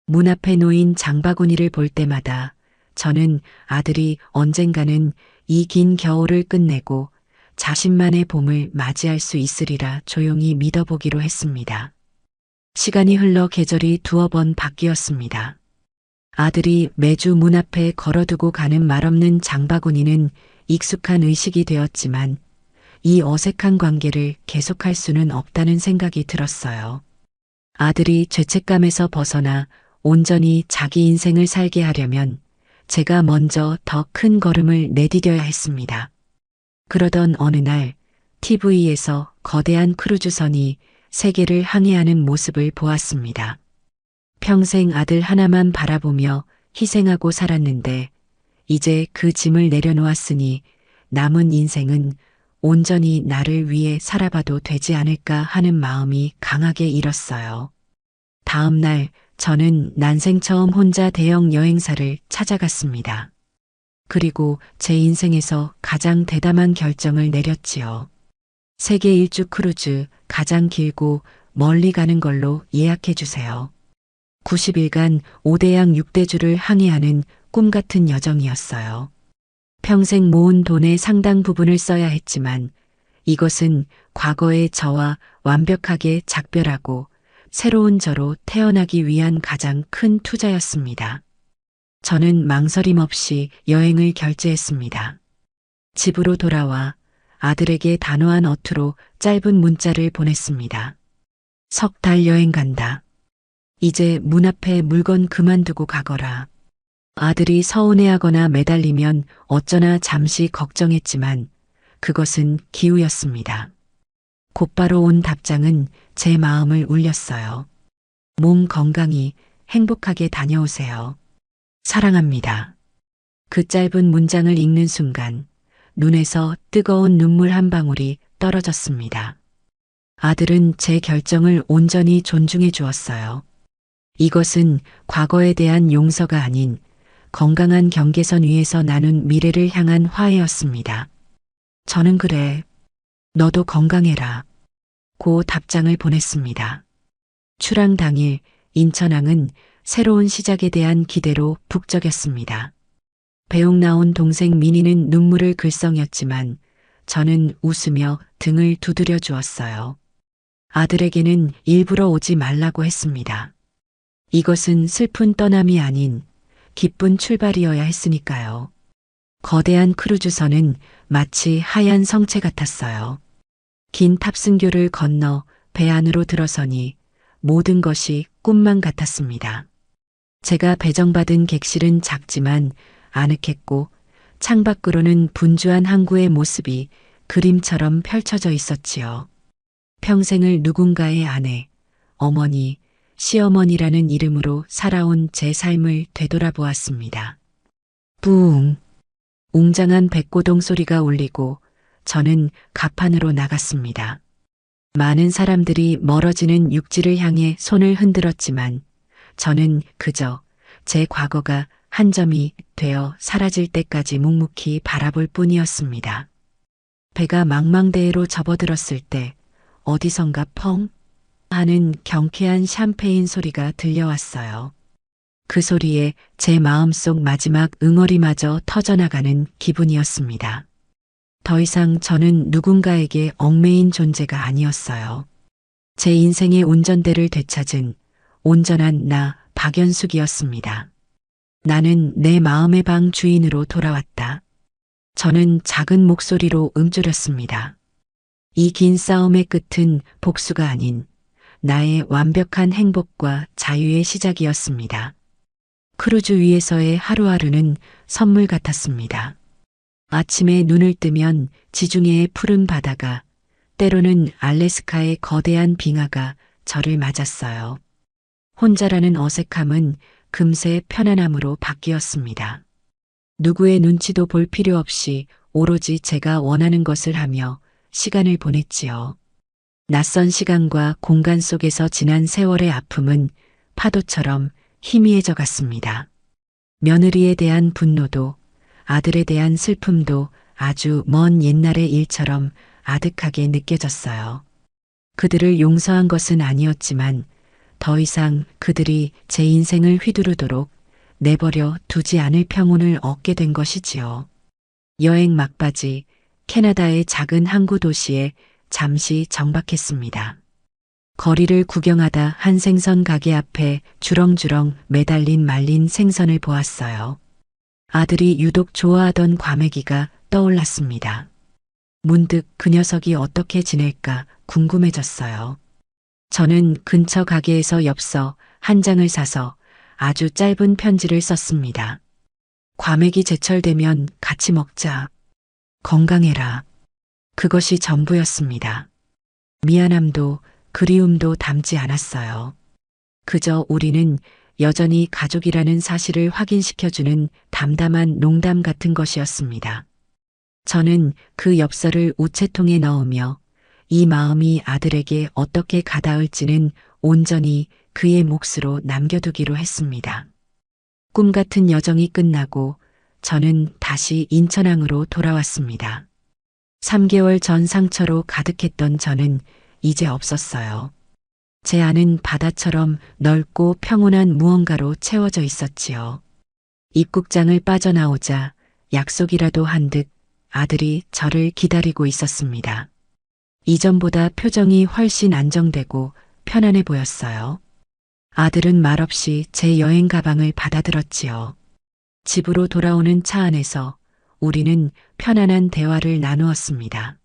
Speaker 1: 문 앞에 놓인 장바구니를 볼 때마다 저는 아들이 언젠가는 이 긴 겨울을 끝내고 자신만의 봄을 맞이할 수 있으리라 조용히 믿어보기로 했습니다. 시간이 흘러 계절이 두어 번 바뀌었습니다. 아들이 매주 문 앞에 걸어두고 가는 말없는 장바구니는 익숙한 의식이 되었지만 이 어색한 관계를 계속할 수는 없다는 생각이 들었어요. 아들이 죄책감에서 벗어나 온전히 자기 인생을 살게 하려면 제가 먼저 더 큰 걸음을 내디뎌야 했습니다. 그러던 어느 날 TV에서 거대한 크루즈선이 세계를 항해하는 모습을 보았습니다. 평생 아들 하나만 바라보며 희생하고 살았는데 이제 그 짐을 내려놓았으니 남은 인생은 온전히 나를 위해 살아봐도 되지 않을까 하는 마음이 강하게 일었어요. 다음 날 저는 난생 처음 혼자 대형 여행사를 찾아갔습니다. 그리고 제 인생에서 가장 대담한 결정을 내렸지요. 세계 일주 크루즈 가장 길고 멀리 가는 걸로 예약해 주세요. 90일간 5대양 6대주를 항해하는 꿈 같은 여정이었어요. 평생 모은 돈의 상당 부분을 써야 했지만 이것은 과거의 저와 완벽하게 작별하고 새로운 저로 태어나기 위한 가장 큰 투자였습니다. 저는 망설임 없이 여행을 결제했습니다. 집으로 돌아와 아들에게 단호한 어투로 짧은 문자를 보냈습니다. 석 달 여행 간다. 이제 문 앞에 물건 그만두고 가거라. 아들이 서운해하거나 매달리면 어쩌나 잠시 걱정했지만 그것은 기우였습니다. 곧바로 온 답장은 제 마음을 울렸어요. 몸 건강히 행복하게 다녀오세요. 사랑합니다. 그 짧은 문장을 읽는 순간 눈에서 뜨거운 눈물 한 방울이 떨어졌습니다. 아들은 제 결정을 온전히 존중해 주었어요. 이것은 과거에 대한 용서가 아닌 건강한 경계선 위에서 나눈 미래를 향한 화해였습니다. 저는 그래. 너도 건강해라. 고 답장을 보냈습니다. 출항 당일 인천항은 새로운 시작에 대한 기대로 북적였습니다. 배웅 나온 동생 민희는 눈물을 글썽였지만 저는 웃으며 등을 두드려 주었어요. 아들에게는 일부러 오지 말라고 했습니다. 이것은 슬픈 떠남이 아닌 기쁜 출발이어야 했으니까요. 거대한 크루즈선은 마치 하얀 성체 같았어요. 긴 탑승교를 건너 배 안으로 들어서니 모든 것이 꿈만 같았습니다. 제가 배정받은 객실은 작지만 아늑했고 창밖으로는 분주한 항구의 모습이 그림처럼 펼쳐져 있었지요. 평생을 누군가의 아내, 어머니, 시어머니라는 이름으로 살아온 제 삶을 되돌아보았습니다. 부웅. 웅장한 백고동 소리가 울리고 저는 갑판으로 나갔습니다. 많은 사람들이 멀어지는 육지를 향해 손을 흔들었지만 저는 그저 제 과거가 한 점이 되어 사라질 때까지 묵묵히 바라볼 뿐이었습니다. 배가 망망대해로 접어들었을 때 어디선가 펑 하는 경쾌한 샴페인 소리가 들려왔어요. 그 소리에 제 마음속 마지막 응어리마저 터져나가는 기분이었습니다. 더 이상 저는 누군가에게 얽매인 존재가 아니었어요. 제 인생의 운전대를 되찾은 온전한 나 박연숙이었습니다. 나는 내 마음의 방 주인으로 돌아왔다. 저는 작은 목소리로 움츠렸습니다. 이 긴 싸움의 끝은 복수가 아닌 나의 완벽한 행복과 자유의 시작이었습니다. 크루즈 위에서의 하루하루는 선물 같았습니다. 아침에 눈을 뜨면 지중해의 푸른 바다가, 때로는 알래스카의 거대한 빙하가 저를 맞았어요. 혼자라는 어색함은 금세 편안함으로 바뀌었습니다. 누구의 눈치도 볼 필요 없이 오로지 제가 원하는 것을 하며 시간을 보냈지요. 낯선 시간과 공간 속에서 지난 세월의 아픔은 파도처럼 희미해져 갔습니다. 며느리에 대한 분노도 아들에 대한 슬픔도 아주 먼 옛날의 일처럼 아득하게 느껴졌어요. 그들을 용서한 것은 아니었지만 더 이상 그들이 제 인생을 휘두르도록 내버려 두지 않을 평온을 얻게 된 것이지요. 여행 막바지 캐나다의 작은 항구 도시에 잠시 정박했습니다. 거리를 구경하다 한 생선 가게 앞에 주렁주렁 매달린 말린 생선을 보았어요. 아들이 유독 좋아하던 과메기가 떠올랐습니다. 문득 그 녀석이 어떻게 지낼까 궁금해졌어요. 저는 근처 가게에서 엽서 한 장을 사서 아주 짧은 편지를 썼습니다. 과메기 제철되면 같이 먹자. 건강해라. 그것이 전부였습니다. 미안함도 그리움도 담지 않았어요. 그저 우리는 여전히 가족이라는 사실을 확인시켜주는 담담한 농담 같은 것이었습니다. 저는 그 엽서를 우체통에 넣으며 이 마음이 아들에게 어떻게 가닿을지는 온전히 그의 몫으로 남겨두기로 했습니다. 꿈 같은 여정이 끝나고 저는 다시 인천항으로 돌아왔습니다. 3개월 전 상처로 가득했던 저는 이제 없었어요. 제 안은 바다처럼 넓고 평온한 무언가로 채워져 있었지요. 입국장을 빠져나오자 약속이라도 한 듯 아들이 저를 기다리고 있었습니다. 이전보다 표정이 훨씬 안정되고 편안해 보였어요. 아들은 말없이 제 여행 가방을 받아들었지요. 집으로 돌아오는 차 안에서 우리는 편안한 대화를 나누었습니다.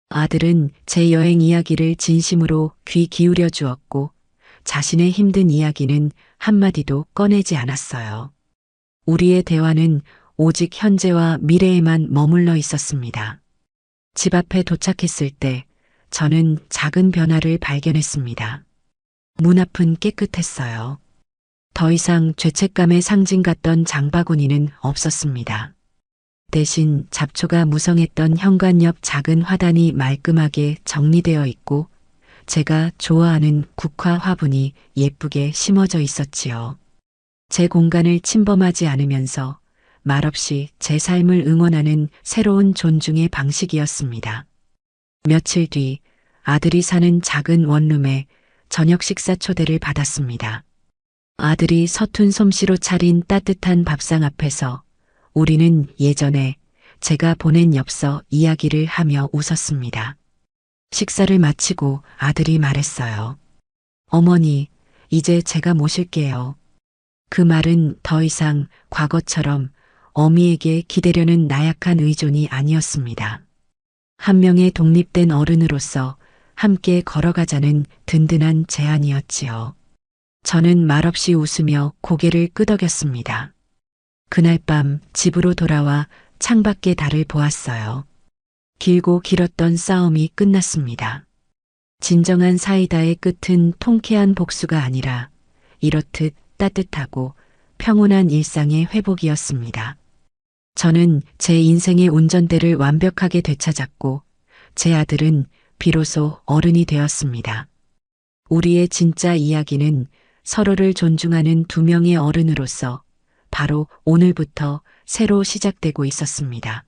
Speaker 1: 아들은 제 여행 이야기를 진심으로 귀 기울여 주었고 자신의 힘든 이야기는 한마디도 꺼내지 않았어요. 우리의 대화는 오직 현재와 미래에만 머물러 있었습니다. 집 앞에 도착했을 때 저는 작은 변화를 발견했습니다. 문 앞은 깨끗했어요. 더 이상 죄책감의 상징 같던 장바구니는 없었습니다. 대신 잡초가 무성했던 현관 옆 작은 화단이 말끔하게 정리되어 있고 제가 좋아하는 국화 화분이 예쁘게 심어져 있었지요. 제 공간을 침범하지 않으면서 말없이 제 삶을 응원하는 새로운 존중의 방식이었습니다. 며칠 뒤 아들이 사는 작은 원룸에 저녁 식사 초대를 받았습니다. 아들이 서툰 솜씨로 차린 따뜻한 밥상 앞에서 우리는 예전에 제가 보낸 엽서 이야기를 하며 웃었습니다. 식사를 마치고 아들이 말했어요. 어머니, 이제 제가 모실게요. 그 말은 더 이상 과거처럼 어미에게 기대려는 나약한 의존이 아니었습니다. 한 명의 독립된 어른으로서 함께 걸어가자는 든든한 제안이었지요. 저는 말없이 웃으며 고개를 끄덕였습니다. 그날 밤 집으로 돌아와 창밖의 달을 보았어요. 길고 길었던 싸움이 끝났습니다. 진정한 사이다의 끝은 통쾌한 복수가 아니라 이렇듯 따뜻하고 평온한 일상의 회복이었습니다. 저는 제 인생의 운전대를 완벽하게 되찾았고 제 아들은 비로소 어른이 되었습니다. 우리의 진짜 이야기는 서로를 존중하는 두 명의 어른으로서 바로 오늘부터 새로 시작되고 있었습니다.